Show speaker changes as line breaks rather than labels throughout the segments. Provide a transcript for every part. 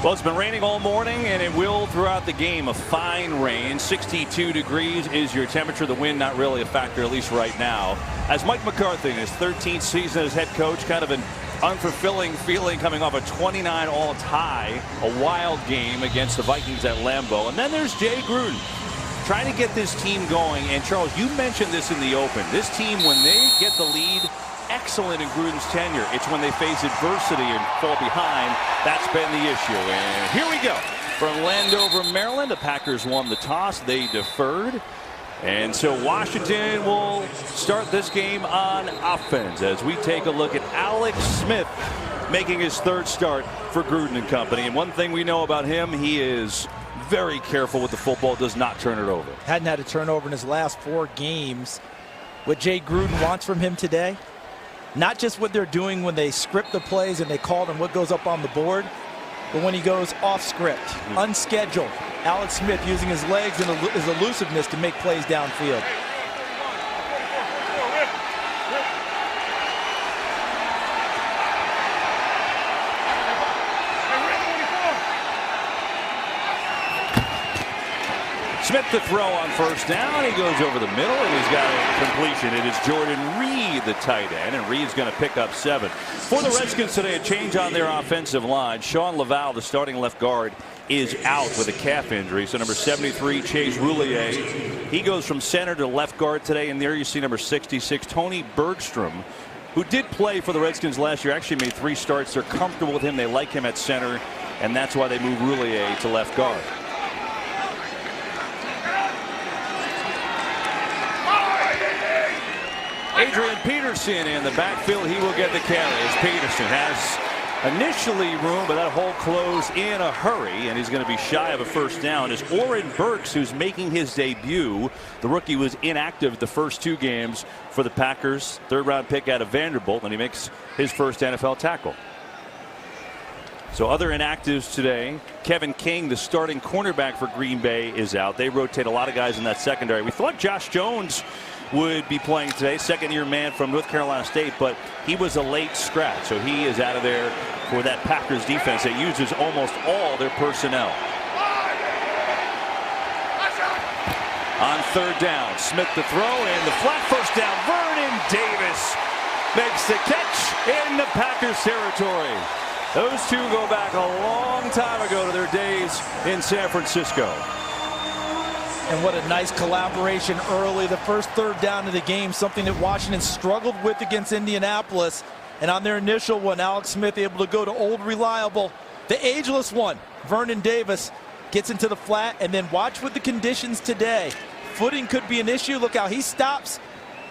Well, it's been raining all morning, and it will throughout the game. A fine rain. 62 degrees is your temperature. The wind not really a factor, at least right now. As Mike McCarthy in his 13th season as head coach, kind of an unfulfilling feeling coming off a 29-all tie, a wild game against the Vikings at Lambeau. And then there's Jay Gruden trying to get this team going. And Charles, you mentioned this in the open. This team, when they get the lead, excellent in Gruden's tenure. It's when they face adversity and fall behind that's been the issue. And here we go from Landover, Maryland. The Packers won the toss. They deferred. And so Washington will start this game on offense as we take a look at Alex Smith making his third start for Gruden and company. And one thing we know about him, he is very careful with the football, does not turn it over.
Hadn't had a turnover in his last 4 games. What Jay Gruden wants from him today, not just what they're doing when they script the plays and they call them what goes up on the board, but when he goes off script, unscheduled. Alex Smith using his legs and his elusiveness to make plays downfield.
Smith to throw on first down. He goes over the middle, and he's got a completion. It is Jordan Reed, the tight end, and Reed's going to pick up 7. For the Redskins today, a change on their offensive line. Sean Laval, the starting left guard, is out with a calf injury. So number 73, Chase Roulier, he goes from center to left guard today. And there you see number 66, Tony Bergstrom, who did play for the Redskins last year, actually made 3 starts. They're comfortable with him. They like him at center, and that's why they move Roulier to left guard. Adrian Peterson in the backfield. He will get the carry as Peterson has initially room, but that hole closed in a hurry, and he's going to be shy of a first down. As Oren Burks, who's making his debut, the rookie was inactive the first 2 games for the Packers. 3rd-round pick out of Vanderbilt, and he makes his first NFL tackle. So other inactives today, Kevin King, the starting cornerback for Green Bay, is out. They rotate a lot of guys in that secondary. We thought Josh Jones would be playing today, 2nd-year man from North Carolina State, but he was a late scratch, so he is out of there for that Packers defense that uses almost all their personnel. On 3rd down, Smith to throw, and the flat first down. Vernon Davis makes the catch in the Packers territory. Those two go back a long time ago to their days in San Francisco.
And what a nice collaboration early. The first 3rd down of the game, something that Washington struggled with against Indianapolis. And on their initial one, Alex Smith able to go to old reliable, the ageless one. Vernon Davis gets into the flat, and then watch with the conditions today. Footing could be an issue. Look how he stops,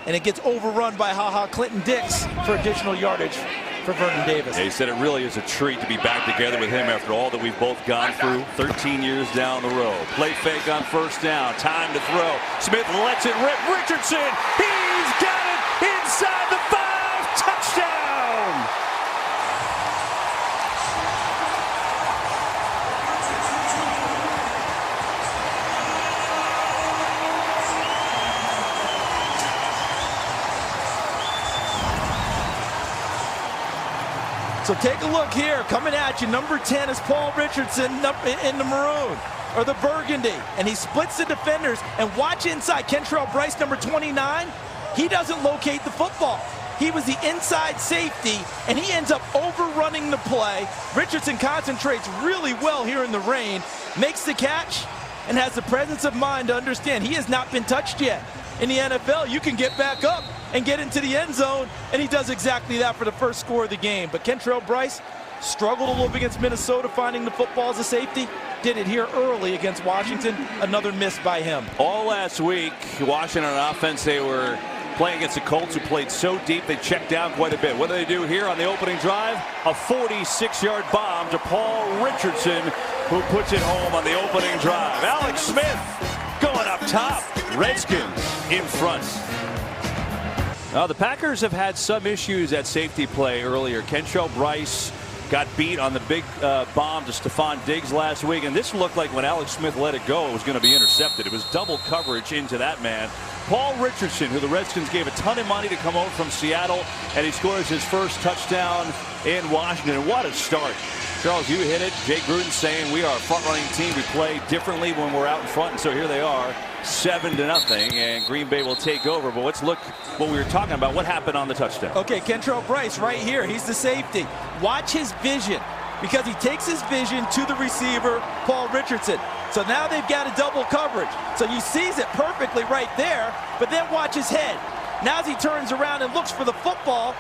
and it gets overrun by Clinton Dix for additional yardage for Vernon Davis.
Yeah, he said it really is a treat to be back together with him after all that we've both gone through 13 years down the road. Play fake on first down. Time to throw. Smith lets it rip. Richardson, he's got it inside the 5. Touchdown!
So take a look here, coming at you. Number 10 is Paul Richardson in the maroon, or the burgundy. And he splits the defenders. And watch inside, Kentrell Brice, number 29. He doesn't locate the football. He was the inside safety, and he ends up overrunning the play. Richardson concentrates really well here in the rain, makes the catch, and has the presence of mind to understand he has not been touched yet. In the NFL, you can get back up and get into the end zone, and he does exactly that for the first score of the game. But Kentrell Brice struggled a little bit against Minnesota, finding the football as a safety. Did it here early against Washington. Another miss by him.
All last week, Washington on offense, they were playing against the Colts, who played so deep they checked down quite a bit. What do they do here on the opening drive? A 46-yard bomb to Paul Richardson, who puts it home on the opening drive. Alex Smith going up top. Redskins in front. Now, the Packers have had some issues at safety play earlier. Kentrell Brice got beat on the big bomb to Stephon Diggs last week, and this looked like when Alex Smith let it go, it was going to be intercepted. It was double coverage into that man. Paul Richardson, who the Redskins gave a ton of money to come over from Seattle, and he scores his first touchdown in Washington. What a start. Charles, you hit it. Jay Gruden saying we are a front-running team. We play differently when we're out in front, and so here they are, 7-0, and Green Bay will take over. But let's look what we were talking about. What happened on the touchdown?
Okay, Kentrell Brice right here. He's the safety. Watch his vision, because he takes his vision to the receiver, Paul Richardson. So now they've got a double coverage. So he sees it perfectly right there, but then watch his head. Now as he turns around and looks for the football,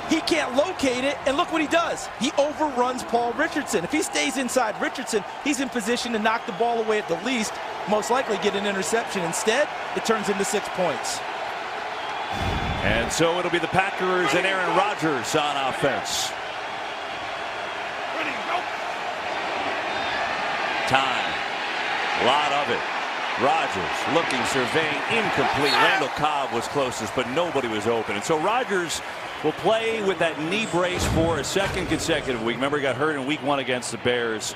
he can't locate it, and look what he does. He overruns Paul Richardson. If he stays inside Richardson, he's in position to knock the ball away at the least, most likely get an interception. Instead, it turns into 6 points.
And so it'll be the Packers and Aaron Rodgers on offense. Time. A lot of it. Rodgers looking, surveying, incomplete. Randall Cobb was closest, but nobody was open. And so Rodgers will play with that knee brace for a second consecutive week. Remember, he got hurt in week 1 against the Bears.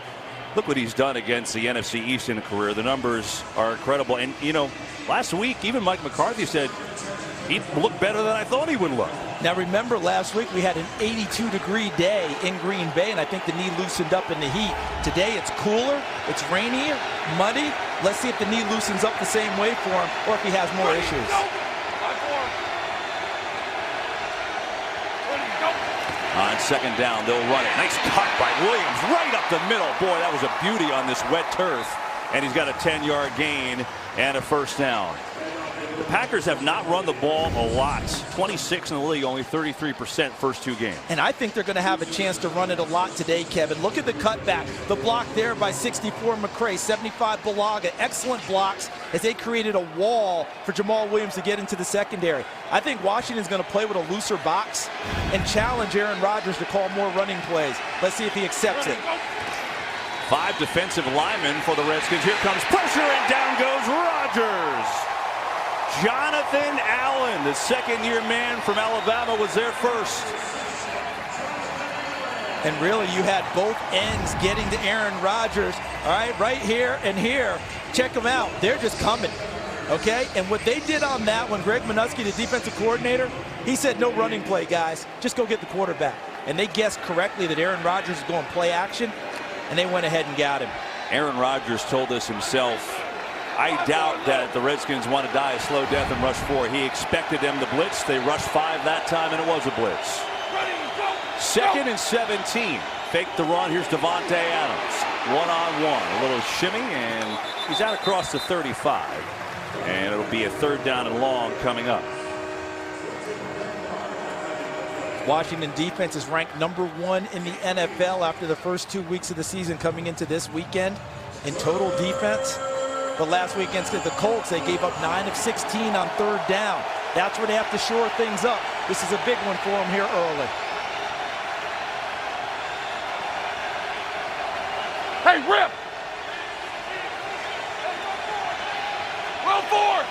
Look what he's done against the NFC East in a career. The numbers are incredible. And, you know, last week, even Mike McCarthy said he looked better than I thought he would look.
Now, remember, last week we had an 82-degree day in Green Bay, and I think the knee loosened up in the heat. Today, it's cooler, it's rainier, muddy. Let's see if the knee loosens up the same way for him, or if he has more issues.
On second down, they'll run it. Nice cut by Williams right up the middle. Boy, that was a beauty on this wet turf. And he's got a 10-yard gain and a first down. The Packers have not run the ball a lot. 26 in the league, only 33% first 2 games.
And I think they're going to have a chance to run it a lot today, Kevin. Look at the cutback. The block there by 64 McCray, 75 Bulaga. Excellent blocks as they created a wall for Jamal Williams to get into the secondary. I think Washington's going to play with a looser box and challenge Aaron Rodgers to call more running plays. Let's see if he accepts it.
5 defensive linemen for the Redskins. Here comes pressure, and down goes Rodgers. Jonathan Allen, the second-year man from Alabama, was there first.
And really, you had both ends getting to Aaron Rodgers. All right, right here and here. Check them out. They're just coming. Okay? And what they did on that one, Greg Minuski, the defensive coordinator, he said, no running play, guys. Just go get the quarterback. And they guessed correctly that Aaron Rodgers is going play action, and they went ahead and got him.
Aaron Rodgers told us himself, I doubt that the Redskins want to die a slow death and rush 4. He expected them to blitz. They rushed 5 that time, and it was a blitz. Second and 17. Fake the run. Here's Devontae Adams. One-on-one. A little shimmy, and he's out across the 35. And it'll be a 3rd down and long coming up.
Washington defense is ranked #1 in the NFL after the first 2 weeks of the season coming into this weekend in total defense. But last week against the Colts, they gave up 9 of 16 on 3rd down. That's where they have to shore things up. This is a big one for them here early.
Hey, Rip! Well, 4!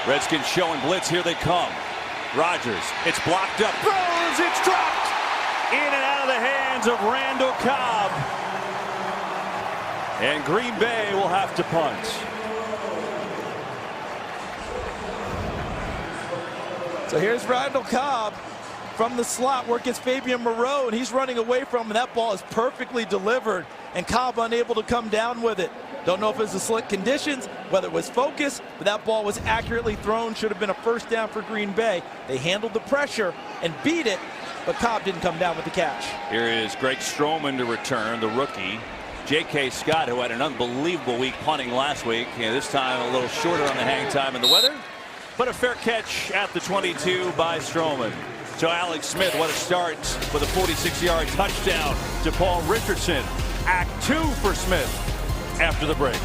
22.
Redskins showing blitz. Here they come. Rodgers. It's blocked up. Throws. It's dropped. In and out of the hands of Randall Cobb. And Green Bay will have to punt.
So here's Randall Cobb from the slot where it gets Fabian Moreau, and he's running away from him. That ball is perfectly delivered, and Cobb unable to come down with it. Don't know if it was the slick conditions, whether it was focus, but that ball was accurately thrown. Should have been a first down for Green Bay. They handled the pressure and beat it, but Cobb didn't come down with the catch.
Here is Greg Stroman to return, the rookie. J.K. Scott, who had an unbelievable week punting last week. This time a little shorter on the hang time and the weather. But a fair catch at the 22 by Stroman. So Alex Smith, what a start with a 46-yard touchdown to Paul Richardson. Act 2 for Smith after the break.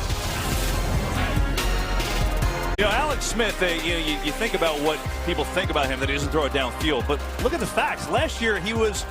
You know, Alex Smith, you think about what people think about him, that he doesn't throw it downfield. But look at the facts. Last year, he was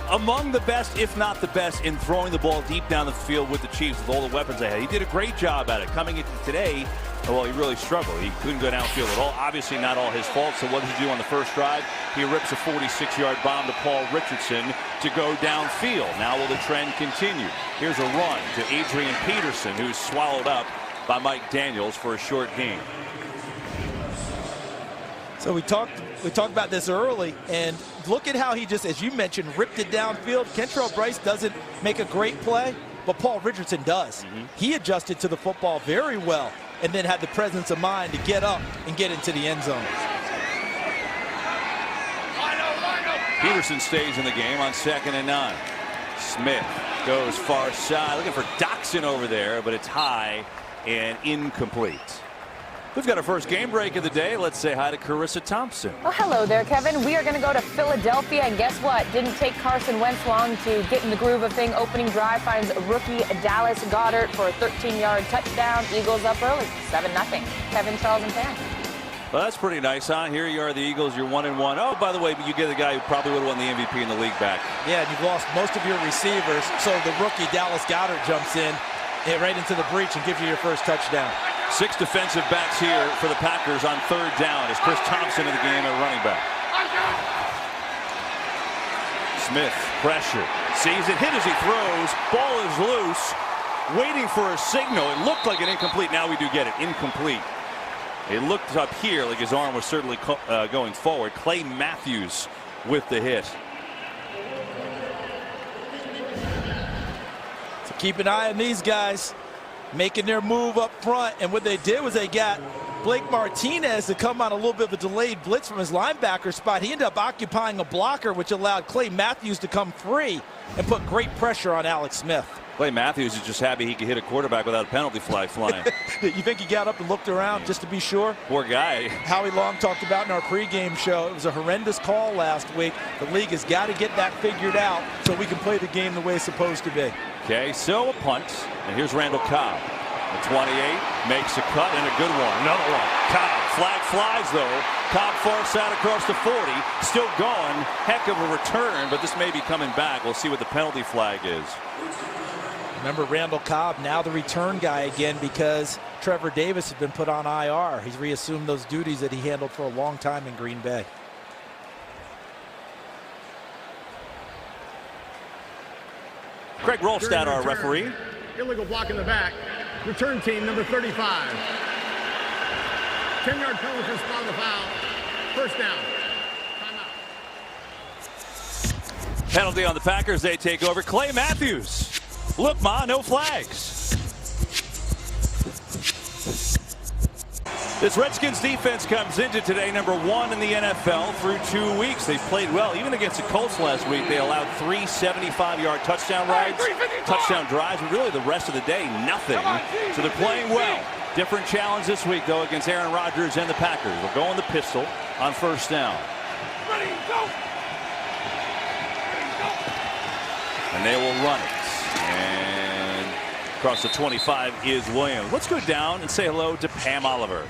among the best, if not the best, in throwing the ball deep down the field with the Chiefs with all the weapons they had. He did a great job at it. Coming into today, well, he really struggled. He couldn't go downfield at all. Obviously not all his fault. So what does he do on the first drive? He rips a 46-yard bomb to Paul Richardson to go downfield. Now will the trend continue? Here's a run to Adrian Peterson, who's swallowed up by Mike Daniels for a short gain.
So we talked about this early, and look at how he just, as you mentioned, ripped it downfield. Kentrell Brice doesn't make a great play, but Paul Richardson does. He adjusted to the football very well and then had the presence of mind to get up and get into the end zone.
Peterson stays in the game on 2nd and 9. Smith goes far side, looking for Doxson over there, but it's high and incomplete. We've got our first game break of the day. Let's say hi to Carissa Thompson.
Well, hello there, Kevin. We are going to go to Philadelphia, and guess what? Didn't take Carson Wentz long to get in the groove of thing. Opening drive finds rookie Dallas Goedert for a 13-yard touchdown. Eagles up early, 7-0. Kevin, Charles, and Pam.
Well, that's pretty nice, huh? Here you are, the Eagles. You're 1-1. Oh, by the way, you get the guy who probably would have won the MVP in the league back.
Yeah, and you've lost most of your receivers, so the rookie Dallas Goedert jumps in right into the breach and gives you your first touchdown.
6 defensive backs here for the Packers on 3rd down as Chris Thompson in the game at running back. Smith, pressure, sees it, hit as he throws, ball is loose, waiting for a signal. It looked like an incomplete. Now we do get it, incomplete. It looked up here like his arm was certainly going forward. Clay Matthews with the hit.
So keep an eye on these guys making their move up front, and what they did was they got Blake Martinez to come on a little bit of a delayed blitz from his linebacker spot. He ended up occupying a blocker, which allowed Clay Matthews to come free and put great pressure on Alex Smith.
Clay Matthews is just happy he could hit a quarterback without a penalty flag flying.
You think he got up and looked around just to be sure?
Poor guy.
Howie Long talked about in our pregame show, it was a horrendous call last week. The league has got to get that figured out so we can play the game the way it's supposed to be.
Okay, so a punt, and here's Randall Cobb. The 28 makes a cut and a good one. Another one. Cobb, flag flies though. Cobb far side across the 40, still going. Heck of a return, but this may be coming back. We'll see what the penalty flag is.
Remember Randall Cobb, now the return guy again because Trevor Davis has been put on IR. He's reassumed those duties that he handled for a long time in Green Bay.
Craig Rolstad, our referee.
Illegal block in the back. Return team number 35. 10-yard penalty for spot of the foul. First down. Timeout.
Penalty on the Packers. They take over. Clay Matthews. Look, Ma, no flags. This Redskins defense comes into today #1 in the NFL through 2 weeks. They've played well. Even against the Colts last week, they allowed 3 75-yard touchdown drives, but really the rest of the day, nothing. So they're playing well. Different challenge this week, though, against Aaron Rodgers and the Packers. We'll go on the pistol on 1st down.
Ready, go!
And they will run it. And across the 25 is Williams. Let's go down and say hello to Pam Oliver.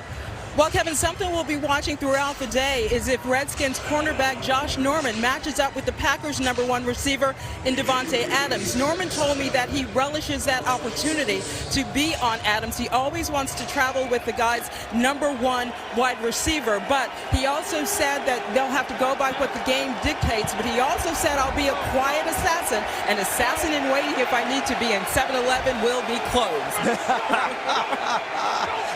Well, Kevin, something we'll be watching throughout the day is if Redskins cornerback Josh Norman matches up with the Packers' #1 receiver in Davante Adams. Norman told me that he relishes that opportunity to be on Adams. He always wants to travel with the guy's #1 wide receiver, but he also said that they'll have to go by what the game dictates, but he also said, I'll be a quiet assassin, an assassin in waiting if I need to be, and 7-Eleven will be closed.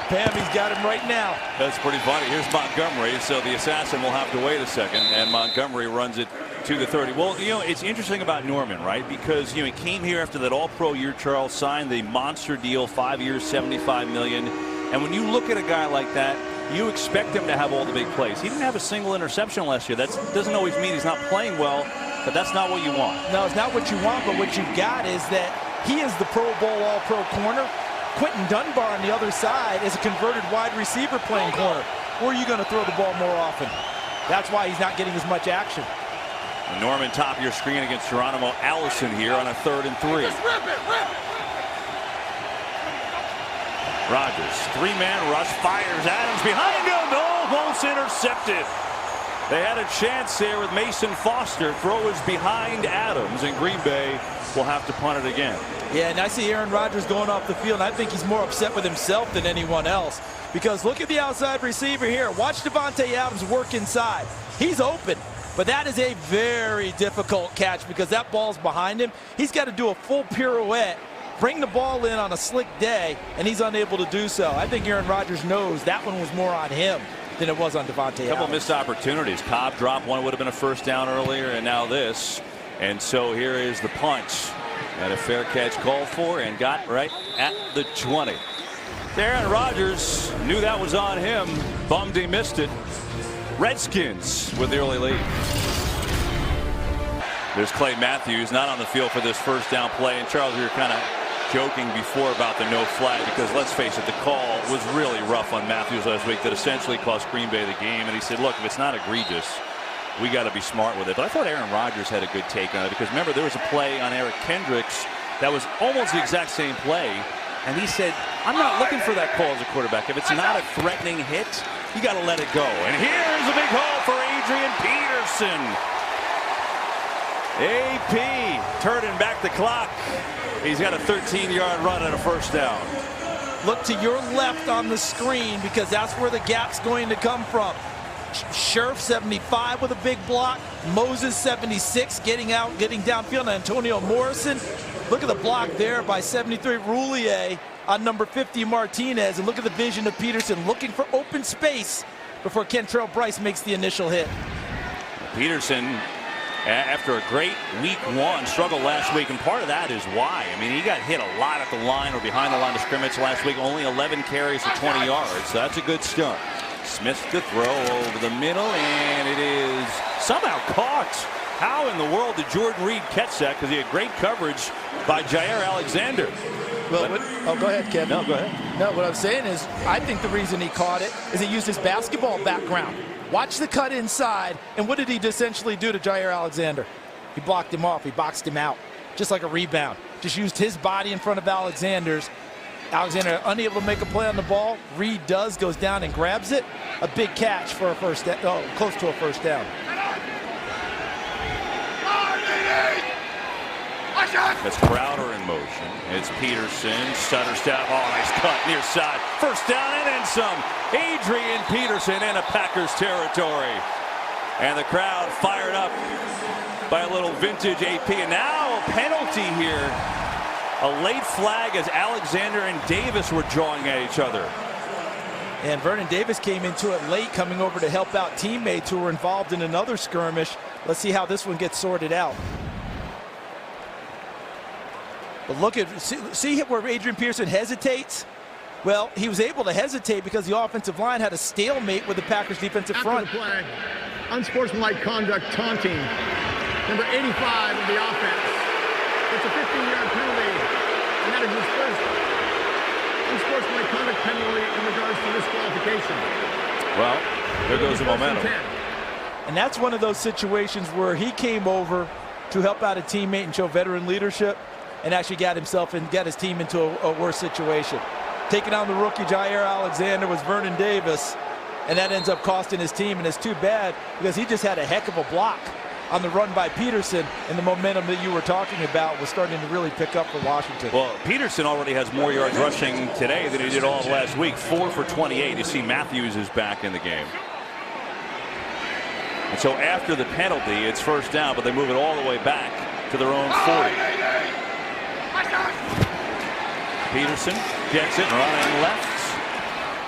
Pam, he's got him right now.
That's pretty funny. Here's Montgomery, so the assassin will have to wait a second, and Montgomery runs it to the 30. Well, you know, it's interesting about Norman, right? Because, you know, he came here after that All-Pro year. Charles signed the monster deal, 5 years, $75 million. And when you look at a guy like that, you expect him to have all the big plays. He didn't have a single interception last year. That doesn't always mean he's not playing well, but that's not what you want.
No, it's not what you want, but what you've got is that he is the Pro Bowl All-Pro corner. Quentin Dunbar on the other side is a converted wide receiver playing corner. Where are you going to throw the ball more often? That's why he's not getting as much action.
Norman, top of your screen against Geronimo Allison here on a 3rd and 3.
Just rip it, rip it.
Rodgers, 3-man rush, fires Adams behind him, almost intercepted. They had a chance there with Mason Foster. Throw is behind Adams, and Green Bay will have to punt it again.
Yeah, and I see Aaron Rodgers going off the field, and I think he's more upset with himself than anyone else. Because look at the outside receiver here. Watch Davante Adams work inside. He's open, but that is a very difficult catch because that ball's behind him. He's got to do a full pirouette, bring the ball in on a slick day, and he's unable to do so. I think Aaron Rodgers knows that one was more on him than it was on Davante
A couple
Adams.
missed opportunities. Cobb dropped one, would have been a first down earlier, and now this. And so here is the punch. Got a fair catch called for and got right at the 20. Aaron Rodgers knew that was on him. Bummed he missed it. Redskins with the early lead. There's Clay Matthews not on the field for this first down play. And Charles, we were kind of joking before about the no flag because let's face it, the call was really rough on Matthews last week that essentially cost Green Bay the game. And he said, look, if it's not egregious, we got to be smart with it. But I thought Aaron Rodgers had a good take on it because remember there was a play on Eric Kendricks that was almost the exact same play. And he said, I'm not looking for that call as a quarterback. If it's not a threatening hit, you got to let it go. And here's a big hole for Adrian Peterson. AP turning back the clock. He's got a 13-yard run and a first down.
Look to your left on the screen because that's where the gap's going to come from. Scherf 75 with a big block. Moses 76 getting downfield. And Antonio Morrison. Look at the block there by 73 Roulier on number 50 Martinez. And look at the vision of Peterson looking for open space before Kentrell Brice makes the initial hit.
Peterson, after a great week one, struggled last week, and part of that is why. I mean, he got hit a lot at the line or behind the line of scrimmage last week. Only 11 carries for 20 yards, so that's a good start. Smith to throw over the middle, and it is somehow caught. How in the world did Jordan Reed catch that? Because he had great coverage by Jair Alexander.
Well, go ahead, Kevin.
No, go ahead.
No, what I'm saying is, I think the reason he caught it is he used his basketball background. Watch the cut inside, and what did he essentially do to Jair Alexander? He blocked him off. He boxed him out, just like a rebound. Just used his body in front of Alexander's. Alexander unable to make a play on the ball. Reed goes down and grabs it. A big catch for a first down, close to a first down.
That's Crowder in motion. It's Peterson. Stutter step. Oh, nice cut near side. First down and then some. Adrian Peterson in a Packers territory. And the crowd fired up by a little vintage AP. And now a penalty here. A late flag as Alexander and Davis were jawing at each other.
And Vernon Davis came into it late, coming over to help out teammates who were involved in another skirmish. Let's see how this one gets sorted out. But look at, see where Adrian Peterson hesitates? Well, he was able to hesitate because the offensive line had a stalemate with the Packers defensive front.
After the play, unsportsmanlike conduct, taunting. Number 85 of the offense. It's a 15-yard penalty, and that is his first unsportsmanlike conduct penalty in regards to disqualification.
Well, there goes the momentum.
And that's one of those situations where he came over to help out a teammate and show veteran leadership, and actually got himself and got his team into a worse situation. Taking on the rookie Jair Alexander was Vernon Davis, and that ends up costing his team, and it's too bad because he just had a heck of a block on the run by Peterson, and the momentum that you were talking about was starting to really pick up for Washington.
Well, Peterson already has more yards rushing today than he did all of last week. 4 for 28. You see Matthews is back in the game. And so after the penalty, it's first down, but they move it all the way back to their own 40. Peterson gets it running left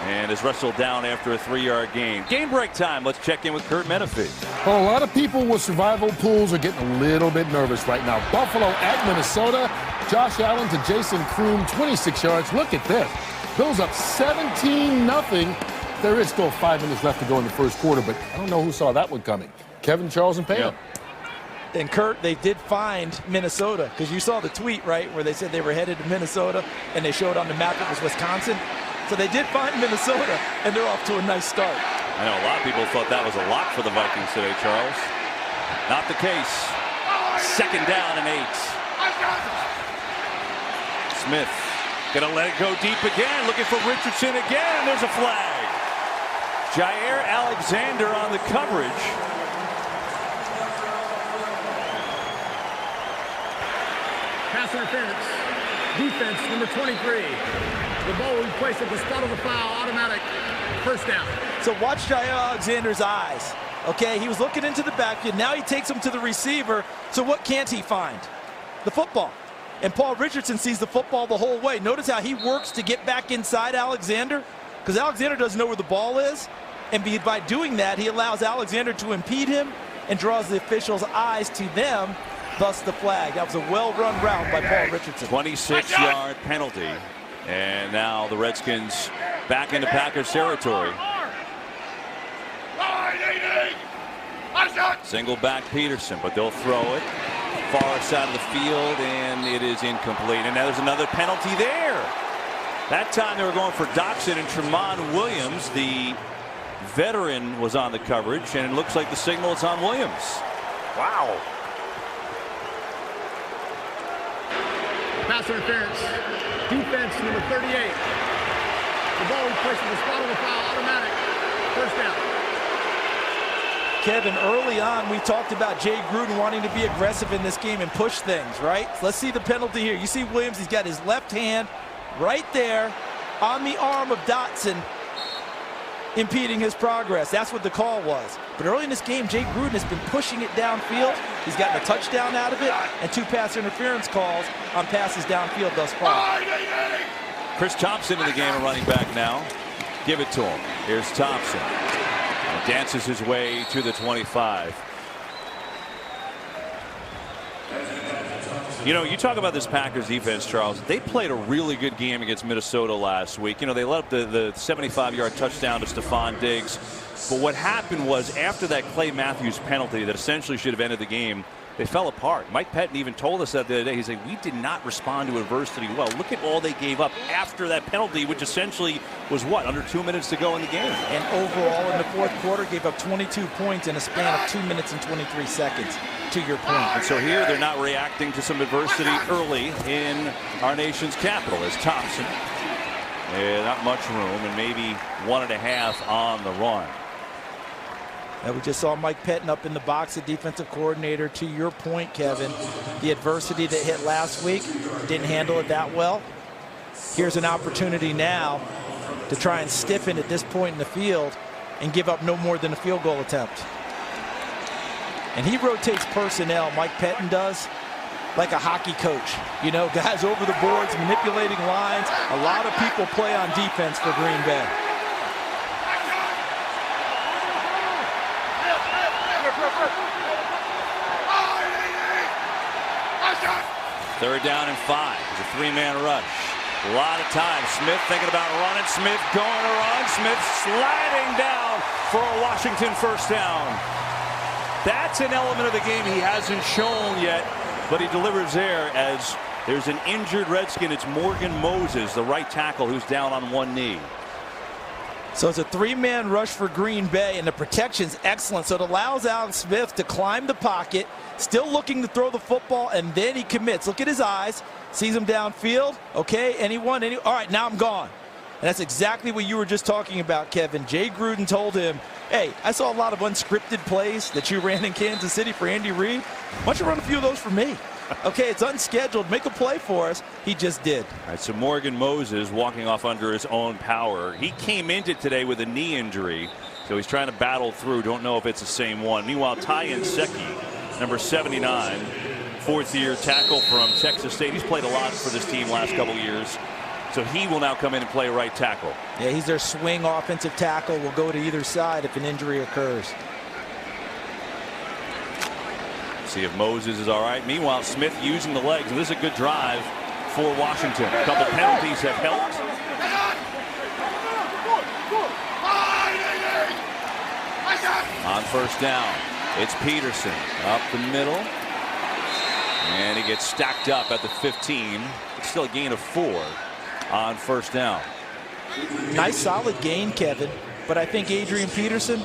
and is wrestled down after a 3-yard gain. Game break time. Let's check in with Kurt Menefee.
Well, a lot of people with survival pools are getting a little bit nervous right now. Buffalo at Minnesota. Josh Allen to Jason Kroom, 26 yards. Look at this. Bills up 17-0. There is still 5 minutes left to go in the first quarter, but I don't know who saw that one coming. Kevin, Charles, and Pam.
Yep.
And Kurt, they did find Minnesota, because you saw the tweet, right, where they said they were headed to Minnesota, and they showed on the map it was Wisconsin. So they did find Minnesota, and they're off to a nice start.
I know a lot of people thought that was a lock for the Vikings today, Charles. Not the case. Second down and 8. Smith gonna let it go deep again, looking for Richardson again. There's a flag. Jair Alexander on the coverage.
Pass interference. Defense, number 23. The ball will be placed at the spot of the foul. Automatic first down.
So watch Jair Alexander's eyes. Okay, he was looking into the backfield. Now he takes him to the receiver. So what can't he find? The football. And Paul Richardson sees the football the whole way. Notice how he works to get back inside Alexander, because Alexander doesn't know where the ball is. And by doing that, he allows Alexander to impede him and draws the officials' eyes to them, thus the flag. That was a well-run route by Paul Richardson.
26-yard penalty. And now the Redskins back into Packers territory. Single back Peterson, but they'll throw it far side of the field, and it is incomplete. And now there's another penalty there. That time they were going for Dotson, and Tramon Williams, the veteran, was on the coverage, and it looks like the signal is on Williams. Wow.
Pass interference. Defense number 38. The ball was pushed to the spot of the foul. Automatic. First down.
Kevin, early on, we talked about Jay Gruden wanting to be aggressive in this game and push things, right? Let's see the penalty here. You see Williams, he's got his left hand right there on the arm of Dotson, impeding his progress. That's what the call was. But early in this game, Jay Gruden has been pushing it downfield. He's gotten a touchdown out of it and 2 pass interference calls on passes downfield thus far.
Chris Thompson in the game, a running back now. Give it to him. Here's Thompson. Dances his way to the 25. You know, you talk about this Packers defense, Charles. They played a really good game against Minnesota last week. You know, they let up the 75-yard touchdown to Stephon Diggs. But what happened was, after that Clay Matthews penalty that essentially should have ended the game, they fell apart. Mike Pettin even told us that the other day. He said, we did not respond to adversity well. Look at all they gave up after that penalty, which essentially was, what, under 2 minutes to go in the game.
And overall in the fourth quarter gave up 22 points in a span of 2 minutes and 23 seconds, to your point.
And so here they're not reacting to some adversity early in our nation's capital as Thompson. Not much room, and maybe 1.5 on the run.
And we just saw Mike Pettin up in the box, the defensive coordinator. To your point, Kevin, the adversity that hit last week, didn't handle it that well. Here's an opportunity now to try and stiffen at this point in the field and give up no more than a field goal attempt. And he rotates personnel, Mike Pettin does, like a hockey coach. You know, guys over the boards, manipulating lines. A lot of people play on defense for Green Bay.
Third down and 5. It's a 3-man rush. A lot of time. Smith thinking about running. Smith going to run. Smith sliding down for a Washington first down. That's an element of the game he hasn't shown yet, but he delivers there as there's an injured Redskin. It's Morgan Moses, the right tackle, who's down on one knee.
So it's a 3-man rush for Green Bay, and the protection's excellent. So it allows Alex Smith to climb the pocket, still looking to throw the football, and then he commits. Look at his eyes. Sees him downfield. Okay, anyone? All right, now I'm gone. And that's exactly what you were just talking about, Kevin. Jay Gruden told him, hey, I saw a lot of unscripted plays that you ran in Kansas City for Andy Reid. Why don't you run a few of those for me? Okay, it's unscheduled. Make a play for us. He just did.
All right, so Morgan Moses walking off under his own power. He came into today with a knee injury, so he's trying to battle through. Don't know if it's the same one. Meanwhile, Ty Nsekhe, number 79, fourth-year tackle from Texas State. He's played a lot for this team last couple years, so he will now come in and play right tackle.
Yeah, he's their swing offensive tackle. Will go to either side if an injury occurs.
See if Moses is all right. Meanwhile, Smith using the legs, and this is a good drive for Washington. A couple penalties have helped. On first down, it's Peterson up the middle, and he gets stacked up at the 15. It's still a gain of 4 on first down.
Nice solid gain, Kevin, but I think Adrian Peterson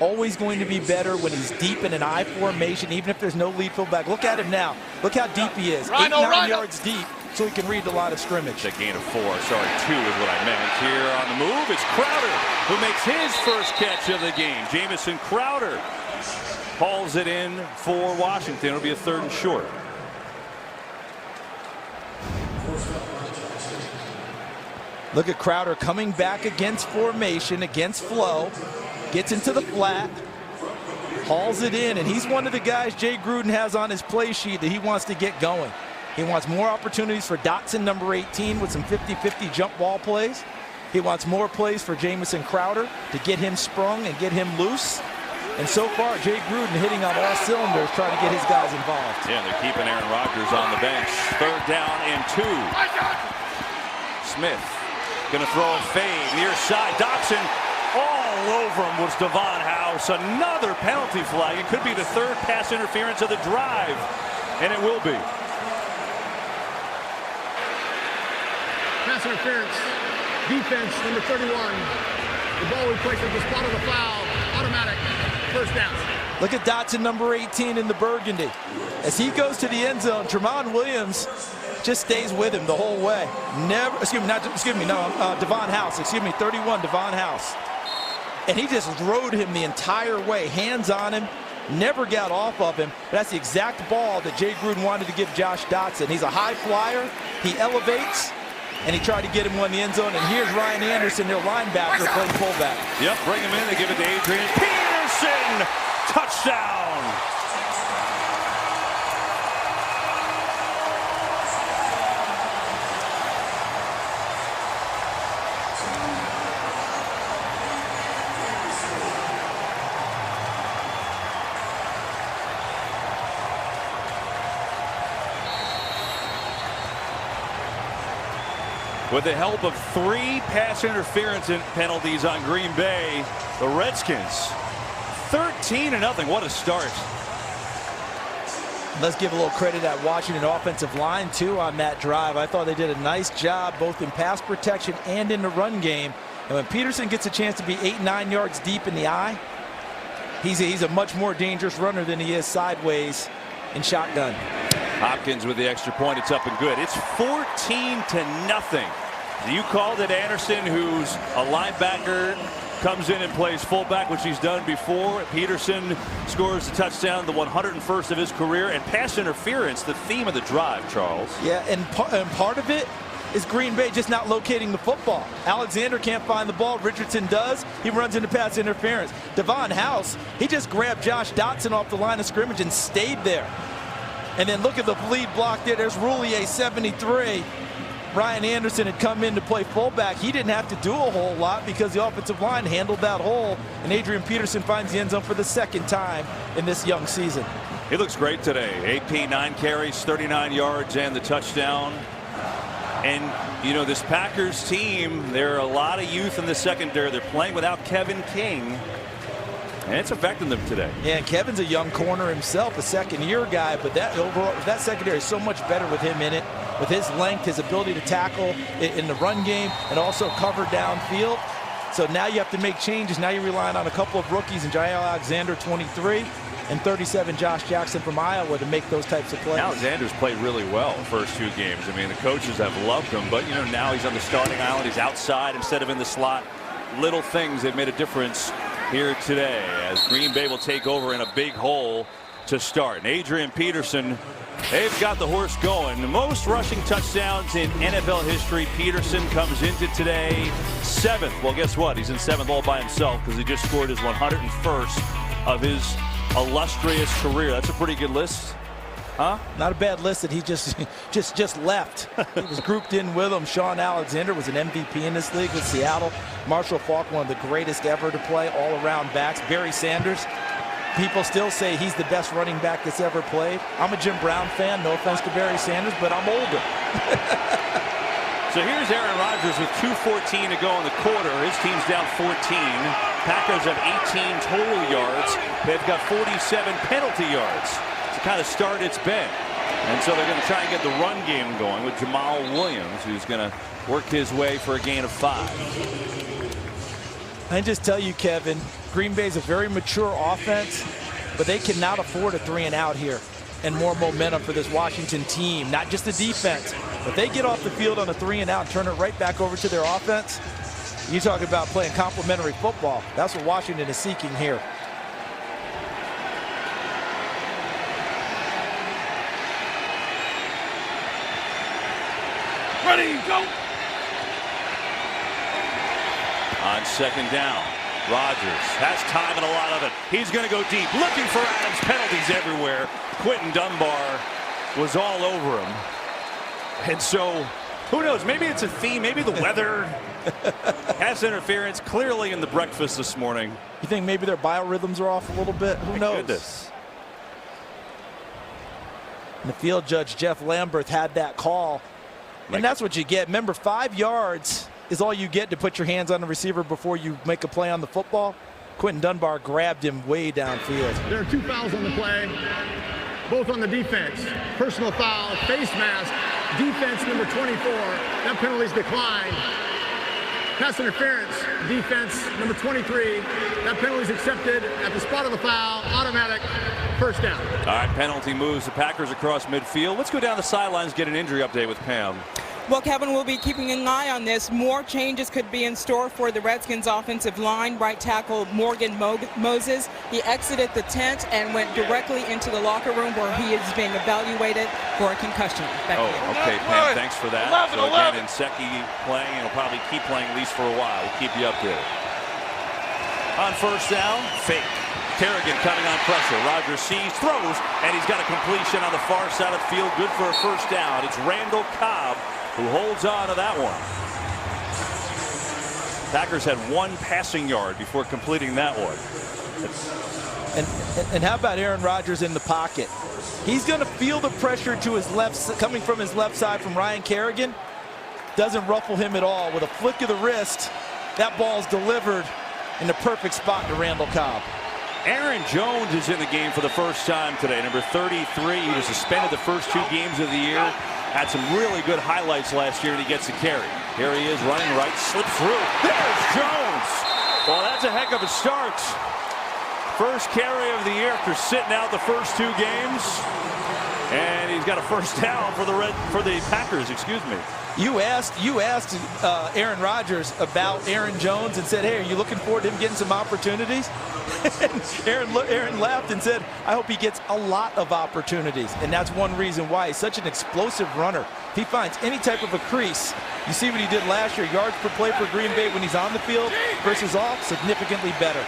always going to be better when he's deep in an I formation, even if there's no lead fullback. Look at him now. Look how deep he is. 8, 9 yards deep, so he can read the line of scrimmage.
A gain of 4. Sorry, 2 is what I meant. Here on the move, it's Crowder who makes his first catch of the game. Jamison Crowder hauls it in for Washington. It'll be a 3rd and short.
Look at Crowder coming back against formation, against flow. Gets into the flat, hauls it in, and he's one of the guys Jay Gruden has on his play sheet that he wants to get going. He wants more opportunities for Dotson, number 18, with some 50-50 jump ball plays. He wants more plays for Jamison Crowder to get him sprung and get him loose. And so far, Jay Gruden hitting on all cylinders, trying to get his guys involved.
Yeah, they're keeping Aaron Rodgers on the bench. 3rd down and 2. Smith going to throw a fade near side. Dotson all over him was Devon House. Another penalty flag. It could be the 3rd pass interference of the drive, and it will be.
Pass interference. Defense, number 31. The ball replaces the spot of the foul. Automatic. 1st down.
Look at Dotson, number 18 in the burgundy. As he goes to the end zone, Tramon Williams just stays with him the whole way. Devon House, 31, Devon House. And he just rode him the entire way, hands on him, never got off of him. That's the exact ball that Jay Gruden wanted to give Josh Dotson. He's a high flyer, he elevates, and he tried to get him on the end zone. And here's Ryan Anderson, their linebacker, playing fullback.
Yep, bring him in. They give it to Adrian Peterson. Touchdown. With the help of 3 pass interference penalties on Green Bay, the Redskins 13-0. What a start.
Let's give a little credit to that Washington offensive line, too, on that drive. I thought they did a nice job both in pass protection and in the run game. And when Peterson gets a chance to be 8-9 yards deep in the eye, he's a much more dangerous runner than he is sideways in shotgun.
Hopkins with the extra point. It's up and good. It's 14-0. You called it. Anderson, who's a linebacker, comes in and plays fullback, which he's done before. Peterson scores the touchdown, the 101st of his career, and pass interference, the theme of the drive, Charles.
Yeah, and part of it is Green Bay just not locating the football. Alexander can't find the ball. Richardson does. He runs into pass interference. Devon House, he just grabbed Josh Dotson off the line of scrimmage and stayed there. And then look at the lead block there. There's Roulier, 73. Ryan Anderson had come in to play fullback. He didn't have to do a whole lot because the offensive line handled that hole. And Adrian Peterson finds the end zone for the 2nd time in this young season.
He looks great today. AP, 9 carries, 39 yards, and the touchdown. And, you know, this Packers team, there are a lot of youth in the secondary. They're playing without Kevin King. And it's affecting them today.
Yeah, and Kevin's a young corner himself, a 2nd-year guy, but that overall, that secondary is so much better with him in it, with his length, his ability to tackle in the run game, and also cover downfield. So now you have to make changes. Now you're relying on a couple of rookies, and Jair Alexander, 23, and 37, Josh Jackson from Iowa, to make those types of plays.
Alexander's played really well the first 2 games. I mean, the coaches have loved him, but, you know, now he's on the starting island. He's outside instead of in the slot. Little things that made a difference here today as Green Bay will take over in a big hole to start. And Adrian Peterson, they've got the horse going. The most rushing touchdowns in NFL history. Peterson comes into today 7th. Well, guess what? He's in 7th all by himself because he just scored his 101st of his illustrious career. That's a pretty good list. Huh?
Not a bad list that he just left. He was grouped in with him. Sean Alexander was an MVP in this league with Seattle. Marshall Faulk, one of the greatest ever to play all-around backs. Barry Sanders, people still say he's the best running back that's ever played. I'm a Jim Brown fan, no offense to Barry Sanders, but I'm older.
So here's Aaron Rodgers with 2:14 to go in the quarter. His team's down 14. Packers have 18 total yards. They've got 47 penalty yards. It's the kind of start it's been. And so they're going to try and get the run game going with Jamal Williams, who's going to work his way for a gain of 5.
I just tell you, Kevin, Green Bay's a very mature offense, but they cannot afford a 3-and-out here and more momentum for this Washington team. Not just the defense, but they get off the field on a 3-and-out and turn it right back over to their offense. You talk about playing complementary football. That's what Washington is seeking here.
Ready, go!
On 2nd down, Rodgers has time and a lot of it. He's going to go deep, looking for Adams. Penalties everywhere. Quentin Dunbar was all over him. And so Who knows? Maybe it's a theme. Maybe the weather. Pass interference clearly in the breakfast this morning.
You think maybe their biorhythms are off a little bit? Who knows?
Goodness.
And the field judge, Jeff Lamberth, had that call. And that's what you get. Remember, 5 yards is all you get to put your hands on the receiver before you make a play on the football. Quentin Dunbar grabbed him way downfield.
There are 2 fouls on the play, both on the defense. Personal foul, face mask, defense number 24. That penalty's declined. Pass interference, defense number 23. That penalty's accepted at the spot of the foul, automatic, first down.
All right, penalty moves the Packers across midfield. Let's go down the sidelines, get an injury update with Pam.
Well, Kevin, we'll be keeping an eye on this. More changes could be in store for the Redskins offensive line. Right tackle Morgan Moses. He exited the tent and went directly into the locker room where he is being evaluated for a concussion. Back to you.
Okay, Pam, thanks for that. So again, Inseki playing, and he'll probably keep playing at least for a while. We'll keep you updated. On first down, fake. Kerrigan coming on pressure. Rodgers sees, throws, and he's got a completion on the far side of the field. Good for a first down. It's Randall Cobb who holds on to that one. Packers had 1 passing yard before completing that one.
And how about Aaron Rodgers in the pocket? He's going to feel the pressure to his left, coming from his left side from Ryan Kerrigan. Doesn't ruffle him at all. With a flick of the wrist, that ball's delivered in the perfect spot to Randall Cobb.
Aaron Jones is in the game for the first time today. Number 33. He was suspended the first 2 games of the year. Had some really good highlights last year, and he gets a carry. Here he is running right, slips through. There's Jones. Well, that's a heck of a start. First carry of the year after sitting out the first 2 games. And he's got a first down for the Packers, excuse me.
You asked Aaron Rodgers about Aaron Jones and said, hey, are you looking forward to him getting some opportunities? Aaron laughed and said, I hope he gets a lot of opportunities. And that's one reason why he's such an explosive runner. If he finds any type of a crease, you see what he did last year, yards per play for Green Bay when he's on the field versus off, significantly better.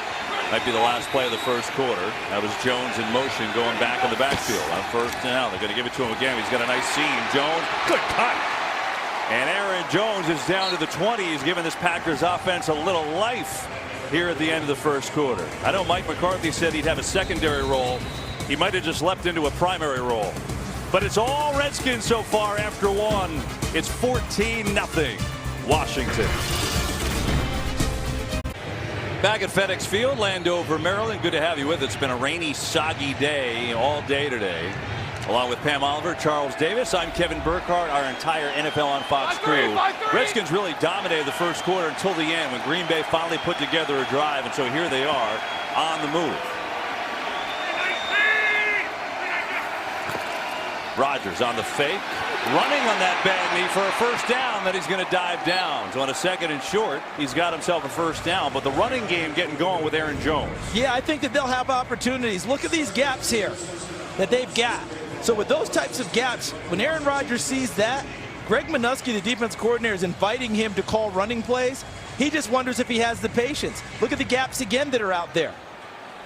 Might be the last play of the first quarter. That was Jones in motion going back in the backfield. On first down, they're going to give it to him again. He's got a nice seam. Jones, good cut. And Aaron Jones is down to the 20. He's giving this Packers offense a little life here at the end of the first quarter. I know Mike McCarthy said he'd have a secondary role. He might have just leapt into a primary role. But it's all Redskins so far after 1. It's 14-0 Washington. Back at FedEx Field, Landover, Maryland. Good to have you with us. It's been a rainy, soggy day all day today. Along with Pam Oliver, Charles Davis, I'm Kevin Burkhardt, our entire NFL on Fox crew. Redskins really dominated the first quarter until the end when Green Bay finally put together a drive, and so here they are on the move. Rodgers on the fake, running on that bad knee for a first down, then he's going to dive down. So on a 2nd and short, he's got himself a first down, but the running game getting going with Aaron Jones.
Yeah, I think that they'll have opportunities. Look at these gaps here that they've got. So with those types of gaps, when Aaron Rodgers sees that, Greg Minuski, the defense coordinator, is inviting him to call running plays. He just wonders if he has the patience. Look at the gaps again that are out there.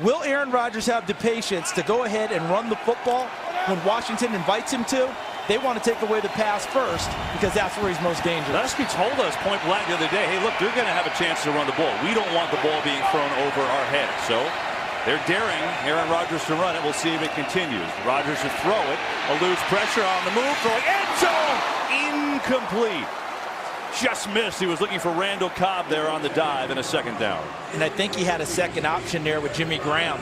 Will Aaron Rodgers have the patience to go ahead and run the football when Washington invites him to? They want to take away the pass first because that's where he's most dangerous.
Minuski told us point blank the other day, hey, look, they're going to have a chance to run the ball. We don't want the ball being thrown over our heads. So they're daring Aaron Rodgers to run it. We'll see if it continues. Rodgers to throw it. Eludes pressure on the move. Throwing end zone. Incomplete. Just missed. He was looking for Randall Cobb there on the dive in a 2nd down.
And I think he had a second option there with Jimmy Graham.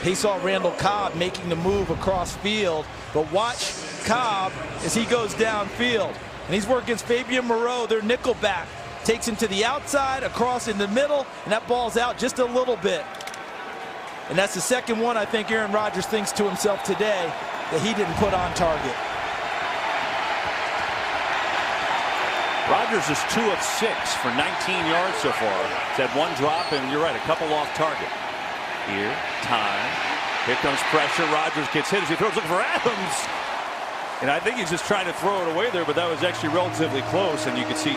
He saw Randall Cobb making the move across field. But watch Cobb as he goes downfield. And he's working against Fabian Moreau, their nickel back. Takes him to the outside, across in the middle, and that ball's out just a little bit. And that's the second one I think Aaron Rodgers thinks to himself today that he didn't put on target.
Rodgers is 2 of 6 for 19 yards so far. He's had 1 drop, and you're right, a couple off target. Here, time. Here comes pressure. Rodgers gets hit as he throws, looking for Adams. And I think he's just trying to throw it away there, but that was actually relatively close, and you can see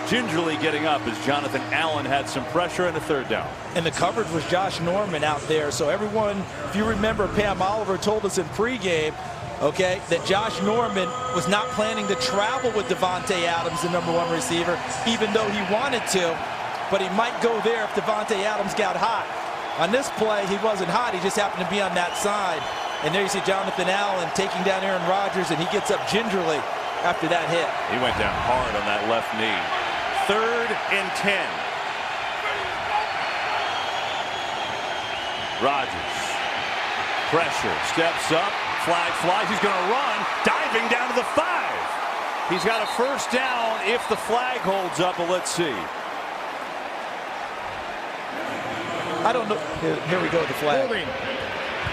gingerly getting up as Jonathan Allen had some pressure in the 3rd down.
And the coverage was Josh Norman out there. So everyone, if you remember, Pam Oliver told us in pregame, okay, that Josh Norman was not planning to travel with Davante Adams, the #1 receiver, even though he wanted to, but he might go there if Davante Adams got hot. On this play, he wasn't hot. He just happened to be on that side. And there you see Jonathan Allen taking down Aaron Rodgers, and he gets up gingerly after that hit.
He went down hard on that left knee. 3rd and 10. Rodgers. Pressure. Steps up. Flag flies. He's going to run. Diving down to the 5. He's got a first down if the flag holds up, but let's see.
I don't know. Here we go with the flag.
Holding.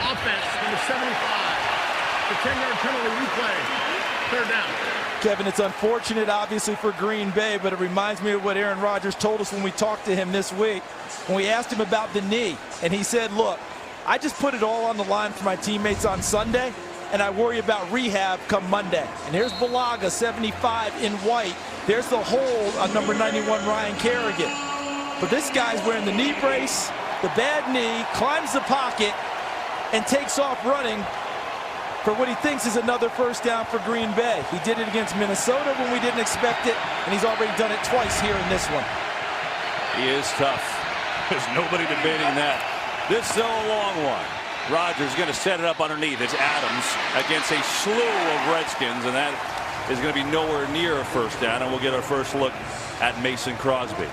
Offense, number 75. The 10-yard penalty replay. 3rd down.
Kevin, it's unfortunate, obviously, for Green Bay, but it reminds me of what Aaron Rodgers told us when we talked to him this week, when we asked him about the knee. And he said, look, I just put it all on the line for my teammates on Sunday, and I worry about rehab come Monday. And here's Bulaga, 75 in white. There's the hold on number 91, Ryan Kerrigan. But this guy's wearing the knee brace, the bad knee, climbs the pocket, and takes off running for what he thinks is another first down for Green Bay. He did it against Minnesota when we didn't expect it, and he's already done it twice here in this one.
He is tough. There's nobody debating that. This is still a long one. Rodgers going to set it up underneath. It's Adams against a slew of Redskins, and that is going to be nowhere near a first down, and we'll get our first look at Mason Crosby.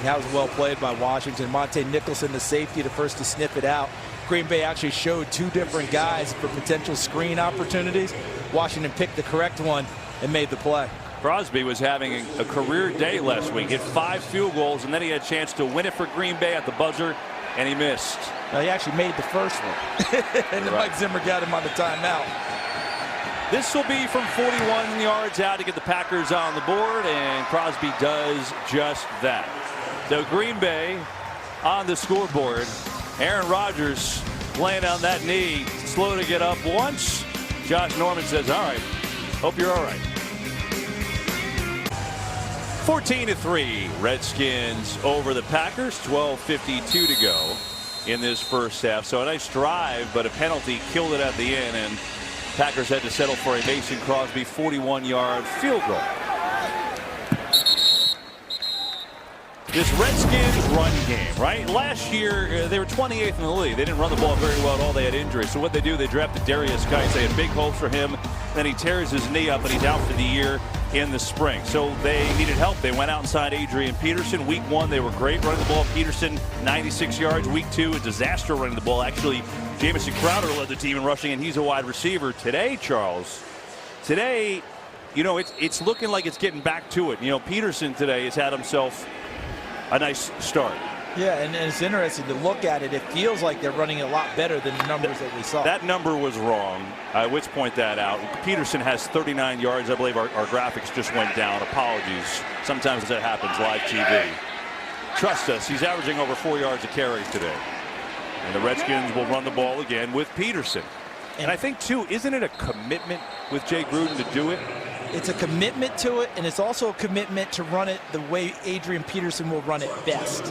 That was well played by Washington. Monte Nicholson, the safety, the first to sniff it out. Green Bay actually showed 2 different guys for potential screen opportunities. Washington picked the correct one and made the play.
Crosby was having a career day last week. Hit 5 field goals, and then he had a chance to win it for Green Bay at the buzzer, and he missed.
Now, he actually made the first one. And then Mike Zimmer got him on the timeout.
This will be from 41 yards out to get the Packers on the board, and Crosby does just that. So Green Bay on the scoreboard. Aaron Rodgers laying on that knee, slow to get up once. Josh Norman says, all right, hope you're all right. 14-3, Redskins over the Packers, 12:52 to go in this first half. So a nice drive, but a penalty killed it at the end, and Packers had to settle for a Mason Crosby 41-yard field goal. This Redskins run game, right? Last year, they were 28th in the league. They didn't run the ball very well at all. They had injuries. So what they do, they drafted Darius Geis. They had big hopes for him. Then he tears his knee up, and he's out for the year in the spring. So they needed help. They went out and signed Adrian Peterson. Week 1, they were great running the ball. Peterson, 96 yards. Week 2, a disaster running the ball. Actually, Jamison Crowder led the team in rushing, and he's a wide receiver. Today, Charles, you know, it's looking like it's getting back to it. You know, Peterson today has had himself a nice start.
Yeah, and it's interesting to look at it. It feels like they're running a lot better than the numbers that we saw.
That number was wrong. I would point that out. Peterson has 39 yards. I believe our graphics just went down. Apologies. Sometimes that happens live TV. Trust us, he's averaging over 4 yards a carry today. And the Redskins will run the ball again with Peterson. And I think, too, isn't it a commitment with Jay Gruden to do it?
It's a commitment to it, and it's also a commitment to run it the way Adrian Peterson will run it best.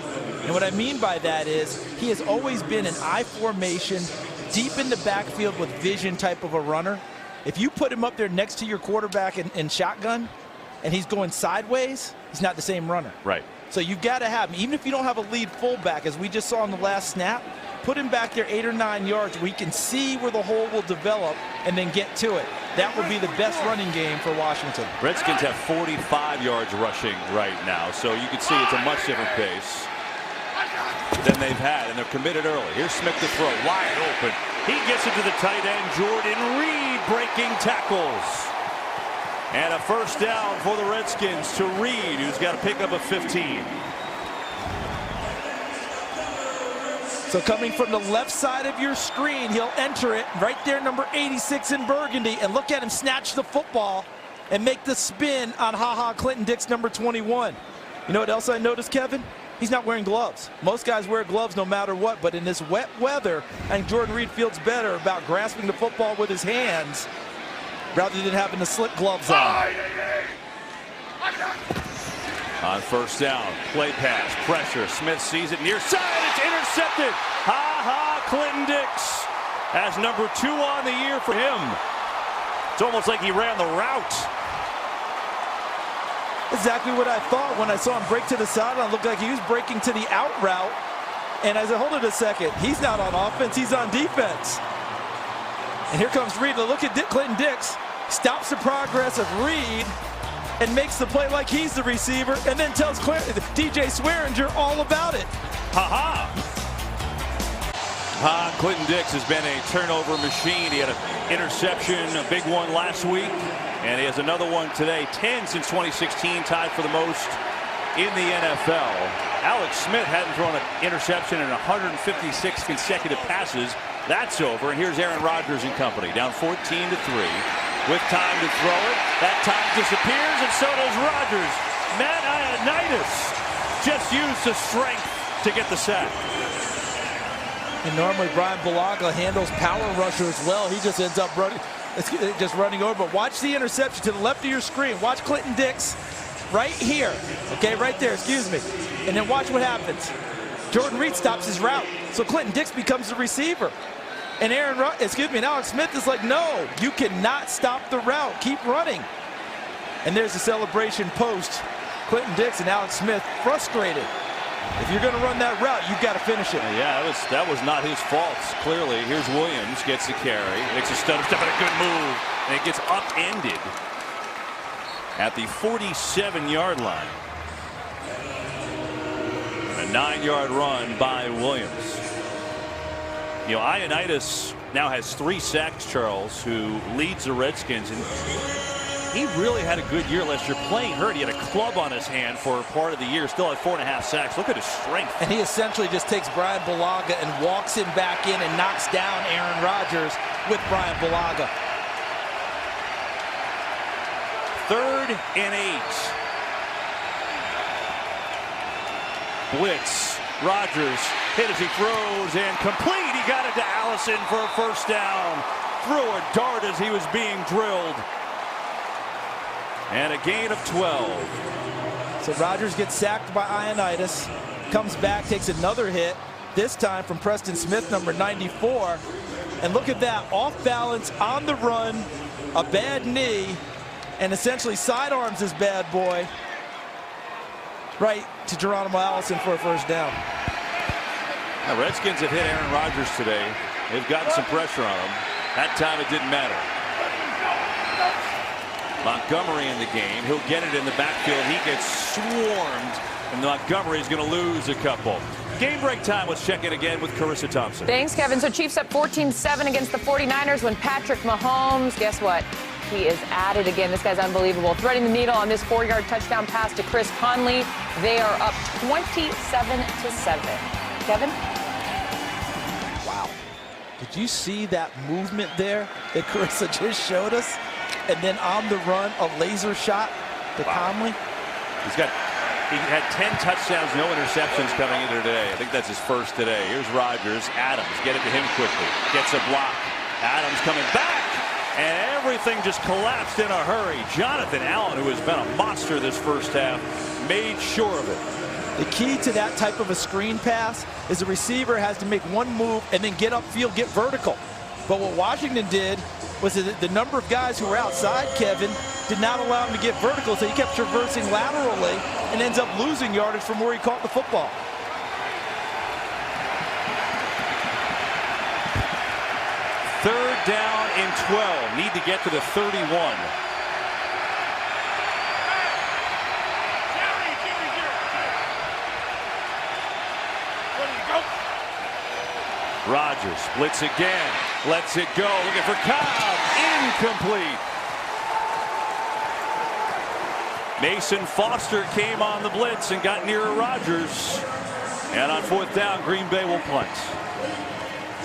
And what I mean by that is he has always been an I formation, deep in the backfield with vision type of a runner. If you put him up there next to your quarterback in shotgun and he's going sideways, he's not the same runner.
Right.
So you've got to have him. Even if you don't have a lead fullback, as we just saw in the last snap, put him back there 8 or 9 yards where he can see where the hole will develop and then get to it. That will be the best running game for Washington.
Redskins have 45 yards rushing right now, so you can see it's a much different pace than they've had, and they're committed early. Here's Smith to throw, wide open. He gets it to the tight end, Jordan Reed, breaking tackles. And a first down for the Redskins to Reed, who's got to pick up a 15.
So coming from the left side of your screen, he'll enter it right there, number 86 in burgundy, and look at him snatch the football and make the spin on HaHa Clinton Dix, number 21. You know what else I noticed, Kevin? He's not wearing gloves. Most guys wear gloves no matter what, but in this wet weather, I think Jordan Reed feels better about grasping the football with his hands rather than having to slip gloves on.
On first down, play pass, pressure. Smith sees it near side. It's intercepted. HaHa Clinton Dix as number 2 on the year for him. It's almost like he ran the route.
Exactly what I thought when I saw him break to the sideline. It looked like he was breaking to the out route. And I said, hold it a second. He's not on offense. He's on defense. And here comes Reed. Look at Clinton Dix. Stops the progress of Reed and makes the play like he's the receiver, and then tells DJ Swearinger all about it.
Ha-ha. Clinton Dix has been a turnover machine. He had an interception, a big one last week, and he has another one today. 10 since 2016, tied for the most in the NFL. Alex Smith hadn't thrown an interception in 156 consecutive passes. That's over, and here's Aaron Rodgers and company, down 14-3. With time to throw it. That time disappears, and so does Rodgers. Matt Ioannidis just used the strength to get the sack.
And normally Brian Bulaga handles power rusher as well. He just ends up running over. But watch the interception to the left of your screen. Watch Clinton Dix right here. Okay, right there, excuse me. And then watch what happens. Jordan Reed stops his route. So Clinton Dix becomes the receiver. And Alex Smith is like, no, you cannot stop the route. Keep running. And there's the celebration post. Clinton Dix and Alex Smith frustrated. If you're going to run that route, you've got to finish it.
Yeah, that was not his fault, clearly. Here's Williams, gets the carry, makes a stutter step and a good move, and it gets upended at the 47-yard line. A 9-yard run by Williams. You know, Ioannidis now has 3 sacks, Charles, who leads the Redskins, and he really had a good year last year. Playing hurt, he had a club on his hand for part of the year, still had 4.5 sacks. Look at his strength.
And he essentially just takes Brian Bulaga and walks him back in and knocks down Aaron Rodgers with Brian Bulaga.
3rd and 8. Blitz. Rodgers hit as he throws and complete. He got it to Allison for a first down. Threw a dart as he was being drilled. And a gain of 12.
So Rodgers gets sacked by Ioannidis. Comes back, takes another hit. This time from Preston Smith, number 94. And look at that. Off balance, on the run, a bad knee, and essentially sidearms this bad boy right to Geronimo Allison for a first down.
The Redskins have hit Aaron Rodgers today. They've gotten some pressure on him. That time it didn't matter. Montgomery in the game. He'll get it in the backfield. He gets swarmed, and Montgomery's going to lose a couple. Game break time. Let's check it again with Carissa Thompson.
Thanks, Kevin. So Chiefs up 14-7 against the 49ers when Patrick Mahomes, guess what? He is at it again. This guy's unbelievable. Threading the needle on this 4-yard touchdown pass to Chris Conley. They are up 27-7. Kevin?
Wow. Did you see that movement there that Carissa just showed us? And then on the run, a laser shot to Conley.
He had 10 touchdowns, no interceptions coming into today. I think that's his first today. Here's Rodgers. Adams, get it to him quickly. Gets a block. Adams coming back. And everything just collapsed in a hurry. Jonathan Allen, who has been a monster this first half, made sure of it.
The key to that type of a screen pass is the receiver has to make one move and then get upfield, get vertical. But what Washington did was that the number of guys who were outside, Kevin, did not allow him to get vertical, so he kept traversing laterally and ends up losing yardage from where he caught the football.
Third down and 12. Need to get to the 31. Rodgers blitz again. Lets it go. Looking for Cobb. Incomplete. Mason Foster came on the blitz and got near Rodgers. And on 4th down, Green Bay will punt.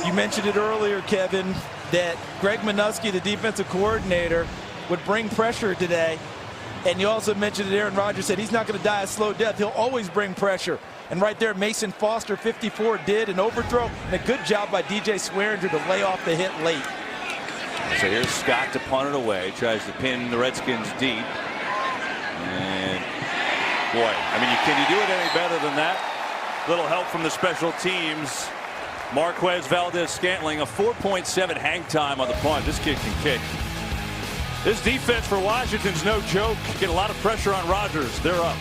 You mentioned it earlier, Kevin, that Greg Minuski, the defensive coordinator, would bring pressure today. And you also mentioned that Aaron Rodgers said he's not going to die a slow death. He'll always bring pressure. And right there, Mason Foster, 54, did an overthrow. And a good job by DJ Swearinger to lay off the hit late.
So here's Scott to punt it away. Tries to pin the Redskins deep. And, boy, I mean, can you do it any better than that? Little help from the special teams. Marquez Valdez-Scantling, a 4.7 hang time on the punt. This kid can kick. This defense for Washington's no joke. Get a lot of pressure on Rodgers. They're up.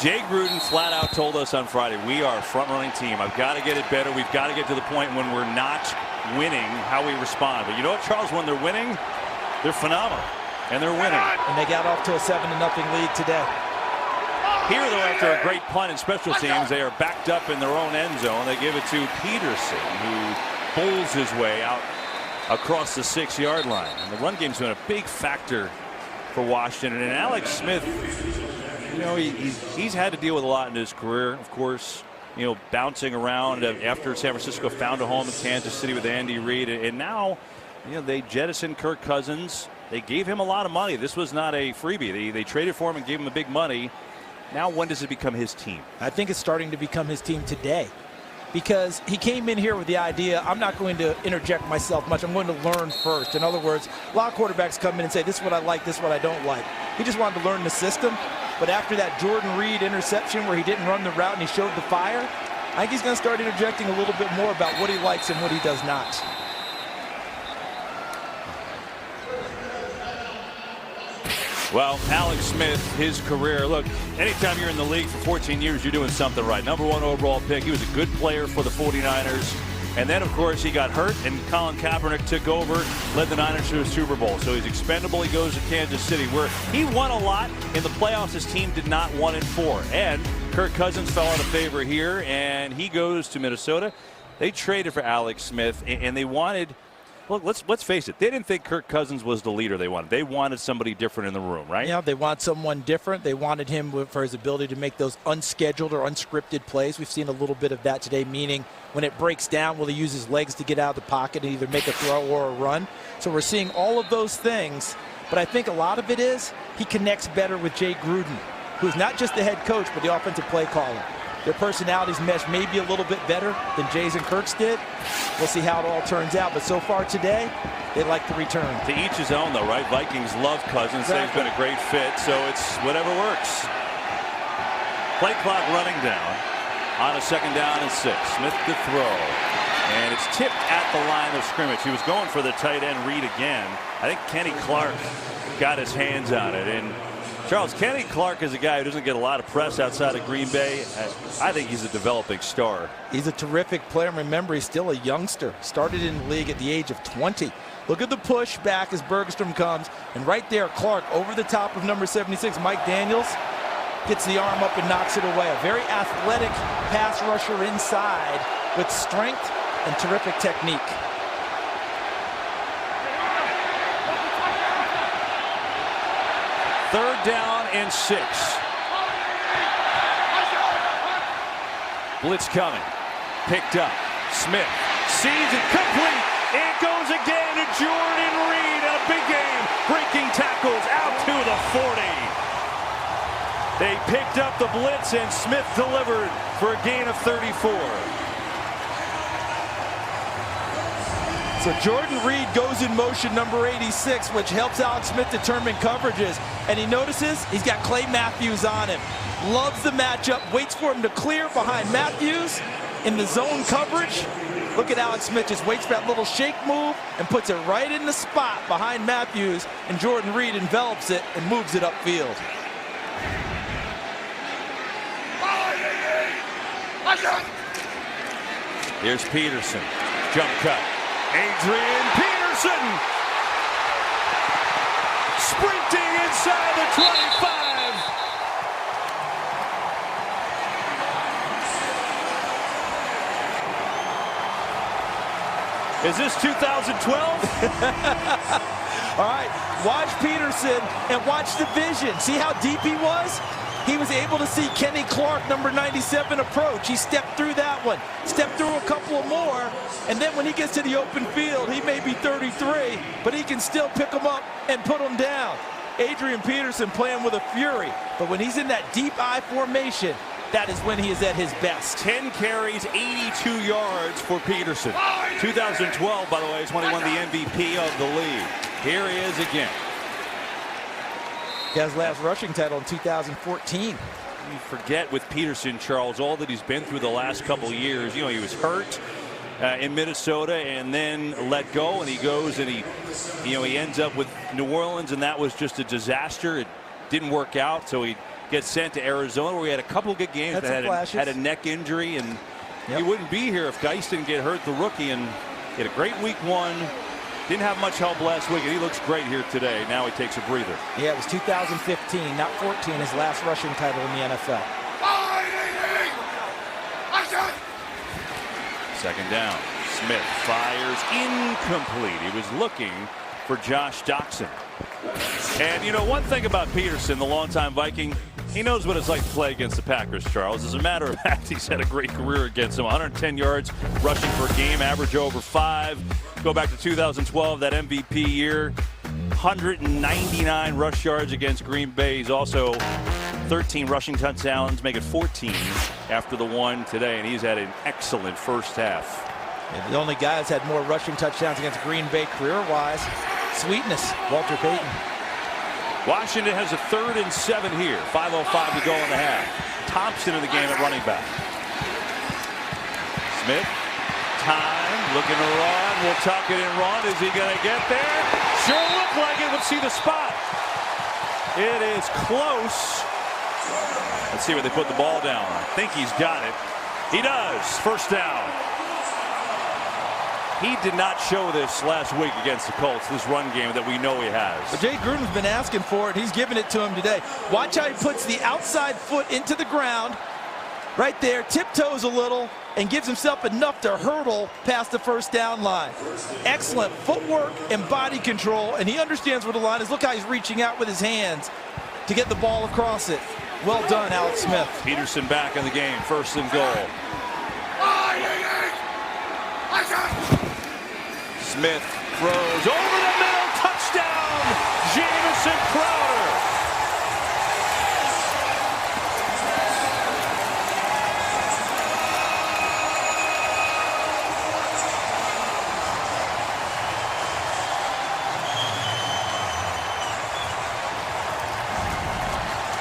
Jay Gruden flat out told us on Friday, we are a front-running team. I've got to get it better. We've got to get to the point when we're not winning, how we respond. But you know what, Charles? When they're winning, they're phenomenal. And they're winning.
And they got off to a 7-0 lead today.
Here, though, after a great punt in special teams, they are backed up in their own end zone. They give it to Peterson, who pulls his way out across the 6-yard line. And the run game's been a big factor for Washington. And Alex Smith, you know, he's had to deal with a lot in his career, of course, you know, bouncing around after San Francisco found a home in Kansas City with Andy Reid. And now, you know, they jettisoned Kirk Cousins. They gave him a lot of money. This was not a freebie. They traded for him and gave him a big money. Now, when does it become his team?
I think it's starting to become his team today, because he came in here with the idea, I'm not going to interject myself much. I'm going to learn first. In other words, a lot of quarterbacks come in and say, this is what I like, this is what I don't like. He just wanted to learn the system. But after that Jordan Reed interception where he didn't run the route and he showed the fire, I think he's going to start interjecting a little bit more about what he likes and what he does not.
Well, Alex Smith, his career, look, anytime you're in the league for 14 years, you're doing something right. #1 overall pick. He was a good player for the 49ers. And then, of course, he got hurt, and Colin Kaepernick took over, led the Niners to a Super Bowl. So he's expendable. He goes to Kansas City, where he won a lot. In the playoffs, his team did not 1-4. And Kirk Cousins fell out of favor here, and he goes to Minnesota. They traded for Alex Smith, and they wanted... Look, let's face it. They didn't think Kirk Cousins was the leader they wanted. They wanted somebody different in the room, right?
Yeah, they want someone different. They wanted him for his ability to make those unscheduled or unscripted plays. We've seen a little bit of that today, meaning when it breaks down, will he use his legs to get out of the pocket and either make a throw or a run? So we're seeing all of those things. But I think a lot of it is he connects better with Jay Gruden, who's not just the head coach, but the offensive play caller. Their personalities mesh maybe a little bit better than Jay's and Kirk's did. We'll see how it all turns out. But so far today, they like the return.
To each his own, though, right? Vikings love Cousins. Exactly. He's been a great fit, so it's whatever works. Play clock running down on a 2nd down and 6. Smith to throw. And it's tipped at the line of scrimmage. He was going for the tight end Reed again. I think Kenny Clark got his hands on it. And Charles, Kenny Clark is a guy who doesn't get a lot of press outside of Green Bay. I think he's a developing star.
He's a terrific player. Remember, he's still a youngster. Started in the league at the age of 20. Look at the push back as Bergstrom comes. And right there, Clark over the top of number 76, Mike Daniels, gets the arm up and knocks it away. A very athletic pass rusher inside with strength and terrific technique.
Third down and 6. Blitz coming. Picked up. Smith sees it complete. It goes again to Jordan Reed in a big game. Breaking tackles out to the 40. They picked up the blitz and Smith delivered for a gain of 34.
So Jordan Reed goes in motion, number 86, which helps Alex Smith determine coverages. And he notices he's got Clay Matthews on him. Loves the matchup, waits for him to clear behind Matthews in the zone coverage. Look at Alex Smith, just waits for that little shake move and puts it right in the spot behind Matthews. And Jordan Reed envelops it and moves it upfield.
Here's Peterson. Jump cut. Adrian Peterson sprinting inside the 25. Is this 2012?
All right, watch Peterson and watch the vision. See how deep he was? He was able to see Kenny Clark, number 97, approach. He stepped through that one, stepped through a couple more, and then when he gets to the open field, he may be 33, but he can still pick them up and put them down. Adrian Peterson playing with a fury, but when he's in that deep I formation, that is when he is at his best.
10 carries, 82 yards for Peterson. 2012, by the way, is when he won the MVP of the league. Here he is again.
He has last rushing title in 2014.
you forget with Peterson, Charles, all that he's been through the last couple of years. You know, he was hurt in Minnesota and then let go, and he goes and he ends up with New Orleans, and that was just a disaster. It didn't work out, so he gets sent to Arizona, where he had a couple good games, but had a neck injury, and he wouldn't be here if Geist didn't get hurt, the rookie, and he had a great week 1. Didn't have much help last week, and he looks great here today. Now he takes a breather.
Yeah, it was 2015, not 14, his last rushing title in the NFL.
Second down. Smith fires incomplete. He was looking for Josh Doctson. And you know, one thing about Peterson, the longtime Viking, he knows what it's like to play against the Packers, Charles. As a matter of fact, he's had a great career against them. 110 yards rushing per game, average over 5. Go back to 2012, that MVP year. 199 rush yards against Green Bay. He's also 13 rushing touchdowns, make it 14 after the one today, and he's had an excellent first half.
And the only guy that's had more rushing touchdowns against Green Bay career-wise, sweetness, Walter Payton.
Washington has a 3rd and 7 here. 5:05 to go in the half. Thompson in the game at running back. Smith, time, looking to run. We'll tuck it and run. Is he going to get there? Sure looked like it. Let's see the spot. It is close. Let's see where they put the ball down. I think he's got it. He does. First down. He did not show this last week against the Colts, this run game that we know he has.
But Jay Gruden's been asking for it. He's giving it to him today. Watch how he puts the outside foot into the ground. Right there, tiptoes a little, and gives himself enough to hurdle past the first down line. Excellent footwork and body control, and he understands where the line is. Look how he's reaching out with his hands to get the ball across it. Well done, Alex Smith.
Peterson back in the game, 1st and goal. Smith throws over the middle, touchdown, Jamison Crowder.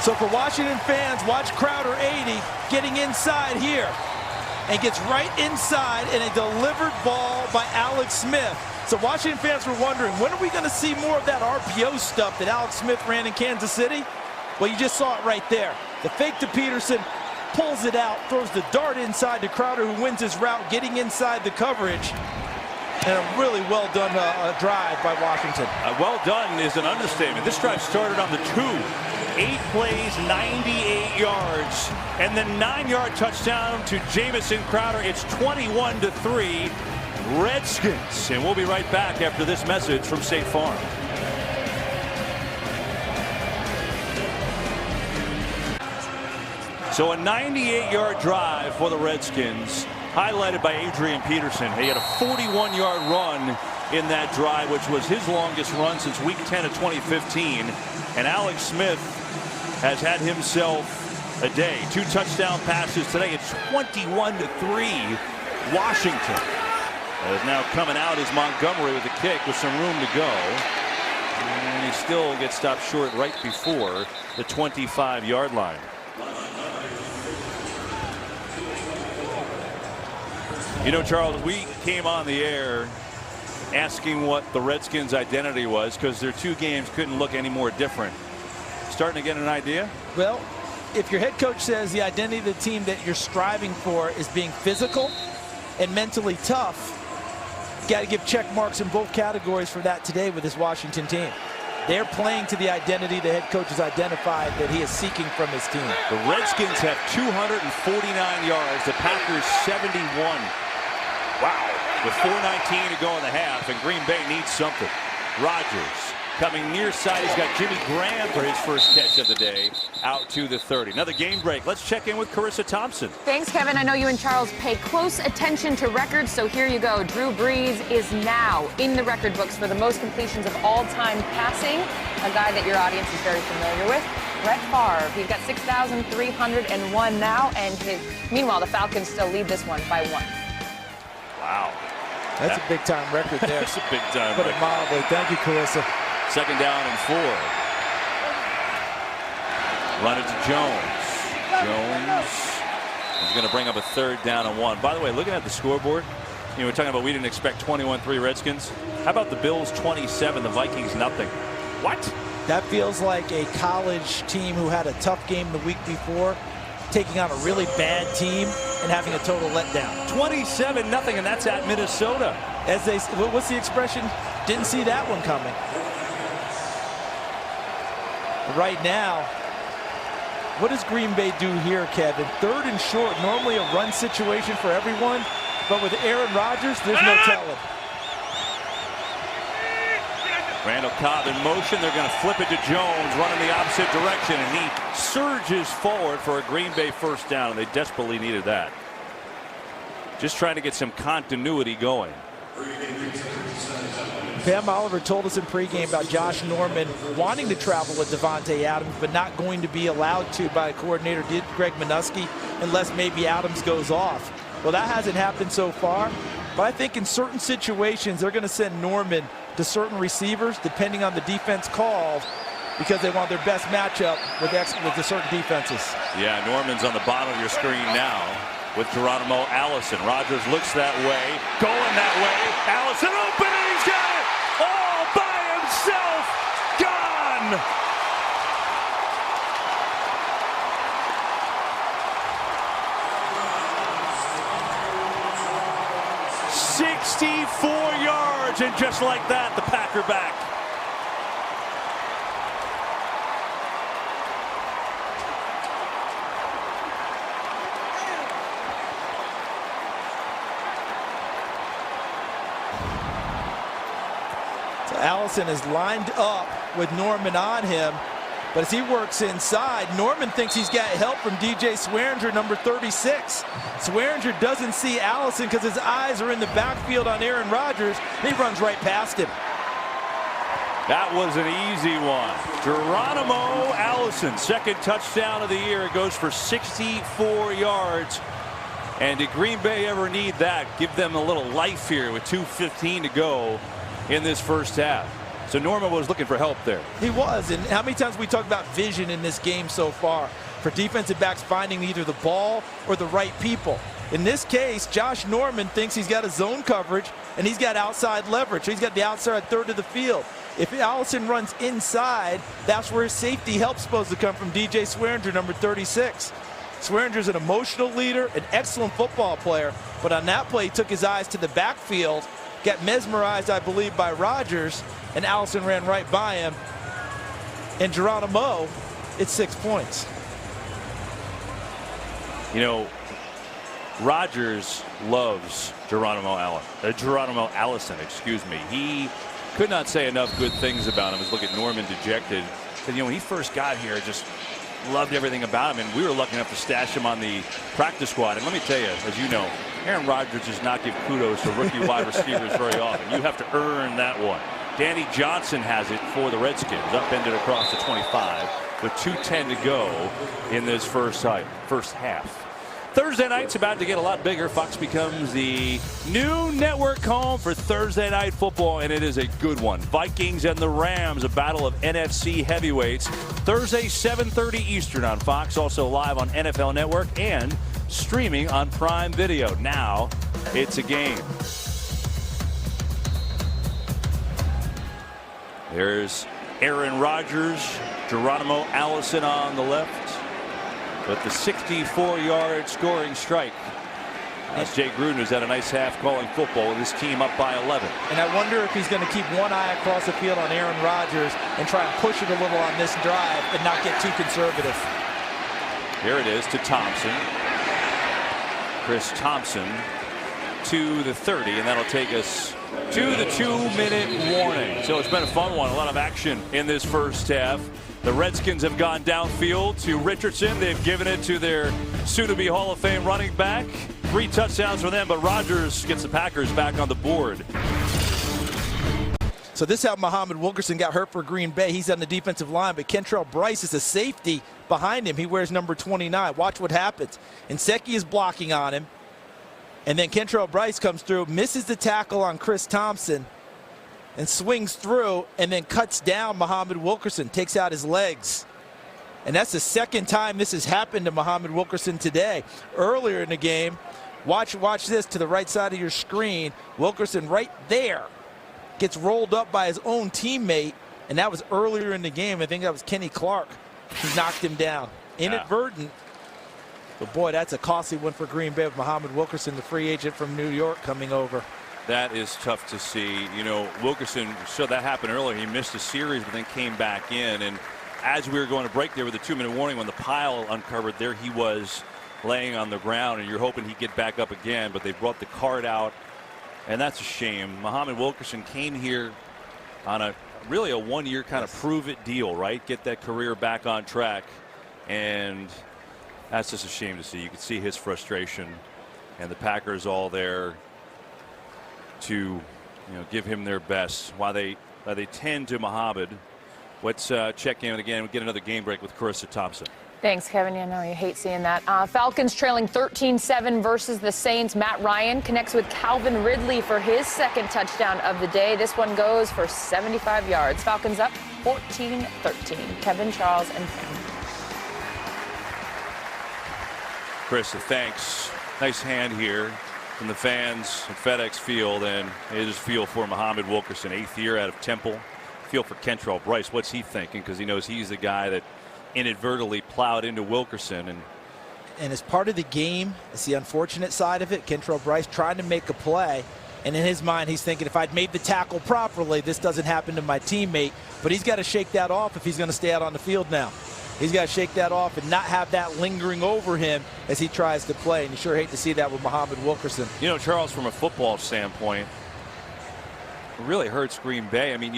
So for Washington fans, watch Crowder 80 getting inside here. And gets right inside in a delivered ball by Alex Smith. So Washington fans were wondering, when are we going to see more of that RPO stuff that Alex Smith ran in Kansas City? Well, you just saw it right there. The fake to Peterson, pulls it out, throws the dart inside to Crowder, who wins his route, getting inside the coverage. And a really well done drive by Washington.
Well done is an understatement. This drive started on the 2. 8 plays, 98 yards, and then 9-yard touchdown to Jamison Crowder. It's 21-3 Redskins. And we'll be right back after this message from State Farm. So a 98-yard drive for the Redskins, highlighted by Adrian Peterson. He had a 41-yard run in that drive, which was his longest run since week 10 of 2015. And Alex Smith has had himself a day. 2 touchdown passes today. It's 21-3 Washington. Is now coming out is Montgomery with a kick with some room to go. And he still gets stopped short right before the 25-yard line. You know, Charles, we came on the air asking what the Redskins' identity was, because their 2 games couldn't look any more different. Starting to get an idea?
Well, if your head coach says the identity of the team that you're striving for is being physical and mentally tough, you got to give check marks in both categories for that today with this Washington team. They're playing to the identity the head coach has identified that he is seeking from his team.
The Redskins have 249 yards. The Packers 71. Wow. With 4:19 to go in the half, and Green Bay needs something. Rodgers coming near side. He's got Jimmy Graham for his first catch of the day out to the 30. Another game break. Let's check in with Carissa Thompson.
Thanks, Kevin. I know you and Charles pay close attention to records, so here you go. Drew Brees is now in the record books for the most completions of all time passing, a guy that your audience is very familiar with. Brett Favre, he's got 6,301 now, and meanwhile, the Falcons still lead this one by 1.
Wow.
That's a big-time record there.
That's a big-time
Put it mildly. Thank you, Carissa.
Second down and 4. Run it to Jones. Jones is going to bring up a 3rd down and 1. By the way, looking at the scoreboard, we're talking about we didn't expect 21-3 Redskins. How about the Bills 27, the Vikings nothing? What?
That feels like a college team who had a tough game the week before, taking on a really bad team and having a total letdown.
27-0, and that's at Minnesota.
As they, what's the expression? Didn't see that one coming. Right now, what does Green Bay do here, Kevin? 3rd and short, normally a run situation for everyone, but with Aaron Rodgers, there's no telling.
Randall Cobb in motion. They're going to flip it to Jones, running the opposite direction, and he surges forward for a Green Bay 1st down, and they desperately needed that. Just trying to get some continuity going.
Pam Oliver told us in pregame about Josh Norman wanting to travel with Davante Adams, but not going to be allowed to by coordinator Greg Minuski unless maybe Adams goes off. Well, that hasn't happened so far, but I think in certain situations they're going to send Norman to certain receivers depending on the defense called, because they want their best matchup with the certain defenses.
Yeah, Norman's on the bottom of your screen now with Geronimo Allison. Rodgers looks that way, going that way. Allison open, and he's got it all by himself. Gone. "64 yards, and just like that, the Packer back.
So Allison is lined up with Norman on him, but as he works inside, Norman thinks he's got help from DJ Swearinger, number 36. Swearinger doesn't see Allison because his eyes are in the backfield on Aaron Rodgers. He runs right past him.
That was an easy one. Geronimo Allison, 2nd touchdown of the year. It goes for 64 yards. And did Green Bay ever need that? Give them a little life here with 2:15 to go in this 1st half. So Norman was looking for help there.
He was, and how many times we talked about vision in this game so far for defensive backs finding either the ball or the right people. In this case, Josh Norman thinks he's got a zone coverage and he's got outside leverage. He's got the outside 1/3 of the field. If Allison runs inside, that's where his safety help's supposed to come from, DJ Swearinger, number 36. Swearinger's an emotional leader, an excellent football player, but on that play, he took his eyes to the backfield, got mesmerized, I believe, by Rodgers, and Allison ran right by him. And Geronimo, it's 6 points.
You know, Rodgers loves Geronimo Allison, excuse me. He could not say enough good things about him. Just look at Norman dejected. And, when he first got here, just loved everything about him, and we were lucky enough to stash him on the practice squad. And let me tell you, as you know, Aaron Rodgers does not give kudos to rookie wide receivers very often. You have to earn that one. Danny Johnson has it for the Redskins, upended across the 25 with 2:10 to go in this first half. Thursday night's about to get a lot bigger. Fox becomes the new network home for Thursday night football, and it is a good one. Vikings and the Rams, a battle of NFC heavyweights. Thursday, 7:30 Eastern on Fox, also live on NFL Network and streaming on Prime Video. Now it's a game. There's Aaron Rodgers, Geronimo Allison on the left, with the 64-yard scoring strike. As Jay Gruden has had a nice half calling football with his team up by 11.
And I wonder if he's going to keep one eye across the field on Aaron Rodgers and try and push it a little on this drive and not get too conservative.
Here it is to Thompson. Chris Thompson to the 30, and that'll take us to the 2-minute warning. So it's been a fun one, a lot of action in this first half. The Redskins have gone downfield to Richardson. They've given it to their soon-to-be Hall of Fame running back. 3 touchdowns for them, but Rodgers gets the Packers back on the board.
So this is how Muhammad Wilkerson got hurt for Green Bay. He's on the defensive line, but Kentrell Brice is a safety behind him. He wears number 29. Watch what happens. Nsekhe is blocking on him, and then Kentrell Brice comes through, misses the tackle on Chris Thompson, and swings through and then cuts down Muhammad Wilkerson, takes out his legs. And that's the second time this has happened to Muhammad Wilkerson today. Earlier in the game, watch this to the right side of your screen. Wilkerson right there gets rolled up by his own teammate, and that was earlier in the game. I think that was Kenny Clark who knocked him down. Inadvertent. But boy, that's a costly one for Green Bay with Muhammad Wilkerson, the free agent from New York, coming over.
That is tough to see. You know, Wilkerson, so that happened earlier. He missed a series, but then came back in. And as we were going to break there with a 2-minute warning, when the pile uncovered, there he was laying on the ground, and you're hoping he'd get back up again, but they brought the cart out, and that's a shame. Muhammad Wilkerson came here on really a one-year kind of prove-it deal, right? Get that career back on track, and that's just a shame to see. You can see his frustration, and the Packers all there to give him their best while they tend to Muhammad. Let's check in again. We'll get another game break with Carissa Thompson.
Thanks, Kevin. I know you hate seeing that. Falcons trailing 13-7 versus the Saints. Matt Ryan connects with Calvin Ridley for his second touchdown of the day. This one goes for 75 yards. Falcons up 14-13. Kevin, Charles, and Ken.
Carissa, thanks. Nice hand here from the fans at FedEx Field, and they just feel for Muhammad Wilkerson, 8th year out of Temple. Feel for Kentrell Bryce. What's he thinking? Because he knows he's the guy that inadvertently plowed into Wilkerson.
And as part of the game, it's the unfortunate side of it. Kentrell Bryce trying to make a play, and in his mind he's thinking, if I'd made the tackle properly, this doesn't happen to my teammate. But he's got to shake that off if he's going to stay out on the field now. He's got to shake that off and not have that lingering over him as he tries to play. And you sure hate to see that with Muhammad Wilkerson.
You know, Charles, from a football standpoint, it really hurts Green Bay. I mean,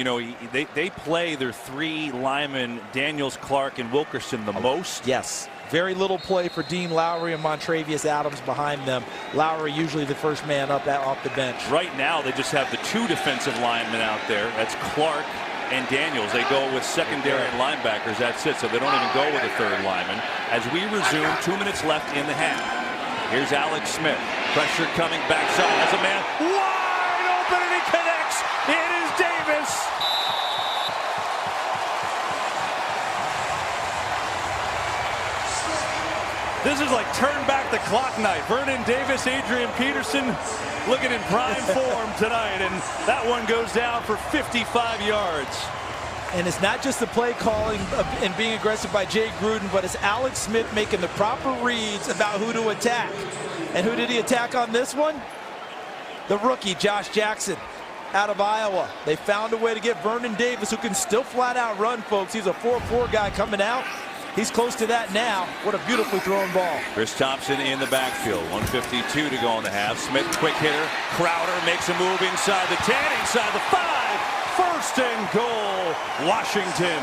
they play their 3 linemen, Daniels, Clark, and Wilkerson, the most.
Yes. Very little play for Dean Lowry and Montravius Adams behind them. Lowry usually the first man up off the bench.
Right now, they just have the 2 defensive linemen out there. That's Clark and Daniels. They go with secondary linebackers. That's it. So they don't even go with a 3rd lineman. As we resume, 2 minutes left in the half. Here's Alex Smith. Pressure coming backside. Has a man wide open, and he connects. It is Davis. This is like turn back the clock night. Vernon Davis, Adrian Peterson looking in prime form tonight, and that one goes down for 55 yards.
And it's not just the play calling and being aggressive by Jay Gruden, but it's Alex Smith making the proper reads about who to attack. And who did he attack on this one? The rookie, Josh Jackson, out of Iowa. They found a way to get Vernon Davis, who can still flat out run, folks. He's a 4-4 guy coming out. He's close to that now. What a beautifully thrown ball.
Chris Thompson in the backfield. 1:52 to go in the half. Smith, quick hitter. Crowder makes a move inside the 10, inside the 5. First and goal, Washington.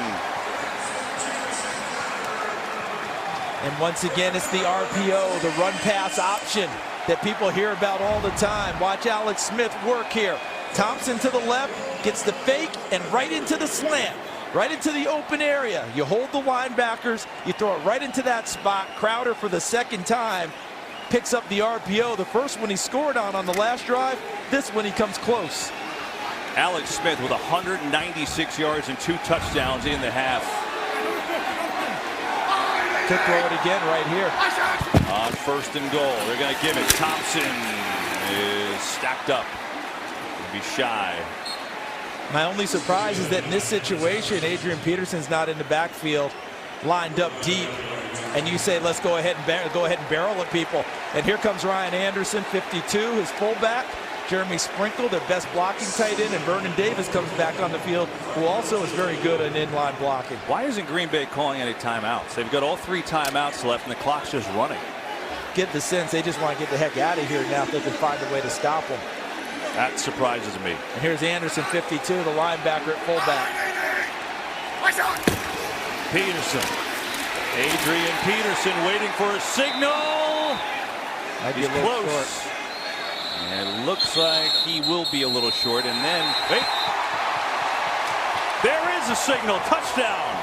And once again, it's the RPO, the run-pass option that people hear about all the time. Watch Alex Smith work here. Thompson to the left, gets the fake, and right into the slant. Right into the open area. You hold the linebackers, you throw it right into that spot. Crowder for the second time picks up the RPO. The first one he scored on the last drive. This one he comes close.
Alex Smith with 196 yards and 2 touchdowns in the half.
Could throw it again right here.
On 1st and goal, they're going to give it. Thompson is stacked up. He'll be shy.
My only surprise is that in this situation, Adrian Peterson's not in the backfield, lined up deep, and you say, let's go ahead and barrel at people. And here comes Ryan Anderson, 52, his fullback. Jeremy Sprinkle, their best blocking tight end, and Vernon Davis comes back on the field, who also is very good at inline blocking.
Why isn't Green Bay calling any timeouts? They've got all 3 timeouts left, and the clock's just running.
Get the sense they just want to get the heck out of here now if they can find a way to stop them.
That surprises me.
And here's Anderson, 52, the linebacker at fullback.
Peterson. Adrian Peterson waiting for a signal.
He's
close.
Short.
And it looks like he will be a little short. And then, wait. There is a signal. Touchdown.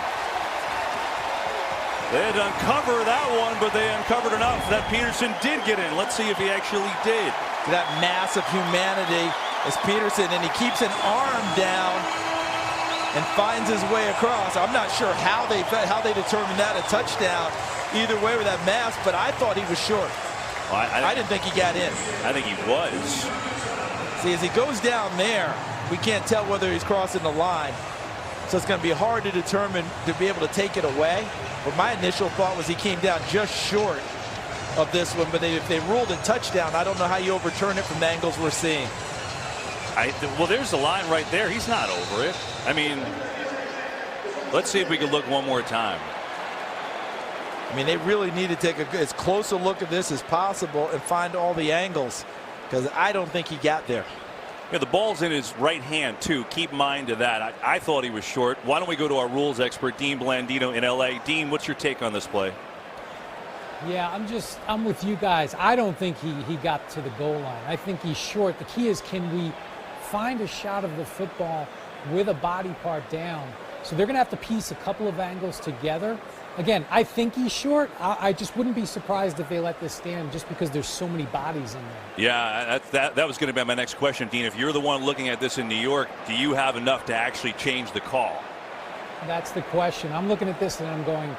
They had to uncover that one, but they uncovered enough that Peterson did get in. Let's see if he actually did.
That mass of humanity is Peterson, and he keeps an arm down and finds his way across. I'm not sure how they determined that a touchdown either way with that mask, but I thought he was short.
Well,
I didn't think he got in.
I think he was.
See, as he goes down there, we can't tell whether he's crossing the line. So it's going to be hard to determine to be able to take it away. But my initial thought was he came down just short of this one. But if they ruled a touchdown, I don't know how you overturn it from the angles we're seeing.
Well, there's the line right there. He's not over it. I mean, let's see if we can look one more time.
I mean, they really need to take as close a look at this as possible and find all the angles, because I don't think he got there.
Yeah, the ball's in his right hand, too. Keep mind to that. I thought he was short. Why don't we go to our rules expert, Dean Blandino in L.A. Dean, what's your take on this play?
Yeah, I'm with you guys. I don't think he got to the goal line. I think he's short. The key is, can we find a shot of the football with a body part down? So they're going to have to piece a couple of angles together. Again, I think he's short. I just wouldn't be surprised if they let this stand just because there's so many bodies in there.
Yeah, that was going to be my next question, Dean. If you're the one looking at this in New York, do you have enough to actually change the call?
That's the question. I'm looking at this and I'm going,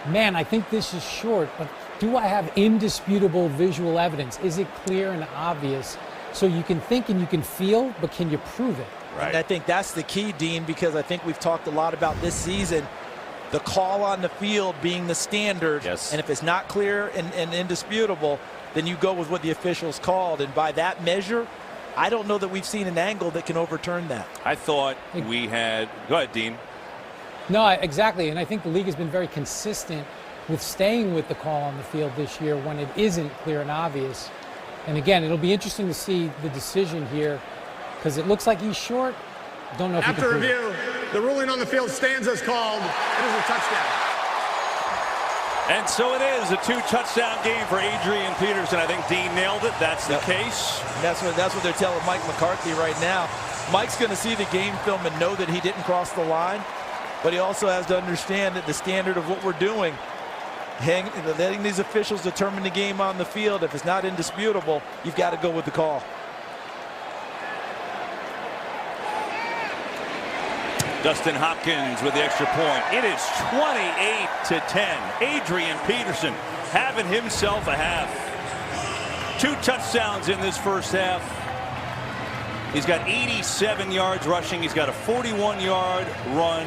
man, I think this is short, but do I have indisputable visual evidence? Is it clear and obvious? So you can think and you can feel, but can you prove it?
Right. And I think that's the key, Dean, because I think we've talked a lot about this season, the call on the field being the standard.
Yes.
And if it's not clear and indisputable, then you go with what the officials called. And by that measure, I don't know that we've seen an angle that can overturn that.
I thought we had. Go ahead, Dean.
No, exactly. And I think the league has been very consistent with staying with the call on the field this year when it isn't clear and obvious. And again, it'll be interesting to see the decision here because it looks like he's short. Don't know if
After review, the ruling on the field stands as called. It is a touchdown.
And so it is a 2-touchdown game for Adrian Peterson. I think Dean nailed it. That's the case.
That's what they're telling Mike McCarthy right now. Mike's going to see the game film and know that he didn't cross the line, but he also has to understand that the standard of what we're doing, letting these officials determine the game on the field, if it's not indisputable, you've got to go with the call.
Dustin Hopkins with the extra point. It is 28-10. Adrian Peterson having himself a half. 2 touchdowns in this first half. He's got 87 yards rushing. He's got a 41-yard run.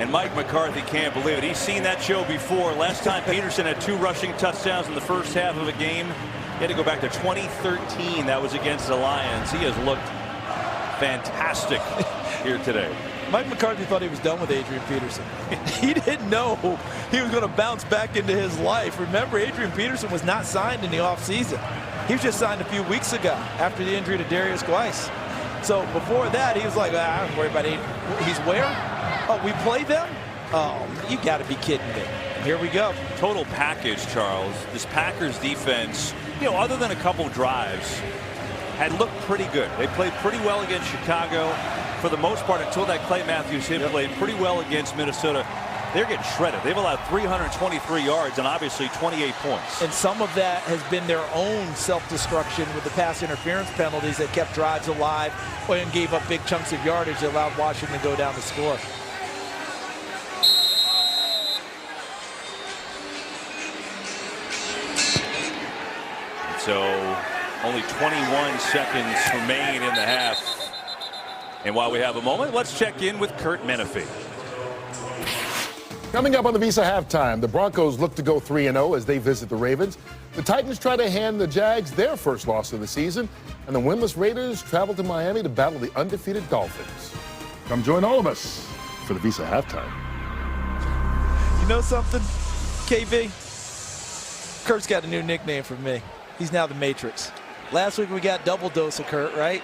And Mike McCarthy can't believe it. He's seen that show before. Last time Peterson had 2 rushing touchdowns in the first half of a game, he had to go back to 2013. That was against the Lions. He has looked fantastic here today.
Mike McCarthy thought he was done with Adrian Peterson. He didn't know he was going to bounce back into his life. Remember, Adrian Peterson was not signed in the offseason. He was just signed a few weeks ago after the injury to Darius Guice. So before that, he was like, I don't worry about it. He's where? Oh, we play them? Oh, you got to be kidding me. And here we go.
Total package, Charles. This Packers defense, other than a couple drives, had looked pretty good. They played pretty well against Chicago. For the most part, until that Clay Matthews hit, played pretty well against Minnesota. They're getting shredded. They've allowed 323 yards and obviously 28 points.
And some of that has been their own self-destruction with the pass interference penalties that kept drives alive and gave up big chunks of yardage that allowed Washington to go down the score.
So only 21 seconds remain in the half. And while we have a moment, let's check in with Curt Menefee.
Coming up on the Visa Halftime, the Broncos look to go 3-0 as they visit the Ravens. The Titans try to hand the Jags their first loss of the season. And the winless Raiders travel to Miami to battle the undefeated Dolphins. Come join all of us for the Visa Halftime.
You know something, KB? Kurt's got a new nickname for me. He's now the Matrix. Last week we got double dose of Kurt, right?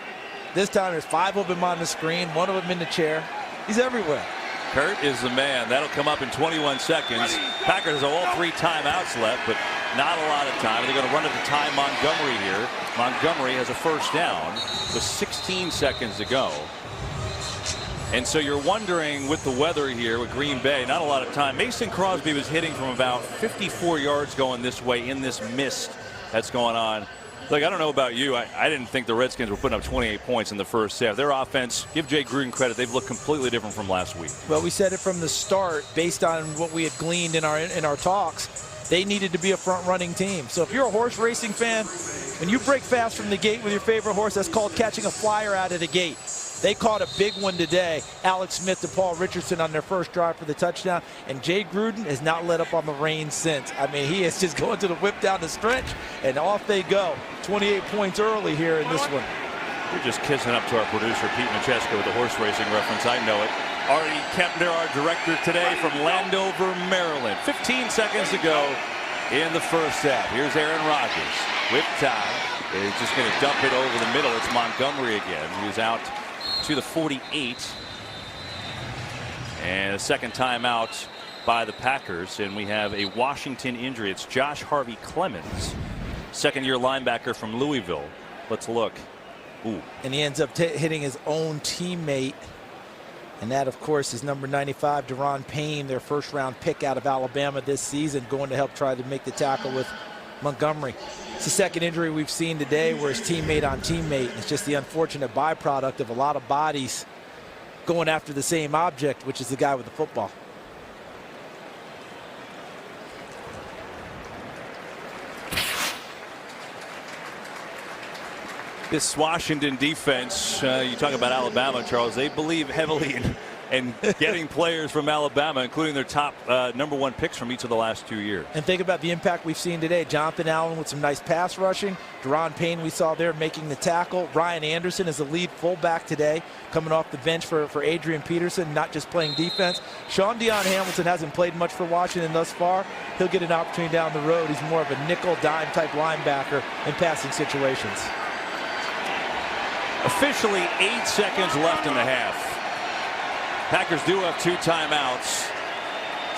This time there's 5 of them on the screen, 1 of them in the chair. He's everywhere.
Kurt is the man. That'll come up in 21 seconds. Packers have all 3 timeouts left, but not a lot of time. They're going to run it to Ty Montgomery here. Montgomery has a first down with 16 seconds to go. And so you're wondering with the weather here with Green Bay, not a lot of time. Mason Crosby was hitting from about 54 yards going this way in this mist that's going on. Look, I don't know about you. I didn't think the Redskins were putting up 28 points in the first half. Their offense, give Jay Gruden credit, they've looked completely different from last week.
Well, we said it from the start, based on what we had gleaned in our talks. They needed to be a front-running team. So if you're a horse racing fan, when you break fast from the gate with your favorite horse, that's called catching a flyer out of the gate. They caught a big one today. Alex Smith and Paul Richardson on their first drive for the touchdown. And Jay Gruden has not let up on the reins since. I mean, he is just going to the whip down the stretch, and off they go. 28 points early here in this one.
We're just kissing up to our producer, Pete Machesko, with the horse racing reference. I know it. Artie Kempner, our director today from Landover, Maryland. 15 seconds to go in the first half. Here's Aaron Rodgers with time. He's just going to dump it over the middle. It's Montgomery again. He's out to the 48. And a second timeout by the Packers. And we have a Washington injury. It's Josh Harvey Clemens, second-year linebacker from Louisville. Let's look. Ooh.
And he ends up hitting his own teammate. And that, of course, is number 95, Deron Payne, their first-round pick out of Alabama this season, going to help try to make the tackle with Montgomery. It's the second injury we've seen today where it's teammate on teammate. It's just the unfortunate byproduct of a lot of bodies going after the same object, which is the guy with the football.
This Washington defense, you talk about Alabama, Charles, they believe heavily in getting players from Alabama, including their top #1 picks from each of the last 2 years.
And think about the impact we've seen today. Jonathan Allen with some nice pass rushing. Deron Payne we saw there making the tackle. Ryan Anderson is the lead fullback today, coming off the bench for Adrian Peterson, not just playing defense. Sean Dion Hamilton hasn't played much for Washington thus far. He'll get an opportunity down the road. He's more of a nickel dime type linebacker in passing situations.
Officially 8 seconds left in the half. Packers do have 2 timeouts.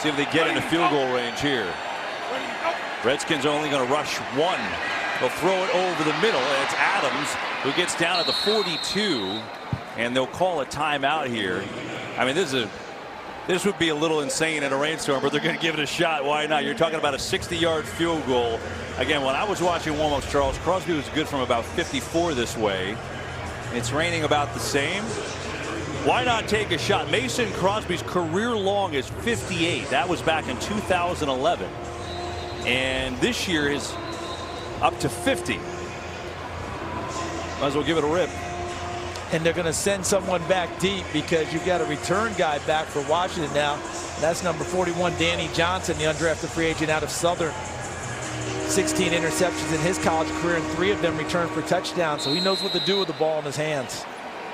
See if they get into field goal range here. Redskins are only going to rush 1. They'll throw it over the middle, and it's Adams who gets down at the 42, and they'll call a timeout here. I mean, this would be a little insane in a rainstorm, but they're going to give it a shot. Why not? You're talking about a 60-yard field goal. Again, when I was watching warm-ups, Charles, Crosby was good from about 54 this way. It's raining about the same. Why not take a shot? Mason Crosby's career long is 58. That was back in 2011. And this year is up to 50. Might as well give it a rip.
And they're going to send someone back deep because you've got a return guy back for Washington now. That's number 41, Danny Johnson, the undrafted free agent out of Southern. 16 interceptions in his college career, and 3 of them returned for touchdowns, so he knows what to do with the ball in his hands.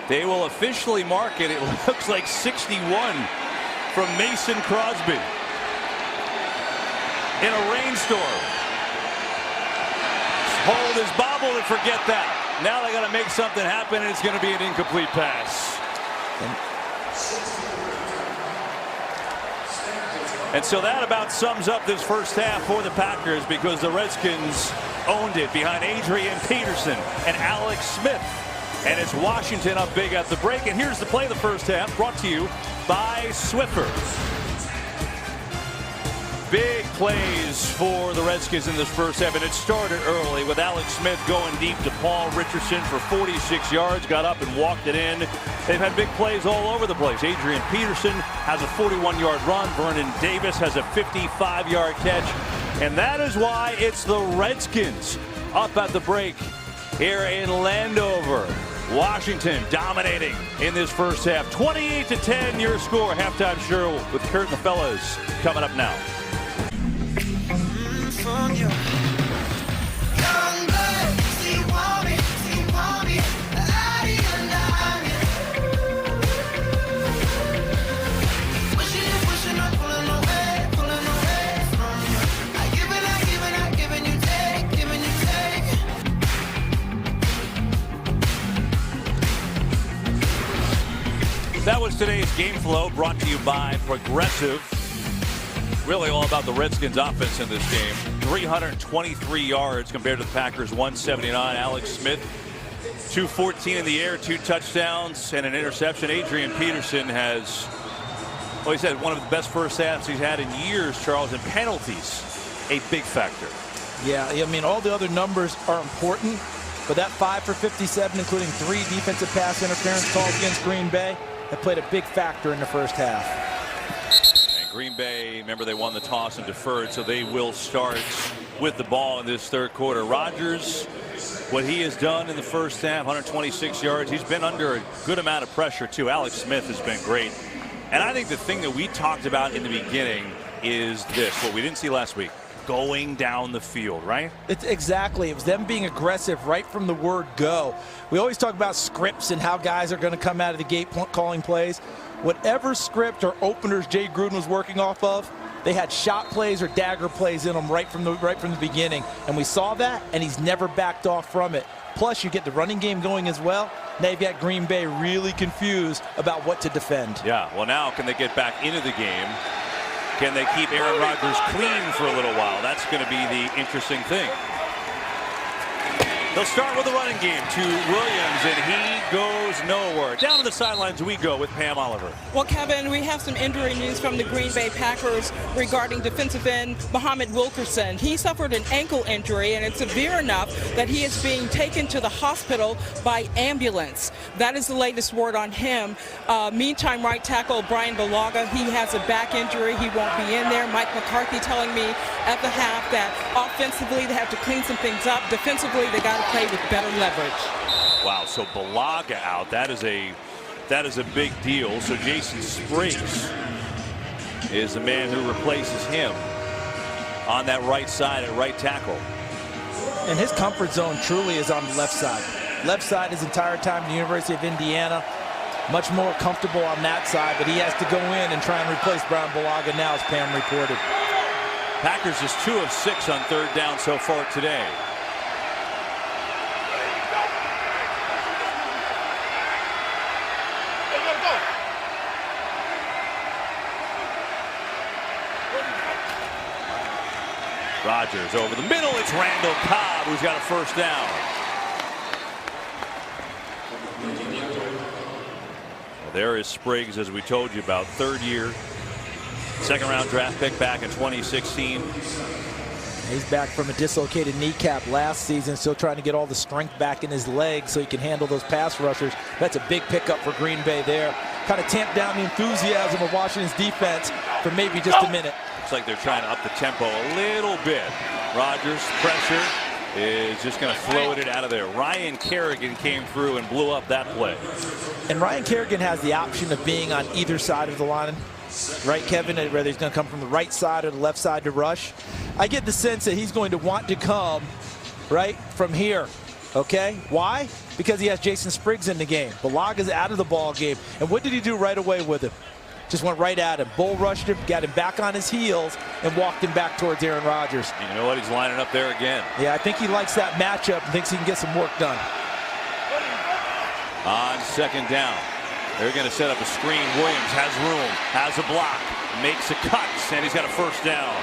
They will officially mark it. It looks like 61 from Mason Crosby in a rainstorm. Hold his bobble and forget that. Now they got to make something happen, and it's going to be an incomplete pass. And so that about sums up this first half for the Packers, because the Redskins owned it behind Adrian Peterson and Alex Smith. And it's Washington up big at the break. And here's the play of the first half, brought to you by Swiffer. Big plays for the Redskins in this first half, and it started early with Alex Smith going deep to Paul Richardson for 46 yards, got up and walked it in. They've had big plays all over the place. Adrian Peterson has a 41-yard run. Vernon Davis has a 55-yard catch. And that is why it's the Redskins up at the break here in Landover. Washington dominating in this first half. 28-10 your score. Halftime show with Kurt and the fellas coming up now. That was today's Game Flow, brought to you by Progressive. Really all about the Redskins offense in this game. 323 yards compared to the Packers 179. Alex Smith, 214 in the air, 2 touchdowns and an interception. Adrian Peterson has, well, he's had one of the best first halves he's had in years, Charles, and penalties, a big factor.
Yeah, I mean, all the other numbers are important, but that 5 for 57, including 3 defensive pass interference calls against Green Bay, that played a big factor in the first half.
And Green Bay, remember, they won the toss and deferred, so they will start with the ball in this third quarter. Rodgers, what he has done in the first half, 126 yards. He's been under a good amount of pressure, too. Alex Smith has been great. And I think the thing that we talked about in the beginning is this, what we didn't see last week, going down the field, right?
It's exactly. It was them being aggressive right from the word go. We always talk about scripts and how guys are going to come out of the gate calling plays. Whatever script or openers Jay Gruden was working off of, they had shot plays or dagger plays in them right from the beginning. And we saw that, and he's never backed off from it. Plus, you get the running game going as well. Now you've got Green Bay really confused about what to defend.
Yeah, well, now can they get back into the game? Can they keep Aaron Rodgers clean for a little while? That's going to be the interesting thing. They'll start with the running game to Williams, and he goes nowhere. Down to the sidelines we go with Pam Oliver.
Well, Kevin, we have some injury news from the Green Bay Packers regarding defensive end Muhammad Wilkerson. He suffered an ankle injury, and it's severe enough that he is being taken to the hospital by ambulance. That is the latest word on him. Meantime, right tackle Brian Bulaga, he has a back injury. He won't be in there. Mike McCarthy telling me at the half that offensively they have to clean some things up. Defensively, they got to play with better leverage.
Wow, so Bulaga out. That is a big deal. So Jason Spriggs is the man who replaces him on that right side at right tackle.
And his comfort zone truly is on the left side. Left side his entire time at the University of Indiana. Much more comfortable on that side, but he has to go in and try and replace Brian Bulaga now, as Pam reported.
Packers is 2 of 6 on third down so far today. Rodgers over the middle. It's Randall Cobb who's got a first down. Well, there is Spriggs, as we told you about, third year, second round draft pick back in 2016.
He's back from a dislocated kneecap last season, still trying to get all the strength back in his legs so he can handle those pass rushers. That's a big pickup for Green Bay there. Kind of tamped down the enthusiasm of Washington's defense for maybe just a minute.
Looks like they're trying to up the tempo a little bit. Rodgers, pressure, is just going to float it out of there. Ryan Kerrigan came through and blew up that play.
And Ryan Kerrigan has the option of being on either side of the line. Right, Kevin, whether he's going to come from the right side or the left side to rush. I get the sense that he's going to want to come right from here. Okay, why? Because he has Jason Spriggs in the game. Bulaga's out of the ball game. And what did he do right away with him? Just went right at him. Bull rushed him, got him back on his heels, and walked him back towards Aaron Rodgers.
You know what? He's lining up there again.
Yeah, I think he likes that matchup and thinks he can get some work done.
On second down, they're going to set up a screen. Williams has room, has a block, makes a cut, and he's got a first down.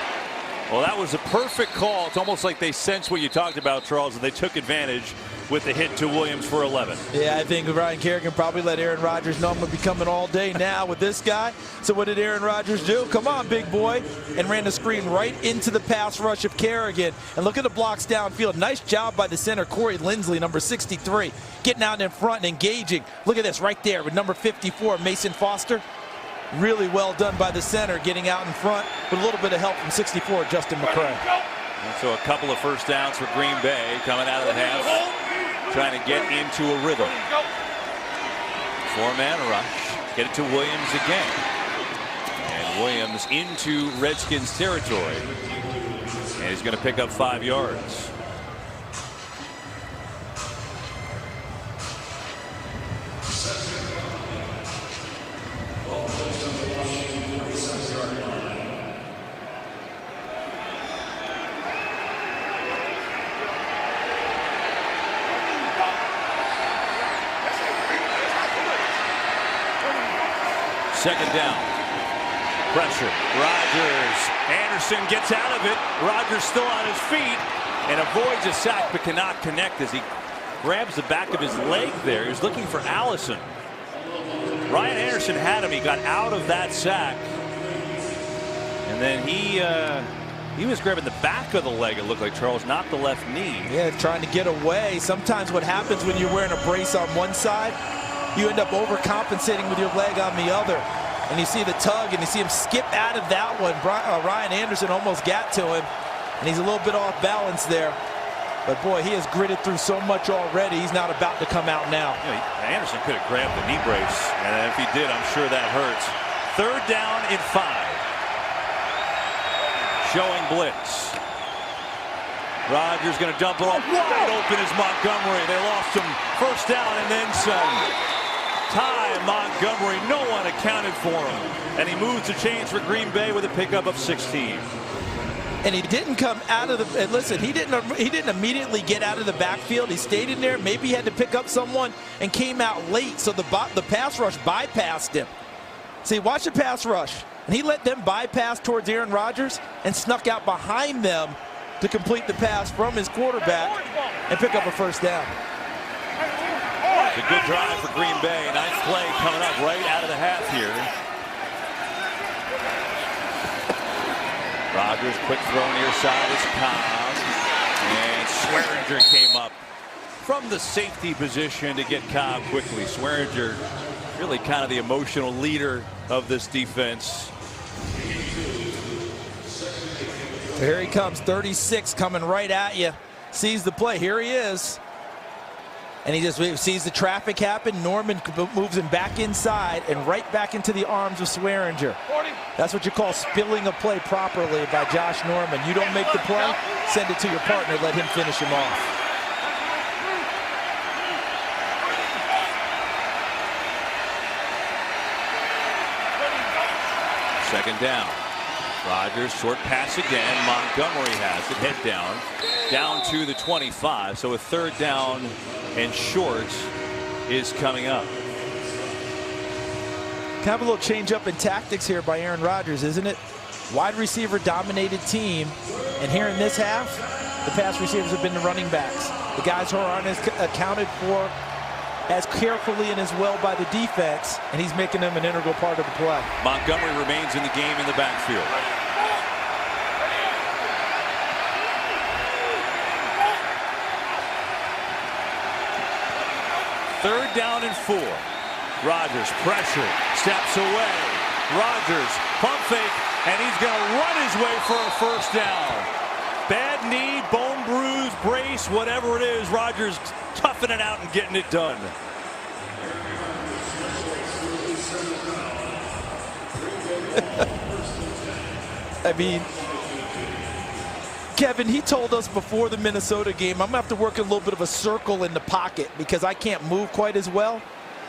Well, that was a perfect call. It's almost like they sensed what you talked about, Charles, and they took advantage with the hit to Williams for 11.
Yeah, I think Ryan Kerrigan probably let Aaron Rodgers know I'm going to be coming all day now with this guy. So what did Aaron Rodgers do? Come on, big boy. And ran the screen right into the pass rush of Kerrigan. And look at the blocks downfield. Nice job by the center, Corey Lindsley, number 63, getting out in front and engaging. Look at this right there with number 54, Mason Foster. Really well done by the center, getting out in front with a little bit of help from 64, Justin McCray.
And so a couple of first downs for Green Bay coming out of the half, trying to get into a rhythm. Four-man rush, get it to Williams again. And Williams into Redskins territory. And he's going to pick up 5 yards. Second down. Pressure. Rodgers. Anderson gets out of it. Rodgers still on his feet and avoids a sack but cannot connect as he grabs the back of his leg there. He was looking for Allison. Ryan Anderson had him. He got out of that sack. And then he He was grabbing the back of the leg, it looked like, Charles, not the left knee.
Yeah, trying to get away. Sometimes what happens when you're wearing a brace on one side, you end up overcompensating with your leg on the other. And you see the tug, and you see him skip out of that one. Ryan Anderson almost got to him, and he's a little bit off balance there. But, boy, he has gritted through so much already. He's not about to come out now.
Anderson could have grabbed the knee brace, and if he did, I'm sure that hurts. 3rd down and 5. Showing blitz. Rodgers going to dump it off. Wide open is Montgomery. They lost him 1st down and then some. Ty Montgomery, no one accounted for him. And he moves the chains for Green Bay with a pickup of 16.
And he didn't come out of the, and listen, he didn't immediately get out of the backfield. He stayed in there. Maybe he had to pick up someone and came out late, so the pass rush bypassed him. See, watch the pass rush. And he let them bypass towards Aaron Rodgers and snuck out behind them to complete the pass from his quarterback and pick up a 1st down.
It's a good drive for Green Bay. Nice play coming up right out of the half here. Rodgers, quick throw near side is Cobb. And Swearinger came up from the safety position to get Cobb quickly. Swearinger, really kind of the emotional leader of this defense.
So here he comes, 36 coming right at you. Sees the play. Here he is. And he just sees the traffic happen. Norman moves him back inside and right back into the arms of Swearinger. That's what you call spilling a play properly by Josh Norman. You don't make the play, send it to your partner, let him finish him off.
Second down. Rodgers, short pass again. Montgomery has it, head down to the 25. So a 3rd down and short is coming up.
Kind of a little change up in tactics here by Aaron Rodgers, isn't it? Wide receiver dominated team, and here in this half, the pass receivers have been the running backs. The guys who aren't as accounted for as carefully and as well by the defense, and he's making them an integral part of the play.
Montgomery remains in the game in the backfield. Third down and 4. Rodgers pressure, steps away. Rodgers pump fake, and he's going to run his way for a 1st down. Bad knee, bone bruise, brace, whatever it is, Rodgers toughing it out and getting it done.
I mean, Kevin, he told us before the Minnesota game, I'm going to have to work a little bit of a circle in the pocket because I can't move quite as well.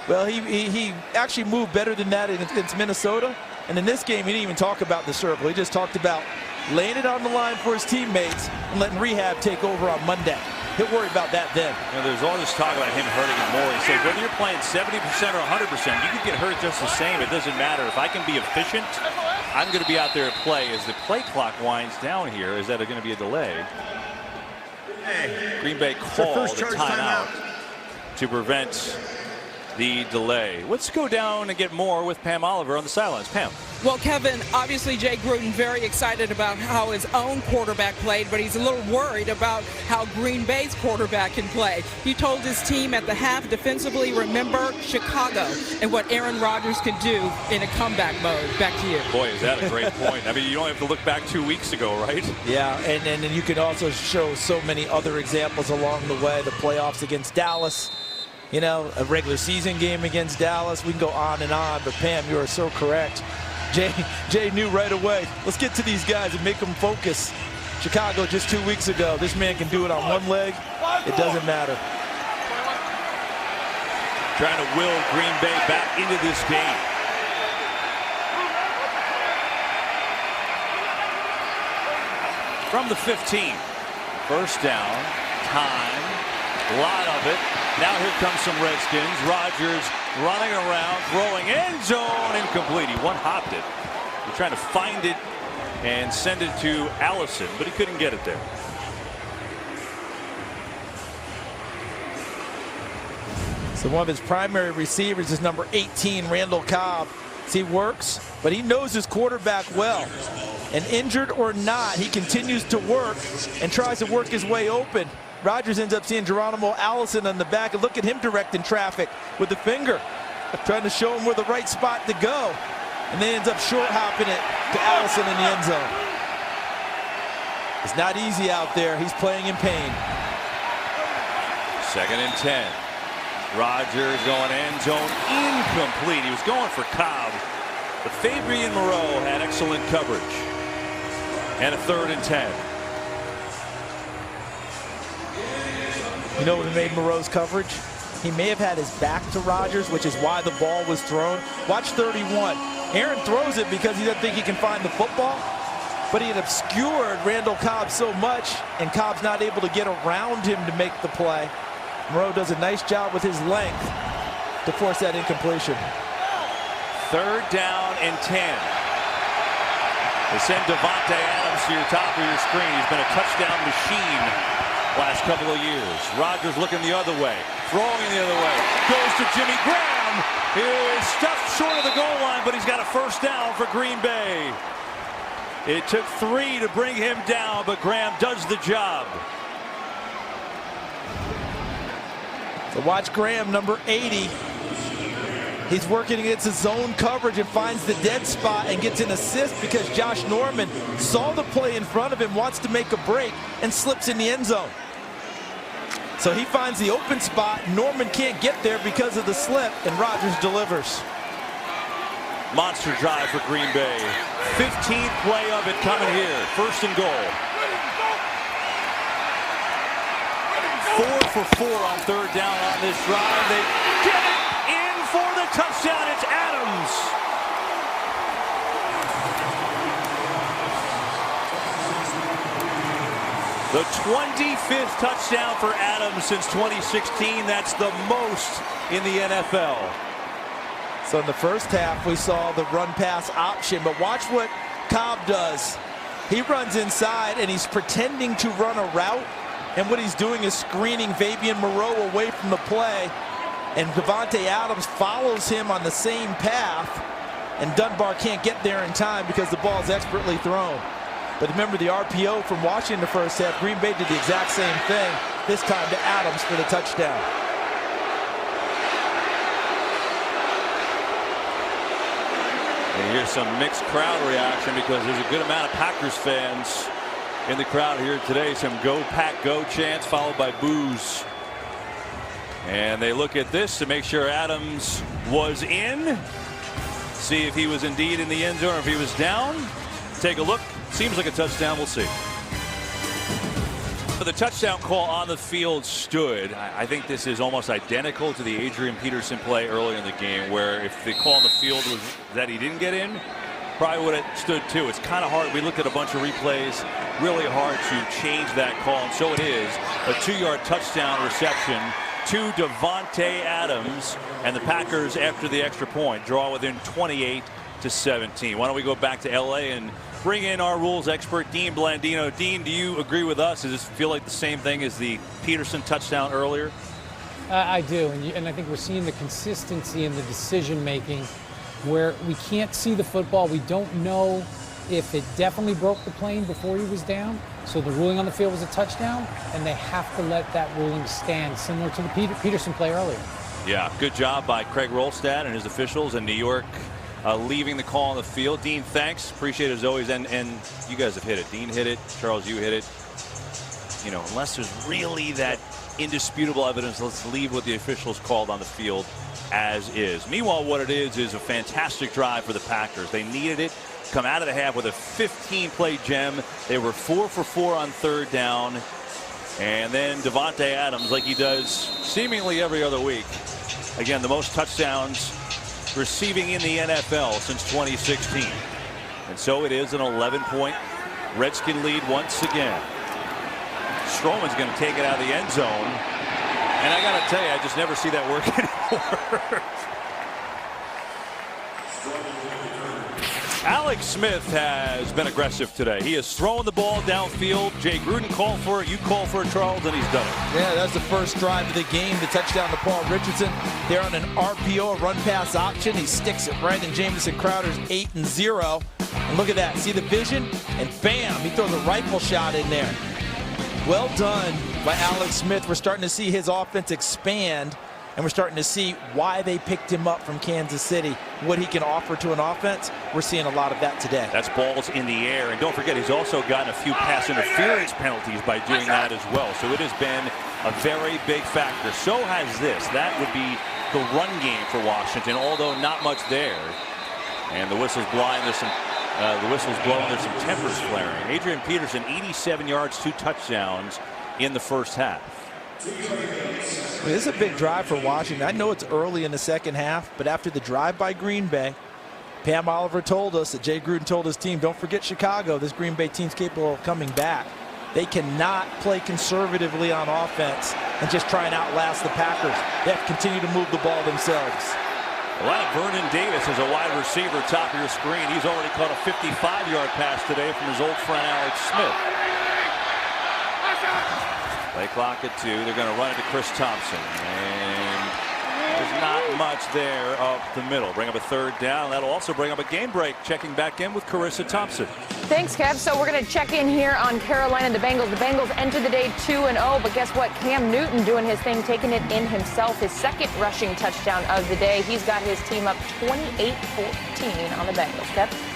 Well, he actually moved better than that against Minnesota. And in this game, he didn't even talk about the circle. He just talked about laying it on the line for his teammates and letting rehab take over on Monday. He'll worry about that then.
You know, there's all this talk about him hurting him more. He said, whether you're playing 70% or 100%, you can get hurt just the same. It doesn't matter. If I can be efficient, I'm going to be out there at play. As the play clock winds down here, is that going to be a delay? Green Bay called a timeout to prevent the delay. Let's go down and get more with Pam Oliver on the sidelines. Pam.
Well, Kevin, obviously Jay Gruden very excited about how his own quarterback played, but he's a little worried about how Green Bay's quarterback can play. He told his team at the half defensively, remember Chicago and what Aaron Rodgers can do in a comeback mode. Back to you.
Boy, is that a great point. I mean, you don't have to look back 2 weeks ago, right?
Yeah, and then you can also show so many other examples along the way. The playoffs against Dallas. You know, a regular season game against Dallas. We can go on and on, but Pam, you are so correct. Jay knew right away. Let's get to these guys and make them focus. Chicago just 2 weeks ago. This man can do it on one leg. It doesn't matter.
Trying to will Green Bay back into this game. From the 15. 1st down. Time. A lot of it. Now here comes some Redskins. Rodgers running around, throwing end zone, incomplete. He one-hopped it. He's trying to find it and send it to Allison, but he couldn't get it there.
So one of his primary receivers is number 18, Randall Cobb. He works, but he knows his quarterback well. And injured or not, he continues to work and tries to work his way open. Rodgers ends up seeing Geronimo Allison on the back, and look at him directing traffic with the finger, trying to show him where the right spot to go. And then ends up short hopping it to Allison in the end zone. It's not easy out there. He's playing in pain.
2nd and 10. Rodgers going end zone, incomplete. He was going for Cobb, but Fabian Moreau had excellent coverage. And a 3rd and 10.
You know what made Moreau's coverage? He may have had his back to Rodgers, which is why the ball was thrown. Watch 31. Aaron throws it because he doesn't think he can find the football, but he had obscured Randall Cobb so much, and Cobb's not able to get around him to make the play. Moreau does a nice job with his length to force that incompletion.
3rd down and 10. They send Davante Adams to your top of your screen. He's been a touchdown machine last couple of years. Rodgers looking the other way, throwing the other way. Goes to Jimmy Graham. He is stuffed short of the goal line, but he's got a 1st down for Green Bay. It took 3 to bring him down, but Graham does the job.
So watch Graham, number 80. He's working against his zone coverage and finds the dead spot and gets an assist because Josh Norman saw the play in front of him, wants to make a break, and slips in the end zone. So he finds the open spot. Norman can't get there because of the slip, and Rodgers delivers.
Monster drive for Green Bay. 15th play of it coming here. 1st and goal. 4 for 4 on 3rd down on this drive. They get it in for the touchdown. It's Adams. The 25th touchdown for Adams since 2016. That's the most in the NFL.
So in the first half, we saw the run-pass option, but watch what Cobb does. He runs inside, and he's pretending to run a route, and what he's doing is screening Fabian Moreau away from the play, and Davante Adams follows him on the same path, and Dunbar can't get there in time because the ball is expertly thrown. But remember the RPO from Washington the first half. Green Bay did the exact same thing, this time to Adams for the touchdown.
And here's some mixed crowd reaction because there's a good amount of Packers fans in the crowd here today. Some "Go Pack Go" chants followed by boos. And they look at this to make sure Adams was in. See if he was indeed in the end zone or if he was down. Take a look. Seems like a touchdown. We'll see. The touchdown call on the field stood. I think this is almost identical to the Adrian Peterson play earlier in the game, where if the call on the field was that he didn't get in, probably would have stood too. It's kind of hard. We looked at a bunch of replays. Really hard to change that call, and so it is. A 2-yard touchdown reception to Davante Adams, and the Packers, after the extra point, draw within 28-17. Why don't we go back to L.A. and bring in our rules expert, Dean Blandino. Dean, do you agree with us? Does this feel like the same thing as the Peterson touchdown earlier?
I do, and I think we're seeing the consistency in the decision-making where we can't see the football. We don't know if it definitely broke the plane before he was down. So the ruling on the field was a touchdown, and they have to let that ruling stand, similar to the Peterson play earlier.
Yeah, good job by Craig Rolstad and his officials in New York. Leaving the call on the field. Dean, thanks. Appreciate it as always. And you guys have hit it. Dean hit it. Charles, you hit it. You know, unless there's really that indisputable evidence, let's leave what the officials called on the field as is. Meanwhile, what it is a fantastic drive for the Packers. They needed it. Come out of the half with a 15-play gem. They were 4 for 4 on 3rd down. And then Davante Adams, like he does seemingly every other week. Again, the most touchdowns receiving in the NFL since 2016. And so it is an 11-point Redskin lead once again. Stroman's going to take it out of the end zone. And I got to tell you, I just never see that work anymore. Alex Alex Smith has been aggressive today. He has thrown the ball downfield. Jay Gruden called for it. You call for it, Charles, and he's done it.
Yeah, that's the first drive of the game. The touchdown to Paul Richardson. They're on an RPO, a run-pass option. He sticks it right in Jamison Crowder's 8-0. And look at that. See the vision? And bam, he throws a rifle shot in there. Well done by Alex Smith. We're starting to see his offense expand. And we're starting to see why they picked him up from Kansas City, what he can offer to an offense. We're seeing a lot of that today.
That's balls in the air. And don't forget, he's also gotten a few pass interference penalties by doing that as well. So it has been a very big factor. So has this. That would be the run game for Washington, although not much there. And the whistle's blowing. There's some tempers flaring. Adrian Peterson, 87 yards, 2 touchdowns in the first half.
This is a big drive for Washington. I know it's early in the second half, but after the drive by Green Bay, Pam Oliver told us that Jay Gruden told his team, don't forget Chicago. This Green Bay team's capable of coming back. They cannot play conservatively on offense and just try and outlast the Packers. They have to continue to move the ball themselves.
A lot of Vernon Davis as a wide receiver, top of your screen. He's already caught a 55-yard pass today from his old friend Alex Smith. Play clock at 2. They're going to run it to Chris Thompson. And there's not much there up the middle. Bring up a third down. That'll also bring up a game break. Checking back in with Carissa Thompson.
Thanks, Kev. So we're going to check in here on Carolina and the Bengals. The Bengals enter the day 2-0. But guess what? Cam Newton doing his thing, taking it in himself. His second rushing touchdown of the day. He's got his team up 28-14 on the Bengals. Kev?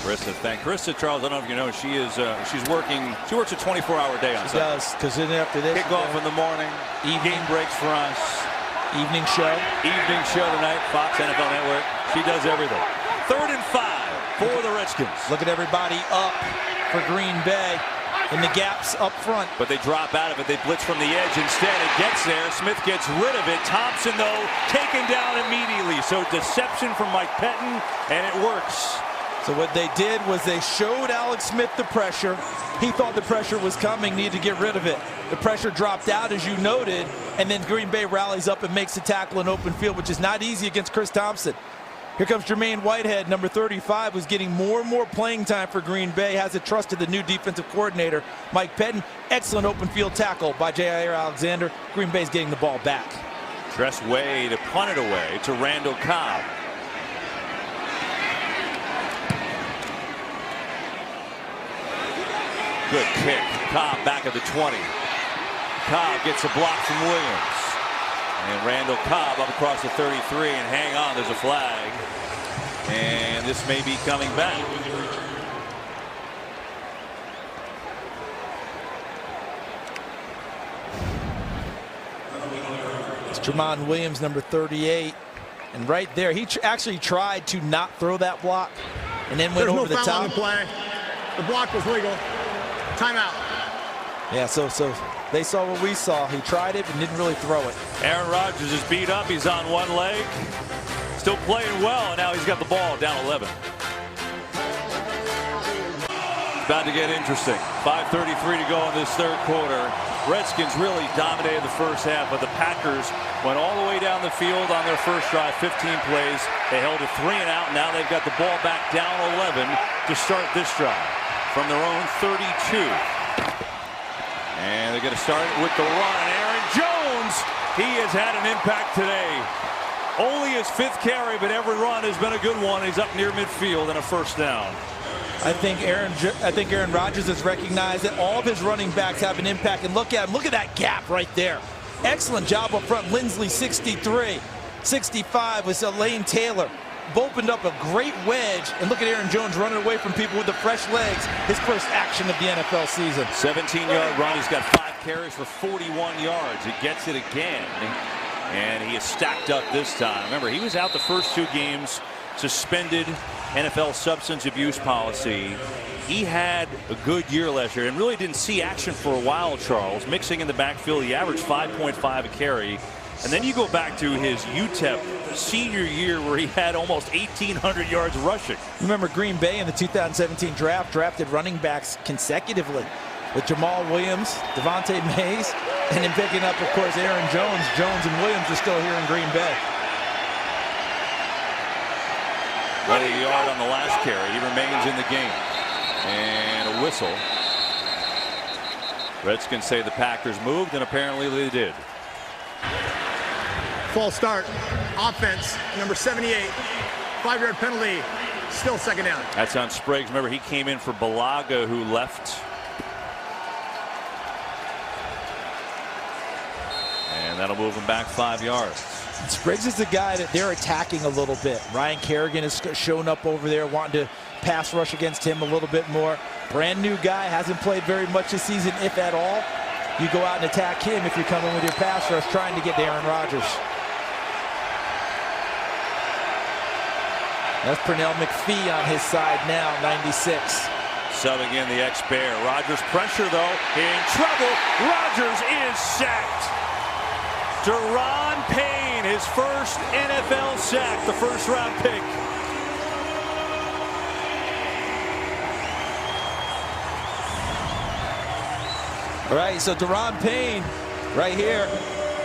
Carissa, Charles, I don't know if you know, she's working. She works a 24-hour day on Sunday.
She does, because then after this,
kick off in the morning, game breaks for us.
Evening show
tonight, Fox NFL Network. She does everything. 3rd and 5 for the Redskins.
Look at everybody up for Green Bay in the gaps up front.
But they drop out of it. They blitz from the edge instead. It gets there. Smith gets rid of it. Thompson, though, taken down immediately. So deception from Mike Pettin, and it works.
So what they did was they showed Alex Smith the pressure. He thought the pressure was coming, needed to get rid of it. The pressure dropped out, as you noted, and then Green Bay rallies up and makes a tackle in open field, which is not easy against Chris Thompson. Here comes Jermaine Whitehead, number 35, who's getting more and more playing time for Green Bay, has a trust of the new defensive coordinator, Mike Pettin. Excellent open field tackle by Jaire Alexander. Green Bay's getting the ball back.
Tress Way to punt it away to Randall Cobb. Good kick. Cobb back at the 20. Cobb gets a block from Williams. And Randall Cobb up across the 33. And hang on, there's a flag. And this may be coming back.
It's Tramon Williams, number 38. And right there, he actually tried to not throw that block and then went over the top.
There's no foul on the play. The block was legal. Timeout.
Yeah, so they saw what we saw. He tried it and didn't really throw it.
Aaron Rodgers is beat up. He's on one leg. Still playing well, and now he's got the ball down 11. About to get interesting. 5:33 to go in this third quarter. Redskins really dominated the first half, but the Packers went all the way down the field on their first drive, 15 plays. They held a 3 and out. Now they've got the ball back down 11 to start this drive from their own 32. And they're going to start with the run. And Aaron Jones, he has had an impact today. Only his 5th carry, but every run has been a good one. He's up near midfield and a first down.
I think Aaron Rodgers has recognized that all of his running backs have an impact. And look at him. Look at that gap right there. Excellent job up front. Lindsley, 63. 65 was Lane Taylor. Opened up a great wedge, and look at Aaron Jones running away from people with the fresh legs. His first action of the NFL season.
17-yard run. He's got 5 carries for 41 yards. He gets it again, and he is stacked up this time. Remember, he was out the first 2 games, suspended, NFL substance abuse policy. He had a good year last year and really didn't see action for a while, Charles. Mixing in the backfield, he averaged 5.5 a carry. And then you go back to his UTEP senior year where he had almost 1,800 yards rushing.
Remember, Green Bay in the 2017 draft drafted running backs consecutively with Jamal Williams, Devontae Mays, and then picking up, of course, Aaron Jones. Jones and Williams are still here in Green Bay.
Another yard on the last carry. He remains in the game. And a whistle. Redskins say the Packers moved, and apparently they did.
False start. Offense, number 78. 5-yard penalty. Still second down.
That's on Spragues. Remember, he came in for Balaga, who left. And that'll move him back 5 yards.
Spragues is the guy that they're attacking a little bit. Ryan Kerrigan has shown up over there wanting to pass rush against him a little bit more. Brand new guy, hasn't played very much this season, if at all. You go out and attack him if you're coming with your pass rush trying to get to Aaron Rodgers. That's Pernell McPhee on his side now, 96.
Subbing in the ex-Bear. Rodgers pressure, though, in trouble. Rodgers is sacked. Daron Payne, his first NFL sack, the first-round pick.
All right, so Daron Payne right here.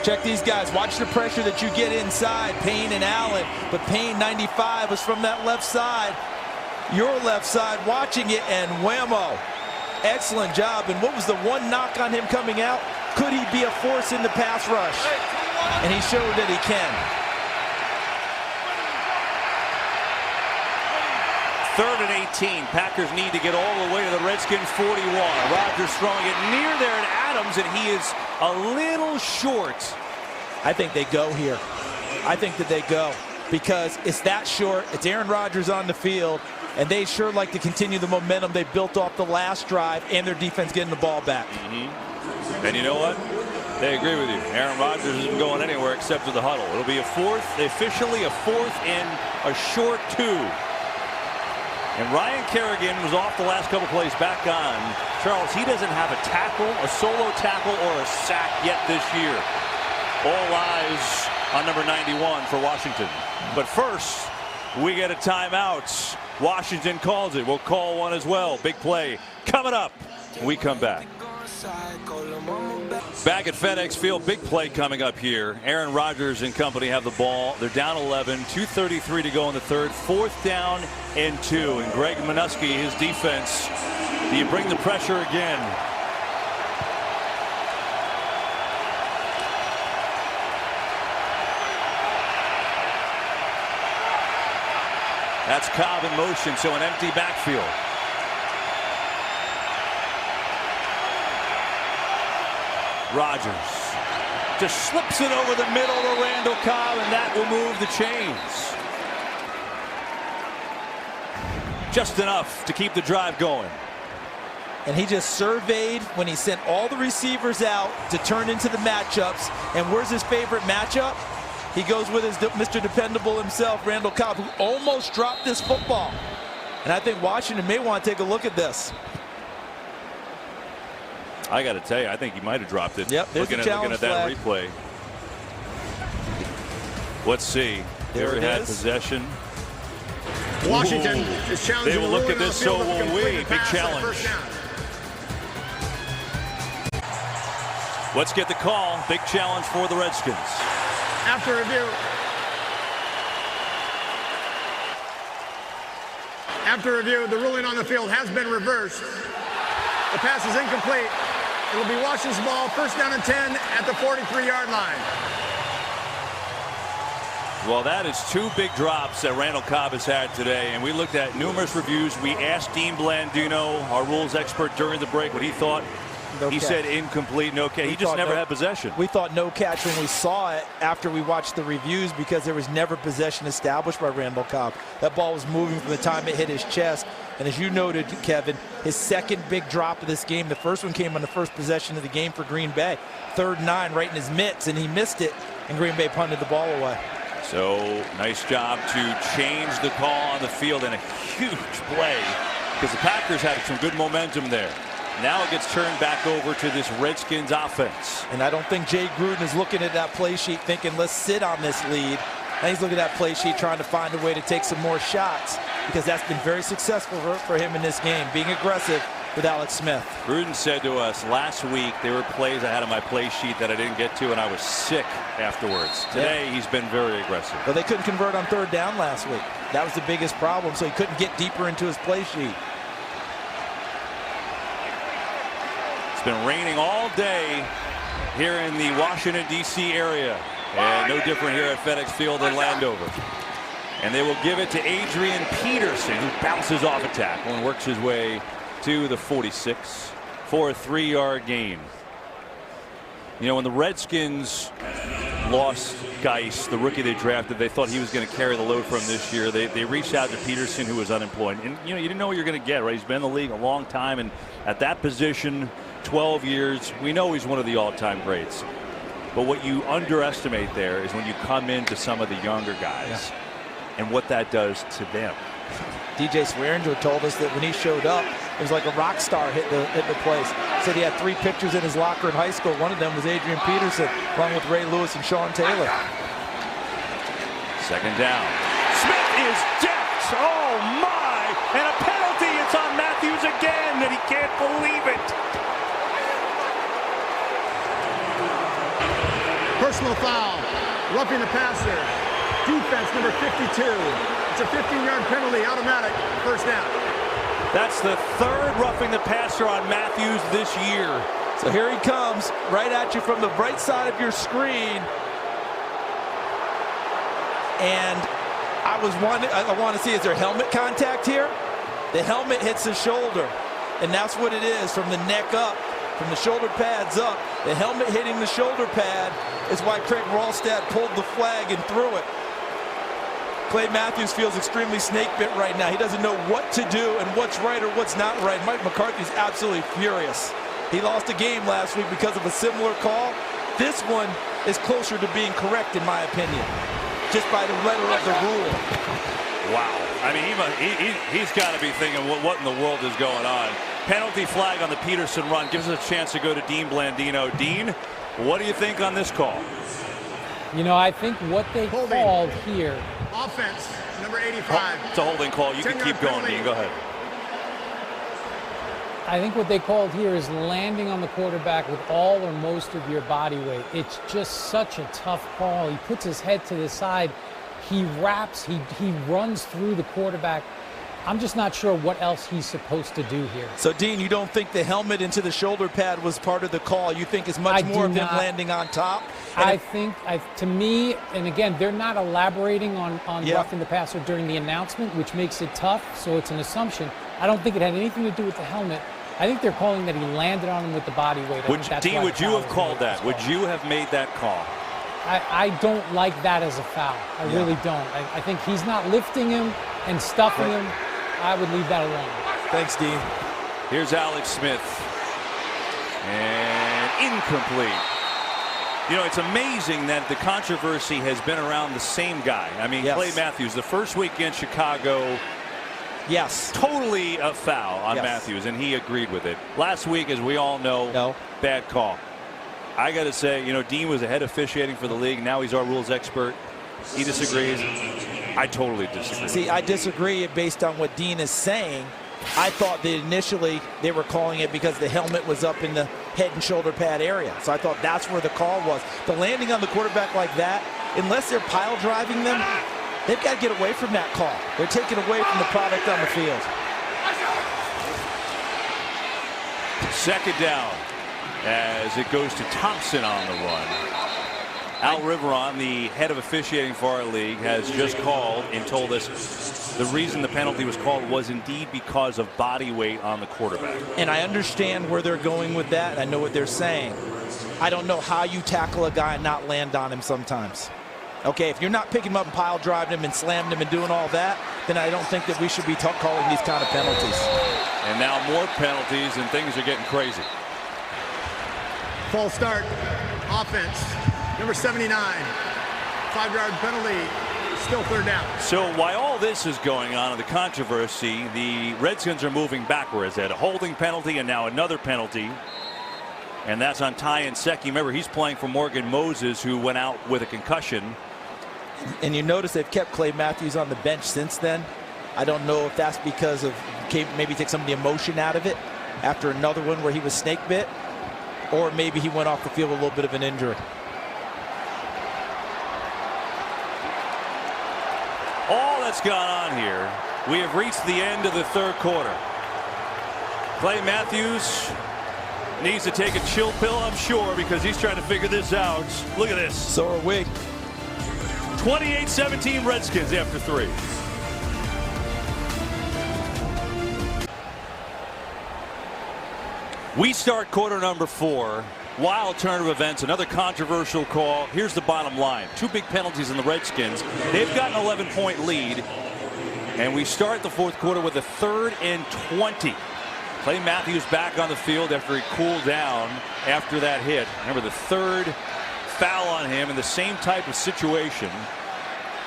Check these guys. Watch the pressure that you get inside. Payne and Allen. But Payne, 95, was from that left side. Your left side watching it, and whammo. Excellent job. And what was the one knock on him coming out? Could he be a force in the pass rush? And he showed that he can.
3rd and 18. Packers need to get all the way to the Redskins 41. Rodgers throwing it near there to Adams, and he is a little short.
I think they go here. I think that they go because it's that short. It's Aaron Rodgers on the field, and they sure like to continue the momentum they built off the last drive and their defense getting the ball back.
And you know what? They agree with you. Aaron Rodgers isn't going anywhere except to the huddle. It'll be officially a fourth and a short 2. And Ryan Kerrigan was off the last couple plays, back on. Charles, he doesn't have a tackle, a solo tackle, or a sack yet this year. All eyes on number 91 for Washington. But first, we get a timeout. Washington calls it. We'll call one as well. Big play coming up when we come back. Back at FedEx Field, big play coming up here. Aaron Rodgers and company have the ball. They're down 11, 2:33 to go in the third. 4th down and 2. And Greg Minuski, his defense, do you bring the pressure again? That's Cobb in motion, so an empty backfield. Rodgers just slips it over the middle to Randall Cobb, and that will move the chains. Just enough to keep the drive going.
And he just surveyed when he sent all the receivers out to turn into the matchups. And where's his favorite matchup? He goes with his Mr. Dependable himself, Randall Cobb, who almost dropped this football. And I think Washington may want to take a look at this.
I got to tell you, I think he might have dropped it.
Yep, there's
looking
the
at that
flag.
replay. Let's see.
There it
had
is.
Possession.
Washington is challenging.
They will look at this, so will we. Big challenge. Let's get the call. Big challenge for the Redskins.
After review. After review, the ruling on the field has been reversed. The pass is incomplete. It'll be Washington's ball, 1st down and 10 at the 43-yard line.
Well, that is 2 big drops that Randall Cobb has had today, and we looked at numerous reviews. We asked Dean Blandino, our rules expert, during the break what he thought.
No
he
catch.
said incomplete, no catch. He just never had possession.
We thought no catch when we saw it after we watched the reviews because there was never possession established by Randall Cobb. That ball was moving from the time it hit his chest. And as you noted, Kevin, his second big drop of this game, the first one came on the first possession of the game for Green Bay. 3rd and 9 right in his mitts, and he missed it, and Green Bay punted the ball away.
So nice job to change the call on the field, and a huge play because the Packers had some good momentum there. Now it gets turned back over to this Redskins offense.
And I don't think Jay Gruden is looking at that play sheet thinking, let's sit on this lead. And he's looking at that play sheet trying to find a way to take some more shots because that's been very successful for him in this game, being aggressive with Alex Smith.
Gruden said to us last week there were plays I had on my play sheet that I didn't get to, and I was sick afterwards. Today, he's been very aggressive.
Well, they couldn't convert on 3rd down last week. That was the biggest problem, so he couldn't get deeper into his play sheet.
It's been raining all day here in the Washington, D.C. area. And no different here at FedEx Field in Landover. And they will give it to Adrian Peterson, who bounces off a tackle and works his way to the 46 for a 3-yard gain. You know, when the Redskins lost Geis, the rookie they drafted, they thought he was going to carry the load from this year. They reached out to Peterson, who was unemployed. And, you know, you didn't know what you're going to get, right? He's been in the league a long time. And at that position, 12 years, we know he's one of the all-time greats. But what you underestimate there is when you come into some of the younger guys and what that does to them.
DJ Swearinger told us that when he showed up, it was like a rock star hit the place. Said he had 3 pictures in his locker in high school. One of them was Adrian Peterson, along with Ray Lewis and Sean Taylor.
2nd down. Smith is decked. Oh, my. And a penalty. It's on Matthews again, and he can't believe it.
Personal foul, roughing the passer. Defense number 52. It's a 15-yard penalty, automatic, 1st down.
That's the 3rd roughing the passer on Matthews this year.
So here he comes, right at you from the right side of your screen. And I want to see, is there helmet contact here? The helmet hits his shoulder, and that's what it is, from the neck up. From the shoulder pads up, the helmet hitting the shoulder pad is why Craig Ralstad pulled the flag and threw it. Clay Matthews feels extremely snake bit right now. He doesn't know what to do and what's right or what's not right. Mike McCarthy's absolutely furious. He lost a game last week because of a similar call. This one is closer to being correct, in my opinion, just by the letter of the rule.
Wow. I mean, he's got to be thinking, what in the world is going on? Penalty flag on the Peterson run gives us a chance to go to Dean Blandino. Dean, what do you think on this call?
You know, I think what they called here.
Offense, number 85.
It's a holding call. You can keep going, Dean. Go ahead.
I think what they called here is landing on the quarterback with all or most of your body weight. It's just such a tough call. He puts his head to the side. He wraps. He runs through the quarterback. I'm just not sure what else he's supposed to do here.
So, Dean, you don't think the helmet into the shoulder pad was part of the call? You think it's much more of him landing on top?
I think, to me, and again, they're not elaborating on roughing the passer during the announcement, which makes it tough, so it's an assumption. I don't think it had anything to do with the helmet. I think they're calling that he landed on him with the body weight.
Dean, would you have called that? Would you have made that call?
I don't like that as a foul. I really don't. I think he's not lifting him and stuffing him. I would leave that alone.
Thanks, Dean.
Here's Alex Smith. And incomplete. You know, it's amazing that the controversy has been around the same guy. I mean, Clay Matthews, the first week against Chicago, totally a foul on Matthews, and he agreed with it. Last week, as we all know, bad call. I got to say, you know, Dean was the head officiating for the league. Now he's our rules expert. He disagrees. I totally disagree.
See, I disagree based on what Dean is saying. I thought that initially they were calling it because the helmet was up in the head and shoulder pad area. So I thought that's where the call was. The landing on the quarterback like that, unless they're pile driving them, they've got to get away from that call. They're taking away from the product on the field.
2nd down as it goes to Thompson on the run. Al Riveron, the head of officiating for our league, has just called and told us the reason the penalty was called was indeed because of body weight on the quarterback.
And I understand where they're going with that. I know what they're saying. I don't know how you tackle a guy and not land on him sometimes. Okay, if you're not picking him up and pile driving him and slamming him and doing all that, then I don't think that we should be calling these kind of penalties.
And now more penalties, and things are getting crazy.
False start, offense, number 79, 5-yard penalty, still 3rd down.
So while all this is going on in the controversy, the Redskins are moving backwards. They had a holding penalty and now another penalty. And that's on Ty Nsekhe. Remember, he's playing for Morgan Moses, who went out with a concussion.
And you notice they've kept Clay Matthews on the bench since then. I don't know if that's because of maybe take some of the emotion out of it. after another one where he was snake bit, or maybe he went off the field with a little bit of an injury.
All that's gone on here, we have reached the end of the third quarter. Clay Matthews needs to take a chill pill, I'm sure, because he's trying to figure this out. Look at this.
So are we.
28-17 Redskins after 3. We start quarter number 4. Wild turn of events, another controversial call. Here's the bottom line. 2 big penalties in the Redskins. They've got an 11-point lead. And we start the fourth quarter with a 3rd and 20. Clay Matthews back on the field after he cooled down after that hit. Remember, the 3rd foul on him in the same type of situation.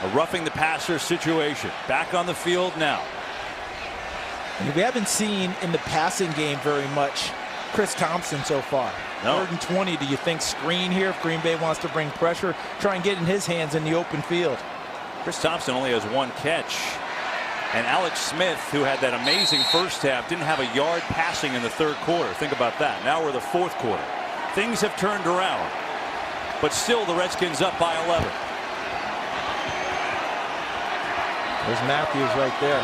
A roughing the passer situation. Back on the field now.
We haven't seen in the passing game very much Chris Thompson so far.
No.
3rd and 20. Do you think screen here if Green Bay wants to bring pressure, try and get in his hands in the open field?
Chris Thompson only has 1 catch. And Alex Smith, who had that amazing first half, didn't have a yard passing in the 3rd quarter. Think about that. Now we're the 4th quarter. Things have turned around. But still the Redskins up by 11.
There's Matthews right there.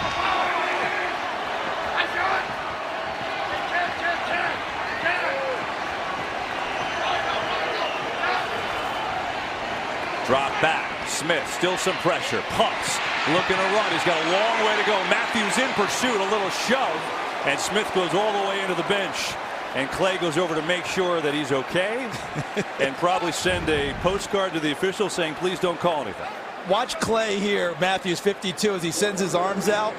Drop back. Smith, still some pressure. Punts. Looking to run. He's got a long way to go. Matthews in pursuit. A little shove. And Smith goes all the way into the bench. And Clay goes over to make sure that he's okay. And probably send a postcard to the official saying, please don't call anything.
Watch Clay here, Matthews 52, as he sends his arms out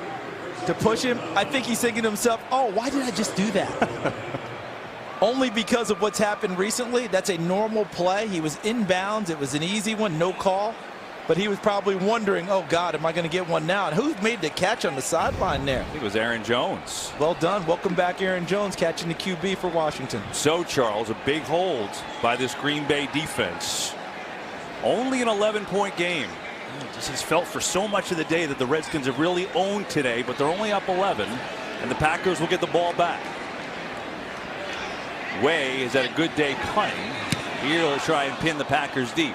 to push him. I think he's thinking to himself, oh, why did I just do that? Only because of what's happened recently. That's a normal play. He was inbounds. It was an easy one, no call. But he was probably wondering, oh, God, am I going to get one now? And who made the catch on the sideline there?
I think it was Aaron Jones.
Well done. Welcome back, Aaron Jones, catching the QB for Washington.
So, Charles, a big hold by this Green Bay defense. Only an 11-point game. This has felt for so much of the day that the Redskins have really owned today, but they're only up 11, and the Packers will get the ball back. Way has had a good day punting. Here to try and pin the Packers deep.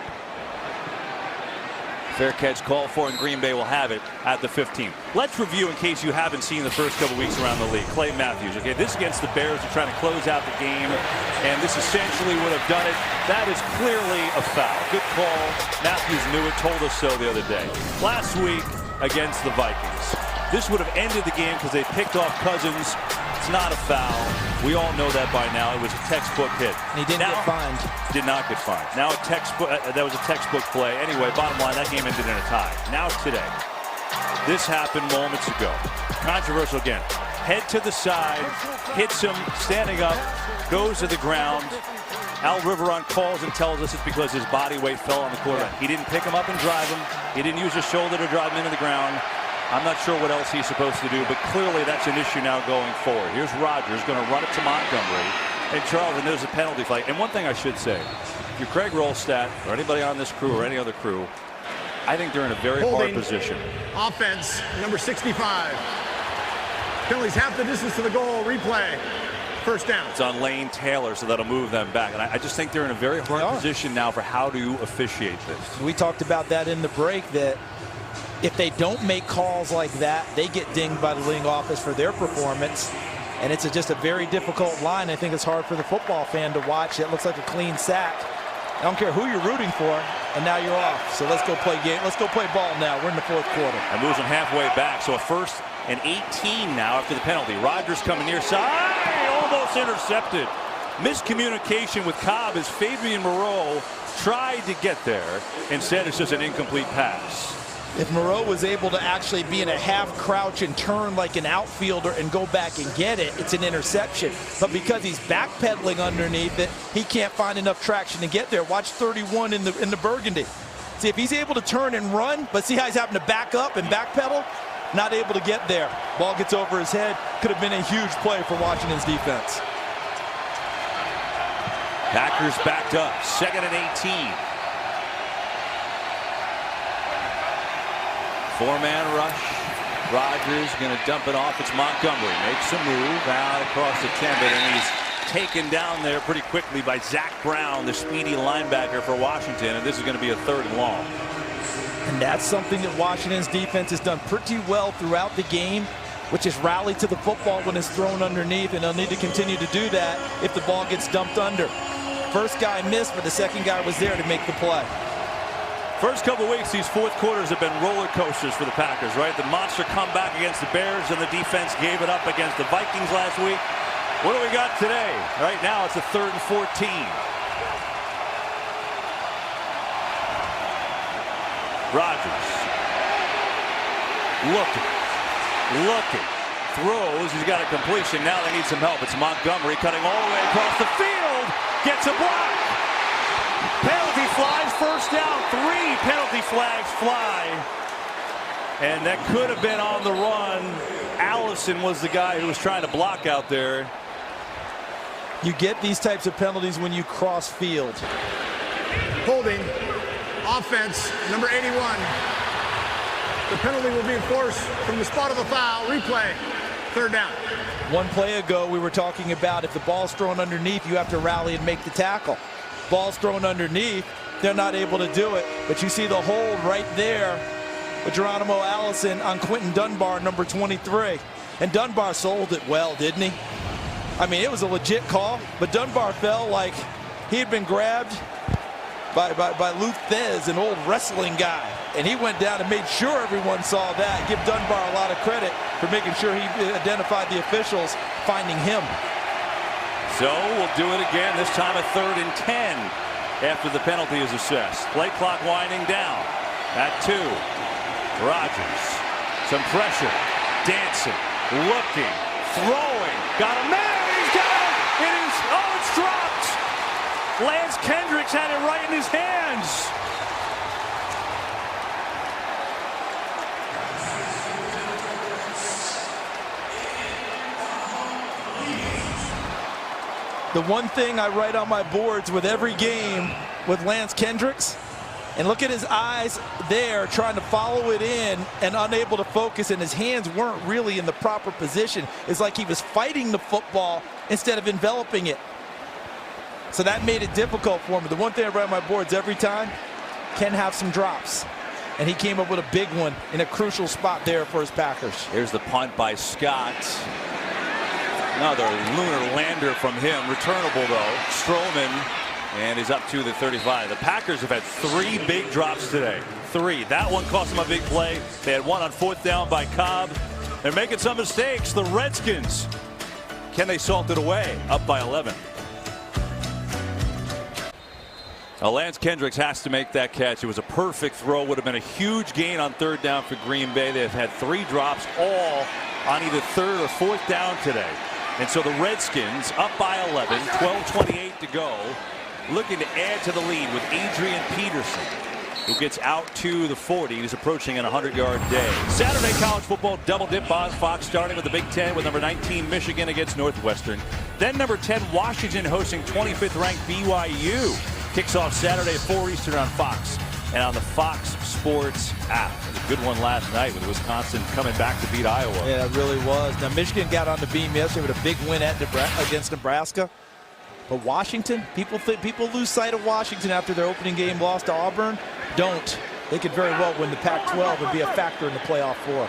Fair catch called for, and Green Bay will have it at the 15. Let's review in case you haven't seen the first couple weeks around the league. Clay Matthews. Okay, this against the Bears. They're trying to close out the game, and this essentially would have done it. That is clearly a foul. Good call. Matthews knew it, told us so the other day. Last week against the Vikings. This would have ended the game because they picked off Cousins. It's not a foul. We all know that by now. It was a textbook hit.
And he didn't get fined.
Did not get fined. Now a textbook. That was a textbook play. Anyway, bottom line, that game ended in a tie. Now today, this happened moments ago. Controversial again. Head to the side, hits him, standing up, goes to the ground. Al Riveron calls and tells us it's because his body weight fell on the quarterback. He didn't pick him up and drive him. He didn't use his shoulder to drive him into the ground. I'm not sure what else he's supposed to do, but clearly that's an issue now going forward. Here's Rodgers going to run it to Montgomery. And Charles, and there's a penalty flag. And one thing I should say, if you're Craig Rolstad or anybody on this crew or any other crew, I think they're in a very hard position.
Offense, number 65. Penalties half the distance to the goal. Replay. First down.
It's on Lane Taylor, so that'll move them back. And I just think they're in a very hard position now for how to officiate this.
We talked about that in the break, that if they don't make calls like that, they get dinged by the league office for their performance. And it's just a very difficult line. I think it's hard for the football fan to watch. It looks like a clean sack. I don't care who you're rooting for, and now you're off. So let's go play game. Let's go play ball now. We're in the 4th quarter.
And moves them halfway back. So a 1st and 18 now after the penalty. Rodgers coming near side. Almost intercepted. Miscommunication with Cobb as Fabian Moreau tried to get there. Instead, it's just an incomplete pass.
If Moreau was able to actually be in a half crouch and turn like an outfielder and go back and get it, it's an interception. But because he's backpedaling underneath it, he can't find enough traction to get there. Watch 31 in the burgundy. See, if he's able to turn and run, but see how he's having to back up and backpedal? Not able to get there. Ball gets over his head. Could have been a huge play for Washington's defense.
Packers backed up. 2nd and 18. 4-man rush. Rodgers going to dump it off. It's Montgomery. Makes a move out across the 10, and he's taken down there pretty quickly by Zach Brown, the speedy linebacker for Washington, and this is going to be a 3rd and long.
And that's something that Washington's defense has done pretty well throughout the game, which is rally to the football when it's thrown underneath, and they'll need to continue to do that if the ball gets dumped under. First guy missed, but the second guy was there to make the play.
First couple weeks, these fourth quarters have been roller coasters for the Packers, right? The monster comeback against the Bears, and the defense gave it up against the Vikings last week. What do we got today? Right now, it's a 3rd and 14. Rodgers. Looking. Throws. He's got a completion. Now they need some help. It's Montgomery cutting all the way across the field. Gets a block. Penalty flags, first down. 3 penalty flags fly. And that could have been on the run. Allison was the guy who was trying to block out there.
You get these types of penalties when you cross field.
Holding. Offense, number 81. The penalty will be enforced from the spot of the foul. Replay. 3rd down.
One play ago, we were talking about if the ball's thrown underneath, you have to rally and make the tackle. Ball's thrown underneath, they're not able to do it. But you see the hold right there with Geronimo Allison on Quentin Dunbar, number 23. And Dunbar sold it well, didn't he? I mean, it was a legit call, but Dunbar felt like he had been grabbed by Lou Thez, an old wrestling guy. And he went down and made sure everyone saw that. Give Dunbar a lot of credit for making sure he identified the officials finding him.
So we'll do it again, this time a 3rd and 10 after the penalty is assessed. Play clock winding down at 2. Rodgers, some pressure, dancing, looking, throwing, got a man, he's got it! It is, oh, it's dropped! Lance Kendricks had it right in his hands.
The one thing I write on my boards with every game with Lance Kendricks, and look at his eyes there trying to follow it in and unable to focus, and his hands weren't really in the proper position. It's like he was fighting the football instead of enveloping it. So that made it difficult for him. The one thing I write on my boards every time, can have some drops. And he came up with a big one in a crucial spot there for his Packers.
Here's the punt by Scott. Another lunar lander from him. Returnable, though. Strowman, and he's up to the 35. The Packers have had 3 big drops today. 3. That one cost them a big play. They had one on 4th down by Cobb. They're making some mistakes. The Redskins. Can they salt it away? Up by 11. Now, Lance Kendricks has to make that catch. It was a perfect throw. Would have been a huge gain on 3rd down for Green Bay. They've had 3 drops, all on either 3rd or 4th down today. And so the Redskins up by 11, 12:28 to go, looking to add to the lead with Adrian Peterson, who gets out to the 40. He's approaching an 100-yard day. Saturday college football double dip on Fox, starting with the Big Ten with number 19 Michigan against Northwestern. Then number 10 Washington hosting 25th ranked BYU. Kicks off Saturday at 4 Eastern on Fox and on the Fox Sports app. It was a good one last night with Wisconsin coming back to beat Iowa.
Yeah, it really was. Now, Michigan got on the beam yesterday with a big win against Nebraska. But Washington, people lose sight of Washington after their opening game loss to Auburn. Don't. They could very well win the Pac-12 and be a factor in the playoff 4.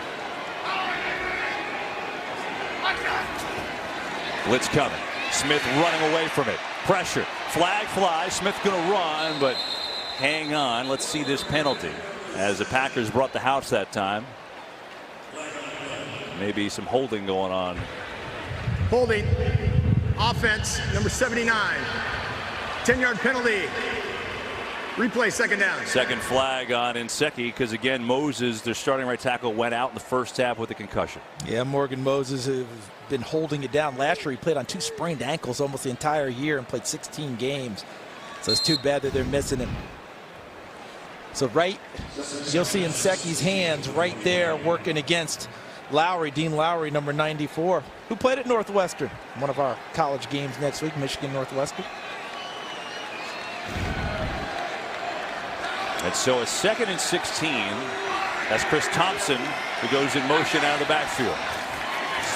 Blitz coming. Smith running away from it. Pressure. Flag flies. Smith going to run, but hang on. Let's see this penalty. As the Packers brought the house that time. Maybe some holding going on.
Holding. Offense, number 79. 10-yard penalty. Replay, 2nd down.
Second flag on Nsekhe because, again, Moses, their starting right tackle, went out in the first half with a concussion.
Yeah, Morgan Moses has been holding it down. Last year he played on 2 sprained ankles almost the entire year and played 16 games. So it's too bad that they're missing him. So you'll see Nsekhe's hands right there working against Lowry, Dean Lowry, number 94, who played at Northwestern. One of our college games next week, Michigan Northwestern.
And so a 2nd and 16 That's Chris Thompson who goes in motion out of the backfield.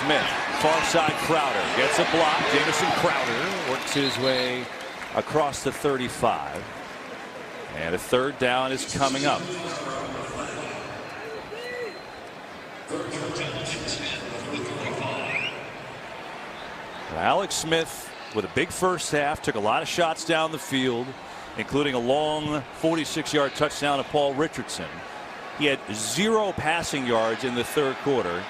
Smith, far side Crowder, gets a block. Jamison Crowder works his way across the 35. And a third down is coming up. Alex Smith with a big first half, took a lot of shots down the field, including a long 46-yard touchdown to Paul Richardson. He had 0 passing yards in the third quarter,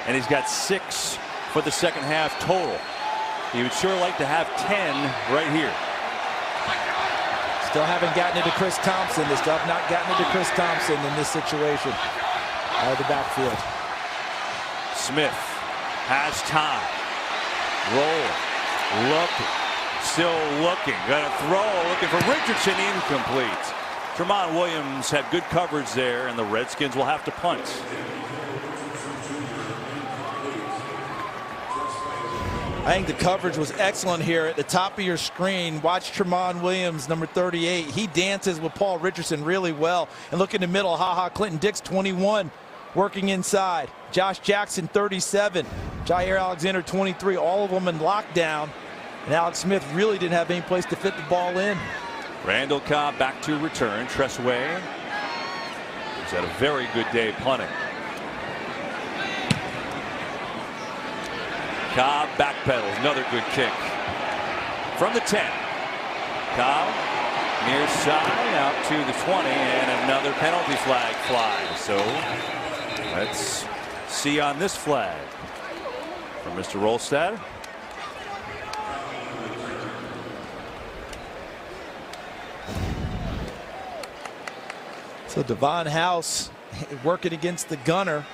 and he's got 6 for the second half total. He would sure like to have 10 right here.
Still haven't gotten into Chris Thompson. They still have not gotten into Chris Thompson in this situation. Out of the backfield.
Smith has time. Roll. Looking. Still looking. Gonna throw. Looking for Richardson. Incomplete. Tramon Williams had good coverage there, and the Redskins will have to punt.
I think the coverage was excellent here at the top of your screen. Watch Tramon Williams, number 38. He dances with Paul Richardson really well. And look in the middle, Clinton Dix, 21, working inside. Josh Jackson, 37. Jair Alexander, 23. All of them in lockdown. And Alex Smith really didn't have any place to fit the ball in.
Randall Cobb back to return. Tressway has had a very good day punting. Cobb backpedals, another good kick from the 10. Cobb near side out to the 20, and another penalty flag flies. So let's see on this flag from Mr. Rolstad.
So Devon House working against the gunner.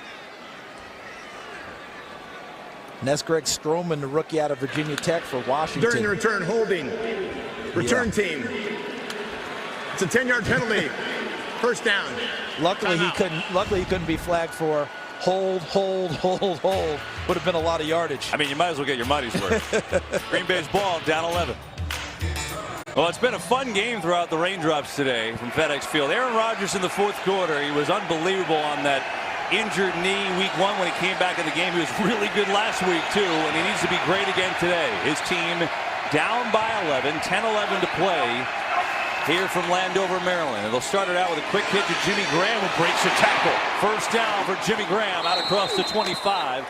And that's Greg Stroman, the rookie out of Virginia Tech for Washington.
During the return, holding. Return team. It's a 10-yard penalty. First down.
Luckily he couldn't be flagged for hold. Would have been a lot of yardage.
I mean, you might as well get your money's worth. Green Bay's ball down 11. Well, it's been a fun game throughout the raindrops today from FedEx Field. Aaron Rodgers in the fourth quarter, he was unbelievable on that injured knee week 1 when he came back in the game. He was really good last week too, and he needs to be great again today. His team down by 11, 10-11 to play here from Landover, Maryland. And they'll start it out with a quick hit to Jimmy Graham, who breaks a tackle. First down for Jimmy Graham out across the 25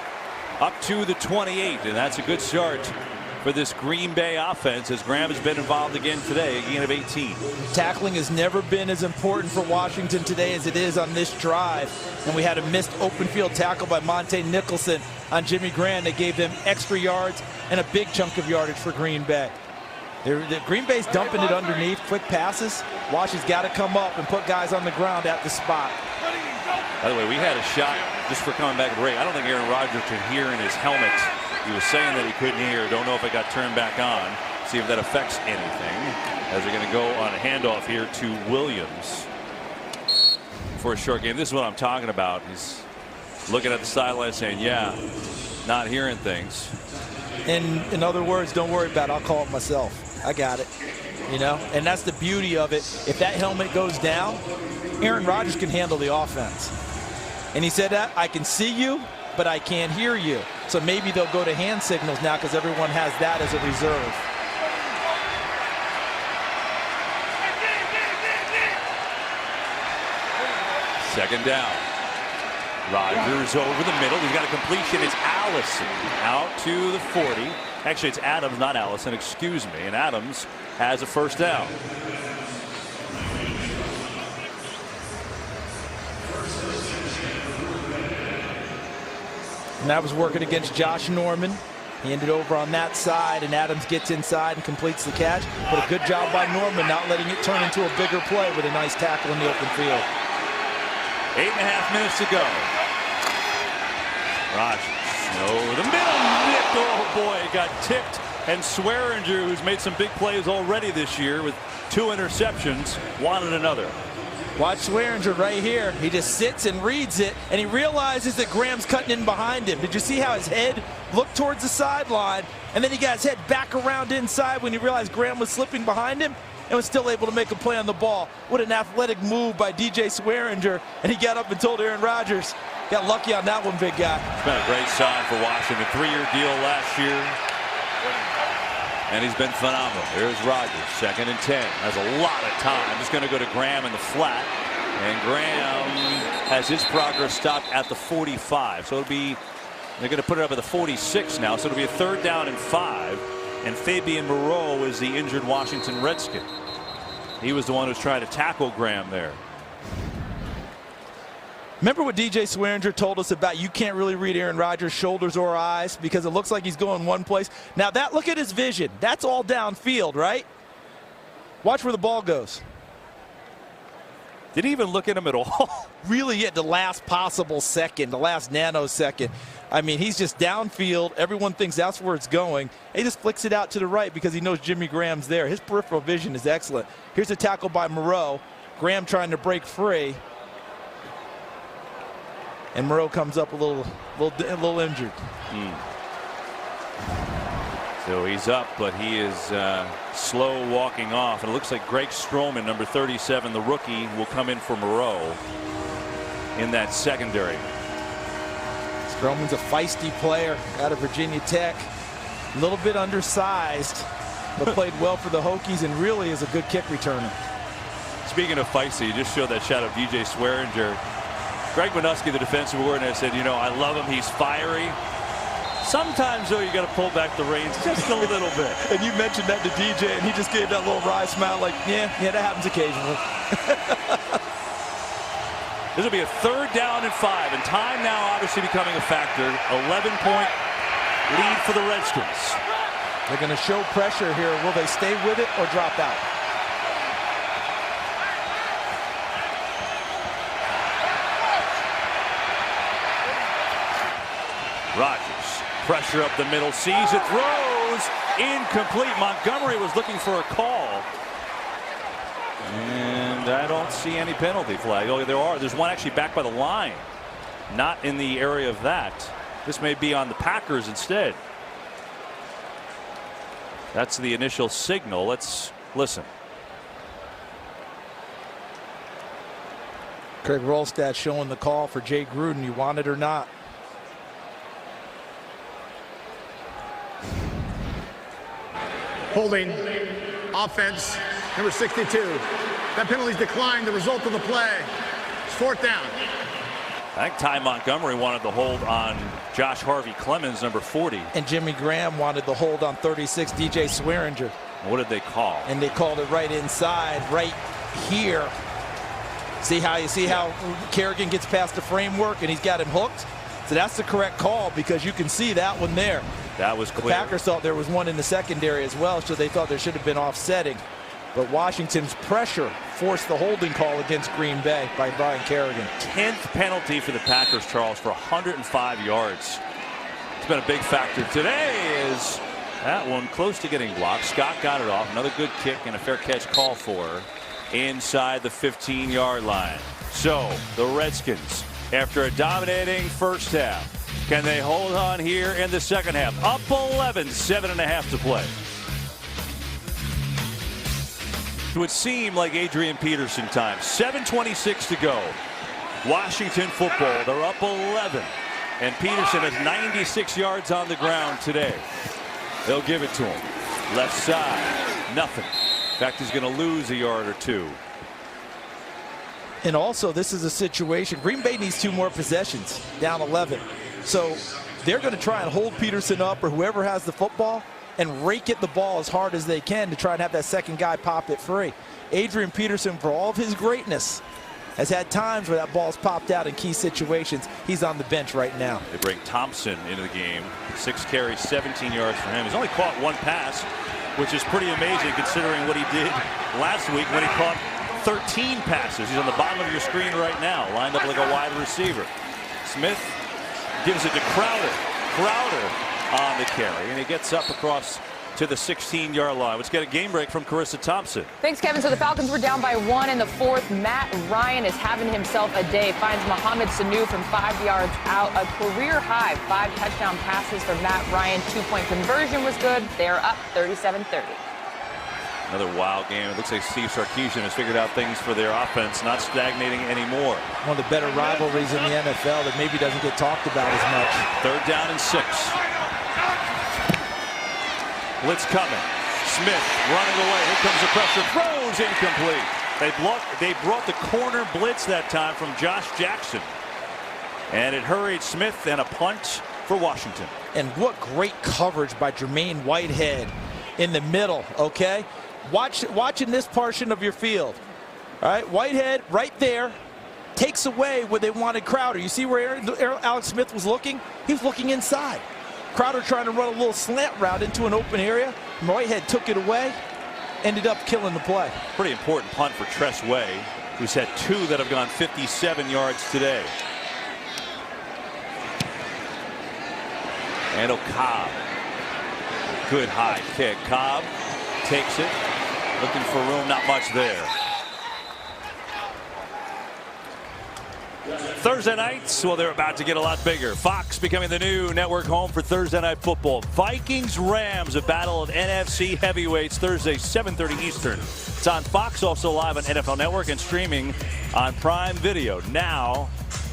up to the 28, and that's a good start for this Green Bay offense, as Graham has been involved again today, a gain of 18.
Tackling has never been as important for Washington today as it is on this drive. And we had a missed open field tackle by Monte Nicholson on Jimmy Graham that gave them extra yards and a big chunk of yardage for Green Bay. The Green Bay's dumping it underneath, quick passes. Wash has got to come up and put guys on the ground at the spot.
By the way, we had a shot just for coming back at break. I don't think Aaron Rodgers could hear in his helmet. He was saying that he couldn't hear. Don't know if it got turned back on. See if that affects anything. As they're going to go on a handoff here to Williams for a short game. This is what I'm talking about. He's looking at the sideline saying, yeah, not hearing things.
In other words, don't worry about it. I'll call it myself. I got it. You know, and that's the beauty of it. If that helmet goes down, Aaron Rodgers can handle the offense. And he said that, I can see you, but I can't hear you. So maybe they'll go to hand signals now because everyone has that as a reserve.
Second down. Rodgers over the middle. He's got a completion. It's Allison out to the 40. Actually, it's Adams, not Allison. Excuse me. And Adams has a first down.
And that was working against Josh Norman. He ended over on that side, and Adams gets inside and completes the catch. But a good job by Norman not letting it turn into a bigger play with a nice tackle in the open field.
8.5 minutes to go. Rodgers, over the middle, nipped. Oh boy, got tipped. And Swearinger, who's made some big plays already this year with 2 interceptions, wanted another.
Watch Swearinger right here. He just sits and reads it, and he realizes that Graham's cutting in behind him. Did you see how his head looked towards the sideline, and then he got his head back around inside when he realized Graham was slipping behind him? and was still able to make a play on the ball. What an athletic move by DJ Swearinger, and he got up and told Aaron Rodgers. Got lucky on that one, big guy.
It's been a great sign for Washington. 3-year deal last year. And he's been phenomenal. Here's Rodgers, 2nd and 10. Has a lot of time. Just going to go to Graham in the flat. And Graham has his progress stopped at the 45. So it'll be, they're going to put it up at the 46 now. So it'll be a 3rd down and 5. And Fabian Moreau is the injured Washington Redskin. He was the one who's trying to tackle Graham there.
Remember what DJ Swearinger told us about you can't really read Aaron Rodgers' shoulders or eyes because it looks like he's going one place. Now that, look at his vision. That's all downfield, right? Watch where the ball goes.
Did he even look at him at all?
Really at the last possible second, the last nanosecond. I mean, he's just downfield. Everyone thinks that's where it's going. He just flicks it out to the right because he knows Jimmy Graham's there. His peripheral vision is excellent. Here's a tackle by Moreau. Graham trying to break free. And Moreau comes up a little injured.
So he's up, but he is slow walking off. And it looks like Greg Stroman, number 37, the rookie, will come in for Moreau in that secondary.
Stroman's a feisty player out of Virginia Tech. A little bit undersized, but played well for the Hokies and really is a good kick returner.
Speaking of feisty, you just showed that shot of DJ Swearinger. Greg Manusky, the defensive coordinator, said, you know, I love him. He's fiery. Sometimes, though, you got to pull back the reins just a little bit.
And you mentioned that to DJ, and he just gave that little wry smile like, yeah, that happens occasionally.
This will be a 3rd down and 5, and time now obviously becoming a factor. 11-point lead for the Redskins.
They're going to show pressure here. Will they stay with it or drop out?
Rodgers, pressure up the middle, sees it, throws, incomplete. Montgomery was looking for a call. And I don't see any penalty flag. Oh, there's one actually back by the line. Not in the area of that. This may be on the Packers instead. That's the initial signal. Let's listen.
Craig Rolstad showing the call for Jay Gruden. You want it or not?
Holding, offense, number 62. That penalty's declined, the result of the play. It's 4th down.
I think Ty Montgomery wanted the hold on Josh Harvey Clemens, number 40.
And Jimmy Graham wanted the hold on 36, DJ Swearinger.
What did they call?
And they called it right inside, right here. See how Kerrigan gets past the framework and he's got him hooked? So that's the correct call because you can see that one there.
That was clear.
The Packers thought there was one in the secondary as well, so they thought there should have been offsetting. But Washington's pressure forced the holding call against Green Bay by Brian Kerrigan.
10th penalty for the Packers, Charles, for 105 yards. It's been a big factor today. Is that one close to getting blocked. Scott got it off. Another good kick and a fair catch call for inside the 15-yard line. So the Redskins, after a dominating first half, can they hold on here in the second half? Up 11, 7.5 to play. It would seem like Adrian Peterson time. 7:26 to go. Washington football, they're up 11. And Peterson has 96 yards on the ground today. They'll give it to him. Left side, nothing. In fact, he's going to lose a yard or two.
And also, this is a situation, Green Bay needs 2 more possessions, down 11. So they're going to try and hold Peterson up or whoever has the football and rake at the ball as hard as they can to try and have that second guy pop it free. Adrian Peterson, for all of his greatness, has had times where that ball's popped out in key situations. He's on the bench right now.
They bring Thompson into the game. 6 carries, 17 yards for him. He's only caught 1 pass, which is pretty amazing considering what he did last week when he caught 13 passes. He's on the bottom of your screen right now, lined up like a wide receiver. Smith gives it to Crowder. Crowder on the carry, and he gets up across to the 16-yard line. Let's get a game break from Carissa Thompson.
Thanks, Kevin. So the Falcons were down by 1 in the 4th. Matt Ryan is having himself a day. Finds Mohamed Sanu from 5 yards out. A career high 5 touchdown passes for Matt Ryan. 2-point conversion was good. They are up 37-30.
Another wild game. It looks like Steve Sarkisian has figured out things for their offense, not stagnating anymore.
One of the better rivalries in the NFL that maybe doesn't get talked about as much.
3rd down and 6. Blitz coming. Smith running away. Here comes the pressure. Throws incomplete. They brought the corner blitz that time from Josh Jackson. And it hurried Smith, and a punt for Washington.
And what great coverage by Jermaine Whitehead in the middle, okay? Watching this portion of your field. All right, Whitehead right there takes away where they wanted Crowder. You see where Alex Smith was looking? He was looking inside. Crowder trying to run a little slant route into an open area. Whitehead took it away, ended up killing the play.
Pretty important punt for Tress Way, who's had 2 that have gone 57 yards today. And Cobb. Good high kick. Cobb takes it. Looking for room. Not much there. Thursday nights, well, they're about to get a lot bigger. Fox becoming the new network home for Thursday Night Football. Vikings-Rams, a battle of NFC heavyweights, Thursday, 7:30 Eastern. It's on Fox, also live on NFL Network and streaming on Prime Video. Now,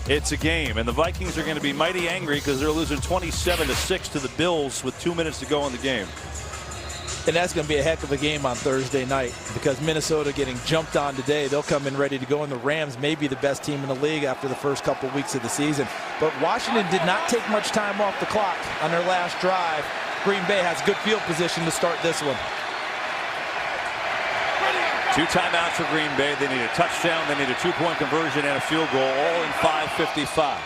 it's a game, and the Vikings are going to be mighty angry because they're losing 27-6 to the Bills with 2 minutes to go in the game.
And that's going to be a heck of a game on Thursday night because Minnesota getting jumped on today. They'll come in ready to go, and the Rams may be the best team in the league after the first couple weeks of the season. But Washington did not take much time off the clock on their last drive. Green Bay has good field position to start this one.
2 timeouts for Green Bay. They need a touchdown. They need a 2-point conversion and a field goal, all in 5:55.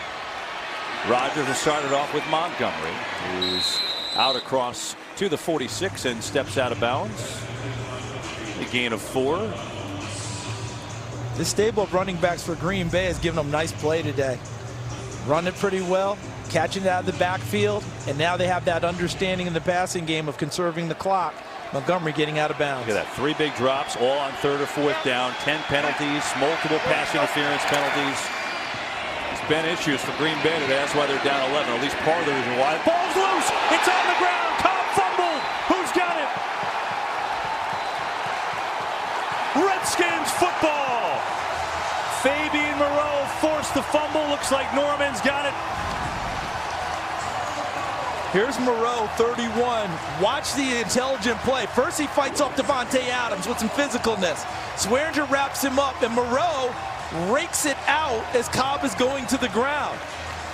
Rodgers has started off with Montgomery, who's out across to the 46 and steps out of bounds. A gain of 4.
This stable of running backs for Green Bay has given them nice play today. Running pretty well, catching it out of the backfield, and now they have that understanding in the passing game of conserving the clock. Montgomery getting out of bounds.
Look at that. 3 big drops, all on 3rd or 4th down. 10 penalties, multiple pass interference penalties. It's been issues for Green Bay today. That's why they're down 11. At least part of the reason why. Ball's loose. It's on the ground. Cobb fumbled. Who's got it? Redskins football. Fabian Moreau forced the fumble. Looks like Norman's got it.
Here's Moreau, 31. Watch the intelligent play. First, he fights off Davante Adams with some physicalness. Swearinger wraps him up, and Moreau rakes it out as Cobb is going to the ground.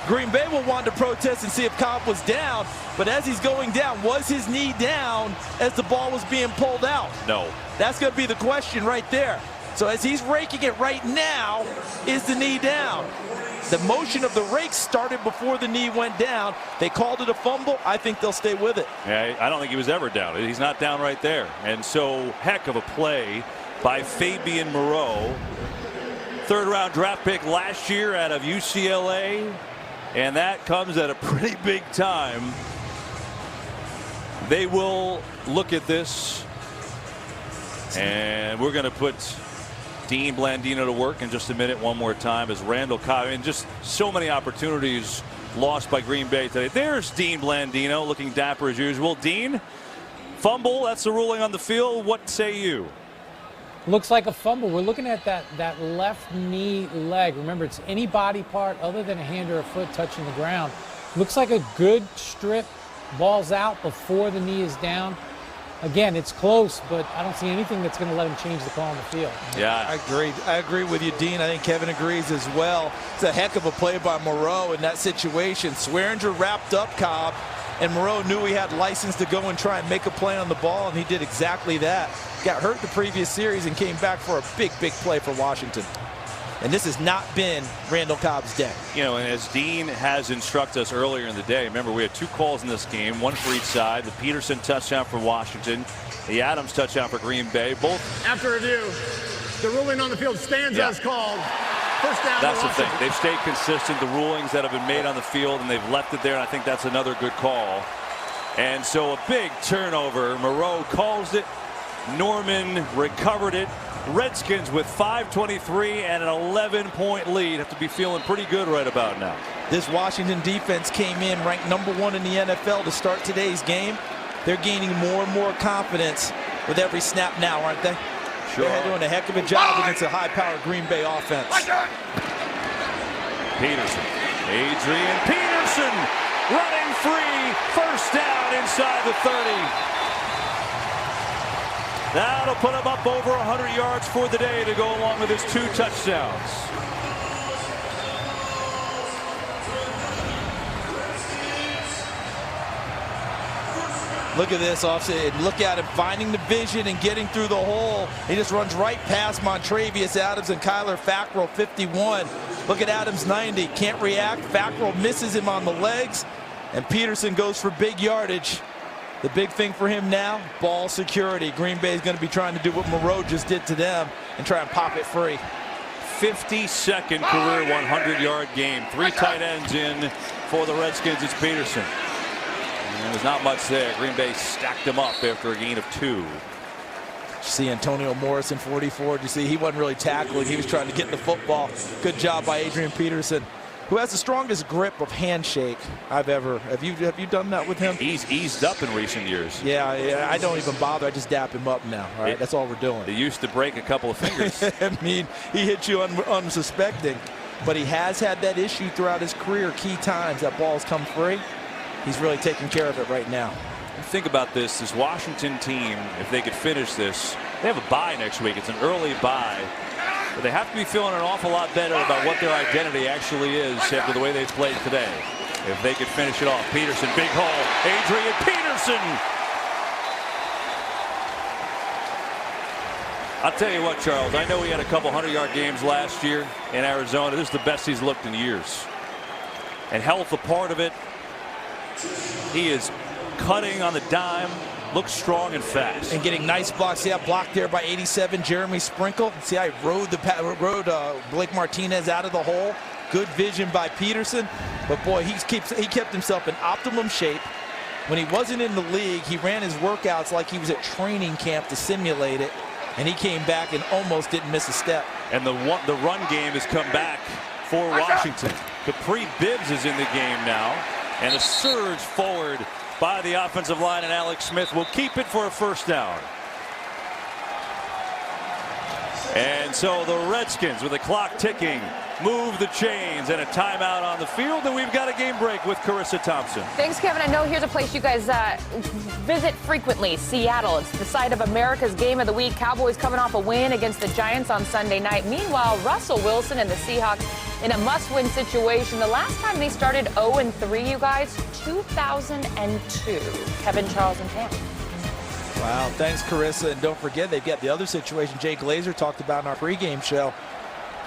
Green Bay will want to protest and see if Cobb was down, but as he's going down, was his knee down as the ball was being pulled out?
No.
That's going to be the question right there. So as he's raking it right now, is the knee down? The motion of the rake started before the knee went down. They called it a fumble. I think they'll stay with it.
Yeah, I don't think he was ever down. He's not down right there. And so, heck of a play by Fabian Moreau. 3rd round draft pick last year out of UCLA. And that comes at a pretty big time. They will look at this. And we're going to put Dean Blandino to work in just a minute one more time as Randall Cobb. And just so many opportunities lost by Green Bay today. There's Dean Blandino looking dapper as usual. Dean, fumble, that's the ruling on the field. What say you?
Looks like a fumble. We're looking at that left knee leg. Remember, it's any body part other than a hand or a foot touching the ground. Looks like a good strip. Ball's out before the knee is down. Again, it's close, but I don't see anything that's going to let him change the call on the field.
Yeah,
I agree with you, Dean. I think Kevin agrees as well. It's a heck of a play by Moreau in that situation. Swearinger wrapped up Cobb, and Moreau knew he had license to go and try and make a play on the ball, and he did exactly that. Got hurt the previous series and came back for a big play for Washington. And this has not been Randall Cobb's day.
You know, and as Dean has instructed us earlier in the day, remember we had 2 calls in this game, 1 for each side. The Peterson touchdown for Washington, the Adams touchdown for Green Bay. Both
After review, the ruling on the field stands as called. First down.
That's the thing. They've stayed consistent. The rulings that have been made on the field, and they've left it there, and I think that's another good call. And so a big turnover. Moreau calls it. Norman recovered it. Redskins with 5:23 and an 11-point lead. Have to be feeling pretty good right about now.
This Washington defense came in ranked #1 in the NFL to start today's game. They're gaining more and more confidence with every snap now, aren't they?
Sure.
They're doing a heck of a job against a high-powered Green Bay offense.
Peterson. Adrian Peterson running free. First down inside the 30. That'll put him up over 100 yards for the day to go along with his 2 touchdowns.
Look at this offset. Look at him finding the vision and getting through the hole. He just runs right past Montravius Adams and Kyler Fackrell, 51. Look at Adams, 90. Can't react. Fackrell misses him on the legs. And Peterson goes for big yardage. The big thing for him now, ball security. Green Bay is going to be trying to do what Moreau just did to them and try and pop it free.
52nd career 100-yard game. 3 tight ends in for the Redskins. It's Peterson. And there's not much there. Green Bay stacked him up after a gain of 2.
See Antonio Morrison, 44. You see he wasn't really tackling. He was trying to get the football. Good job by Adrian Peterson, who has the strongest grip of handshake I've ever. Have you done that with him?
He's eased up in recent years.
Yeah, I don't even bother. I just dap him up now. All right, that's all we're doing.
They used to break a couple of fingers.
I mean, he hit you unsuspecting, but he has had that issue throughout his career. Key times that ball's come free. He's really taking care of it right now.
Think about this Washington team, if they could finish this, they have a bye next week. It's an early bye. But they have to be feeling an awful lot better about what their identity actually is after the way they've played today. If they could finish it off. Peterson, big hole. Adrian Peterson. I'll tell you what, Charles, I know he had a couple 100-yard games last year in Arizona. This is the best he's looked in years. And health a part of it. He is cutting on the dime, looks strong and fast. And
getting nice blocks. See, blocked there by 87, Jeremy Sprinkle. See how he rode Blake Martinez out of the hole. Good vision by Peterson. But boy, he kept himself in optimum shape. When he wasn't in the league, he ran his workouts like he was at training camp to simulate it. And he came back and almost didn't miss a step.
And the run game has come back for Washington. Capri Bibbs is in the game now. And a surge forward by the offensive line, and Alex Smith will keep it for a first down. And so the Redskins, with the clock ticking, move the chains and a timeout on the field, and we've got a game break with Carissa Thompson.
Thanks, Kevin. I know here's a place you guys visit frequently, Seattle. It's the site of America's Game of the Week. Cowboys coming off a win against the Giants on Sunday night. Meanwhile, Russell Wilson and the Seahawks in a must-win situation. The last time they started 0-3, you guys, 2002. Kevin, Charles, and Pam.
Wow, thanks, Carissa. And don't forget, they've got the other situation Jay Glazer talked about in our pregame show.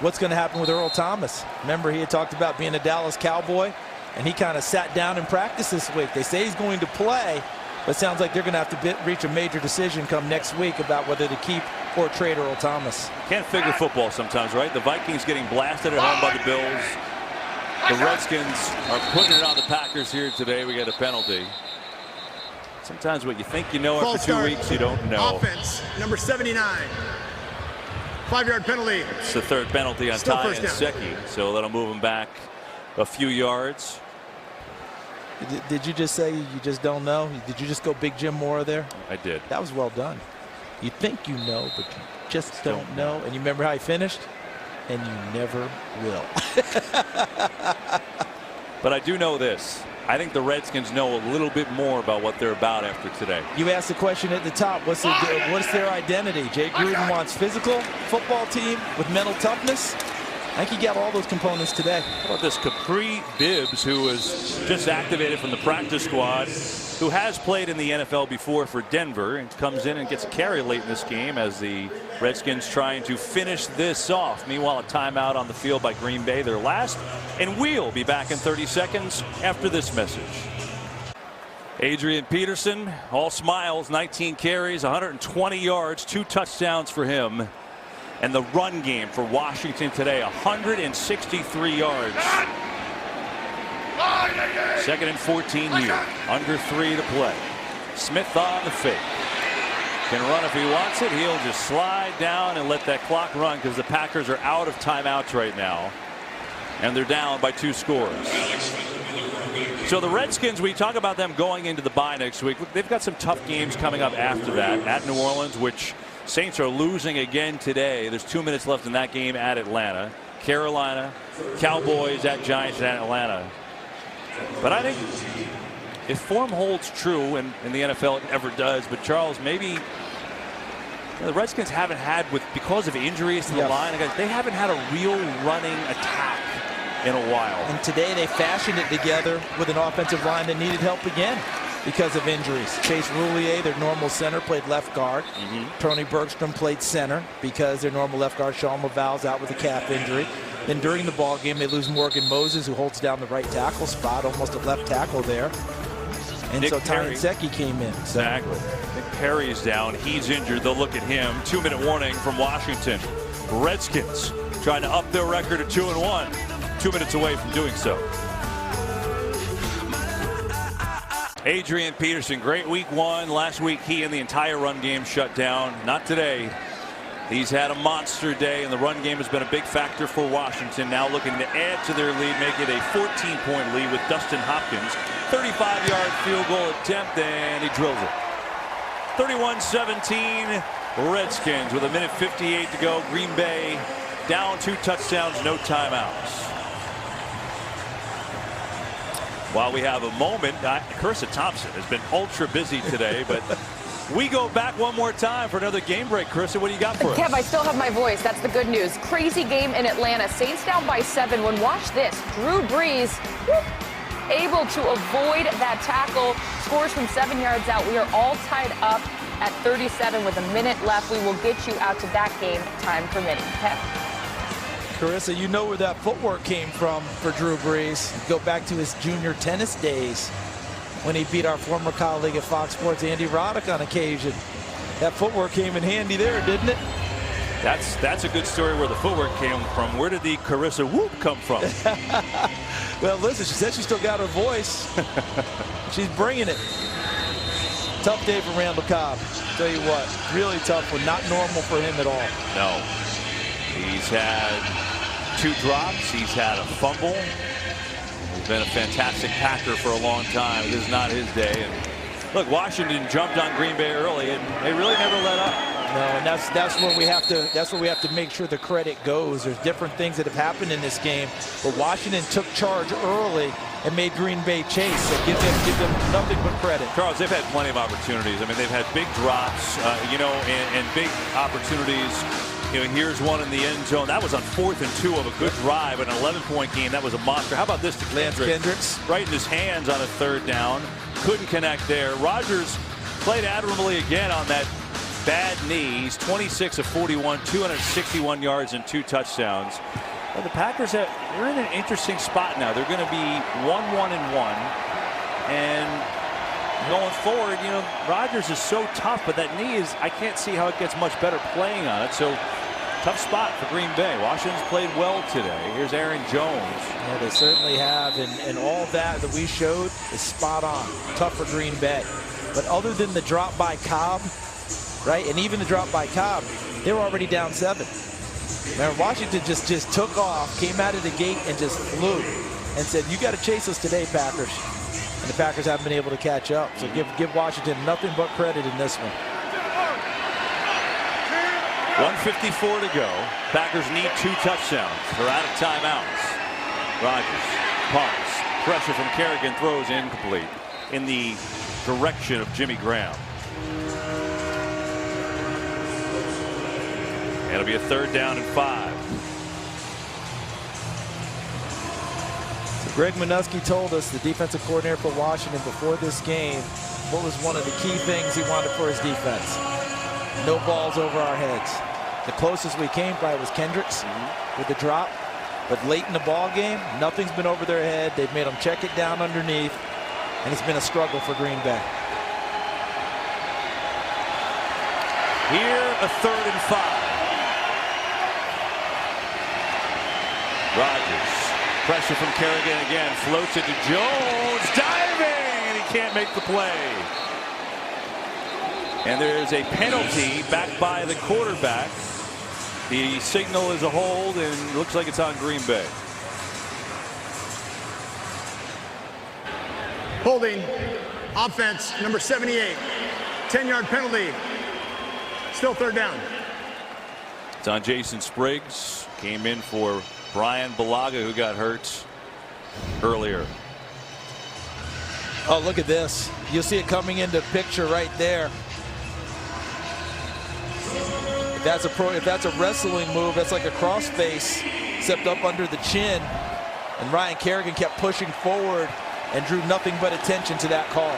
What's going to happen with Earl Thomas? Remember, he had talked about being a Dallas Cowboy, and he kind of sat down in practice this week. They say he's going to play, but it sounds like they're going to have to reach a major decision come next week about whether to keep or trade Earl Thomas.
Can't figure football sometimes, right? The Vikings getting blasted at home by the Bills. The Redskins are putting it on the Packers here today. We got a penalty. Sometimes what you think you know after 2 weeks, you don't know.
Offense, number 79. 5-yard penalty.
It's the third penalty on Ty Nsekhe, so that'll move him back a few yards.
Did you just say you just don't know? Did you just go Big Jim Mora there?
I did.
That was well done. You think you know, but you just don't know. And you remember how he finished? And you never will.
But I do know this. I think the Redskins know a little bit more about what they're about after today.
You asked the question at the top, what's their identity? Jay Gruden wants physical football team with mental toughness. I think he got all those components today.
How about this Capri Bibbs, who was just activated from the practice squad, who has played in the NFL before for Denver, and comes in and gets a carry late in this game as the Redskins trying to finish this off. Meanwhile, a timeout on the field by Green Bay, their last, and we'll be back in 30 seconds after this message. Adrian Peterson, all smiles, 19 carries, 120 yards, 2 touchdowns for him. And the run game for Washington today, 163 yards. 2nd and 14 here. Under 3 to play. Smith on the fake. Can run if he wants it. He'll just slide down and let that clock run because the Packers are out of timeouts right now. And they're down by 2 scores. So the Redskins, we talk about them going into the bye next week. They've got some tough games coming up after that. At New Orleans, which Saints are losing again today. There's 2 minutes left in that game at Atlanta. Carolina, Cowboys at Giants and at Atlanta. But I think if form holds true, and in the NFL it never does, but Charles, maybe the Redskins haven't had, because of injuries to the line, they haven't had a real running attack in a while.
And today they fashioned it together with an offensive line that needed help again because of injuries. Chase Roulier, their normal center, played left guard. Tony Bergstrom played center because their normal left guard, Sean Laval's, out with a calf injury. Then during the ball game, they lose Morgan Moses, who holds down the right tackle spot, almost a left tackle there. And so Tyron Secchi came in.
Exactly. Nick Perry's down. He's injured. They'll look at him. 2-minute warning from Washington. Redskins trying to up their record to 2-1. 2 minutes away from doing so. Adrian Peterson, great week 1. Last week, he and the entire run game shut down. Not today. He's had a monster day, and the run game has been a big factor for Washington. Now looking to add to their lead, make it a 14-point lead with Dustin Hopkins. 35-yard field goal attempt, and he drills it. 31-17, Redskins with 1:58 to go. Green Bay down 2 touchdowns, no timeouts. While we have a moment, Carissa Thompson has been ultra busy today, but we go back one more time for another game break. Carissa, what do you got for us?
Kev, I still have my voice. That's the good news. Crazy game in Atlanta. Saints down by 7. When watch this, Drew Brees able to avoid that tackle, scores from 7 yards out. We are all tied up at 37 with a minute left. We will get you out to that game, time permitting. Kev?
Carissa, you know where that footwork came from for Drew Brees. Go back to his junior tennis days when he beat our former colleague at Fox Sports, Andy Roddick, on occasion. That footwork came in handy there, didn't it?
That's a good story where the footwork came from. Where did the Carissa whoop come from?
Well, listen, she said she still got her voice. She's bringing it. Tough day for Randall Cobb. Tell you what, really tough one. Not normal for him at all.
No. He's had 2 drops. He's had a fumble. He's been a fantastic Packer for a long time. This is not his day. And look, Washington jumped on Green Bay early, and they really never let up.
No, and that's where we have to make sure the credit goes. There's different things that have happened in this game, but Washington took charge early and made Green Bay chase. So give them nothing but credit.
Charles, they've had plenty of opportunities. I mean, they've had big drops, and big opportunities. Here's one in the end zone. That was on 4th and 2 of a good drive, an 11-point game. That was a monster. How about this to
Kendricks?
Right in his hands on a 3rd down. Couldn't connect there. Rodgers played admirably again on that bad knee. He's 26 of 41, 261 yards and 2 touchdowns. Well, the Packers they're in an interesting spot now. They're going to be 1-1-1, and going forward, Rodgers is so tough, but that knee I can't see how it gets much better playing on it. So tough spot for Green Bay. Washington's played well today. Here's Aaron Jones.
Yeah, they certainly have, and all that we showed is spot on. Tough for Green Bay. But other than the drop by Cobb, right, and even the drop by Cobb, they were already down 7. Remember, Washington just took off, came out of the gate, and just flew and said, you got to chase us today, Packers. And the Packers haven't been able to catch up. So give Washington nothing but credit in this one.
1:54 to go. Packers need 2 touchdowns. They're out of timeouts. Rodgers pumps. Pressure from Kerrigan, throws incomplete in the direction of Jimmy Graham. It'll be a 3rd down and 5.
Greg Manusky told us, the defensive coordinator for Washington, before this game, what was one of the key things he wanted for his defense. No balls over our heads. The closest we came by was Kendricks with the drop. But late in the ball game, nothing's been over their head. They've made them check it down underneath. And it's been a struggle for Green Bay.
Here, a 3rd and 5. Rodgers. Pressure from Kerrigan again. Floats it to Jones. Diving! And he can't make the play. And there's a penalty back by the quarterback. The signal is a hold, and looks like it's on Green Bay.
Holding. Offense, number 78. 10-yard penalty. Still third down.
It's on Jason Spriggs. Came in for Brian Bulaga, who got hurt earlier.
Oh, look at this. You'll see it coming into picture right there. If that's a wrestling move, that's like a crossface, except up under the chin. And Ryan Kerrigan kept pushing forward and drew nothing but attention to that call.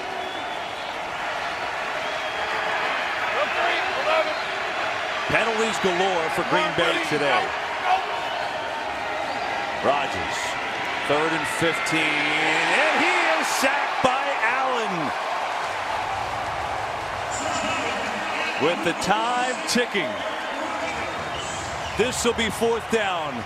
Penalties galore for Green Bay today. Rodgers, 3rd and 15, and he is sacked by Allen. With the time ticking, this will be 4th down.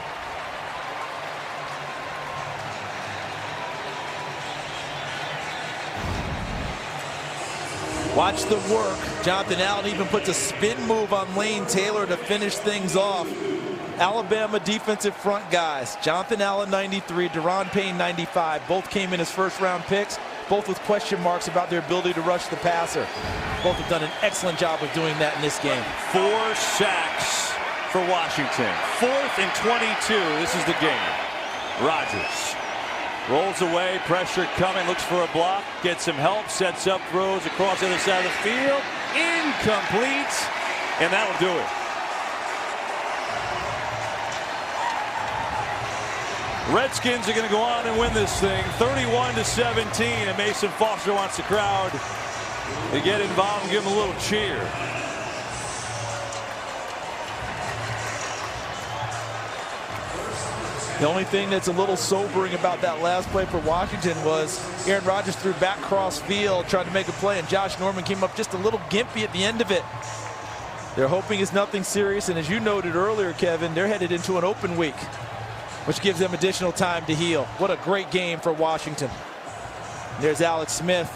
Watch the work. Jonathan Allen even puts a spin move on Lane Taylor to finish things off. Alabama defensive front guys. Jonathan Allen, 93. Deron Payne, 95. Both came in as first-round picks, both with question marks about their ability to rush the passer. Both have done an excellent job of doing that in this game.
4 sacks for Washington. 4th and 22. This is the game. Rodgers rolls away, pressure coming, looks for a block, gets some help, sets up, throws across the other side of the field. Incomplete, and that'll do it. Redskins are going to go on and win this thing 31-17, and Mason Foster wants the crowd to get involved and give them a little cheer.
The only thing that's a little sobering about that last play for Washington was Aaron Rodgers threw back cross field, tried to make a play, and Josh Norman came up just a little gimpy at the end of it. They're hoping it's nothing serious, and as you noted earlier, Kevin, they're headed into an open week, which gives them additional time to heal. What a great game for Washington. There's Alex Smith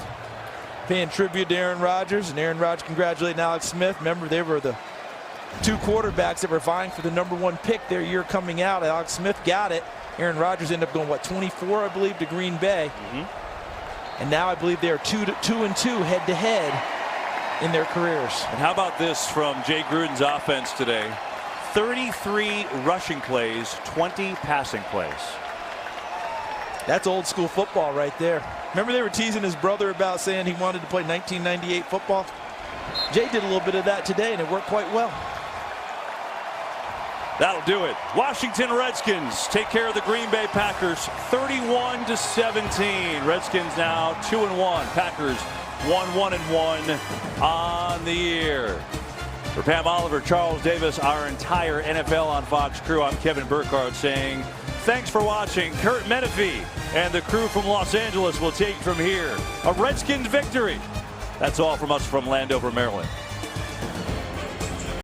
paying tribute to Aaron Rodgers, and Aaron Rodgers congratulating Alex Smith. Remember, they were the 2 quarterbacks that were vying for the #1 pick their year coming out. Alex Smith got it. Aaron Rodgers ended up going, what, 24, I believe, to Green Bay. And now I believe they're 2-2 head-to-head in their careers.
And how about this from Jay Gruden's offense today? 33 rushing plays, 20 passing plays.
That's old school football right there. Remember they were teasing his brother about saying he wanted to play 1998 football? Jay did a little bit of that today, and it worked quite well.
That'll do it. Washington Redskins take care of the Green Bay Packers 31-17. Redskins now 2-1. Packers 1-1-1 on the year. For Pam Oliver, Charles Davis, our entire NFL on Fox crew, I'm Kevin Burkhardt saying thanks for watching. Kurt Menefee and the crew from Los Angeles will take from here a Redskins victory. That's all from us from Landover, Maryland.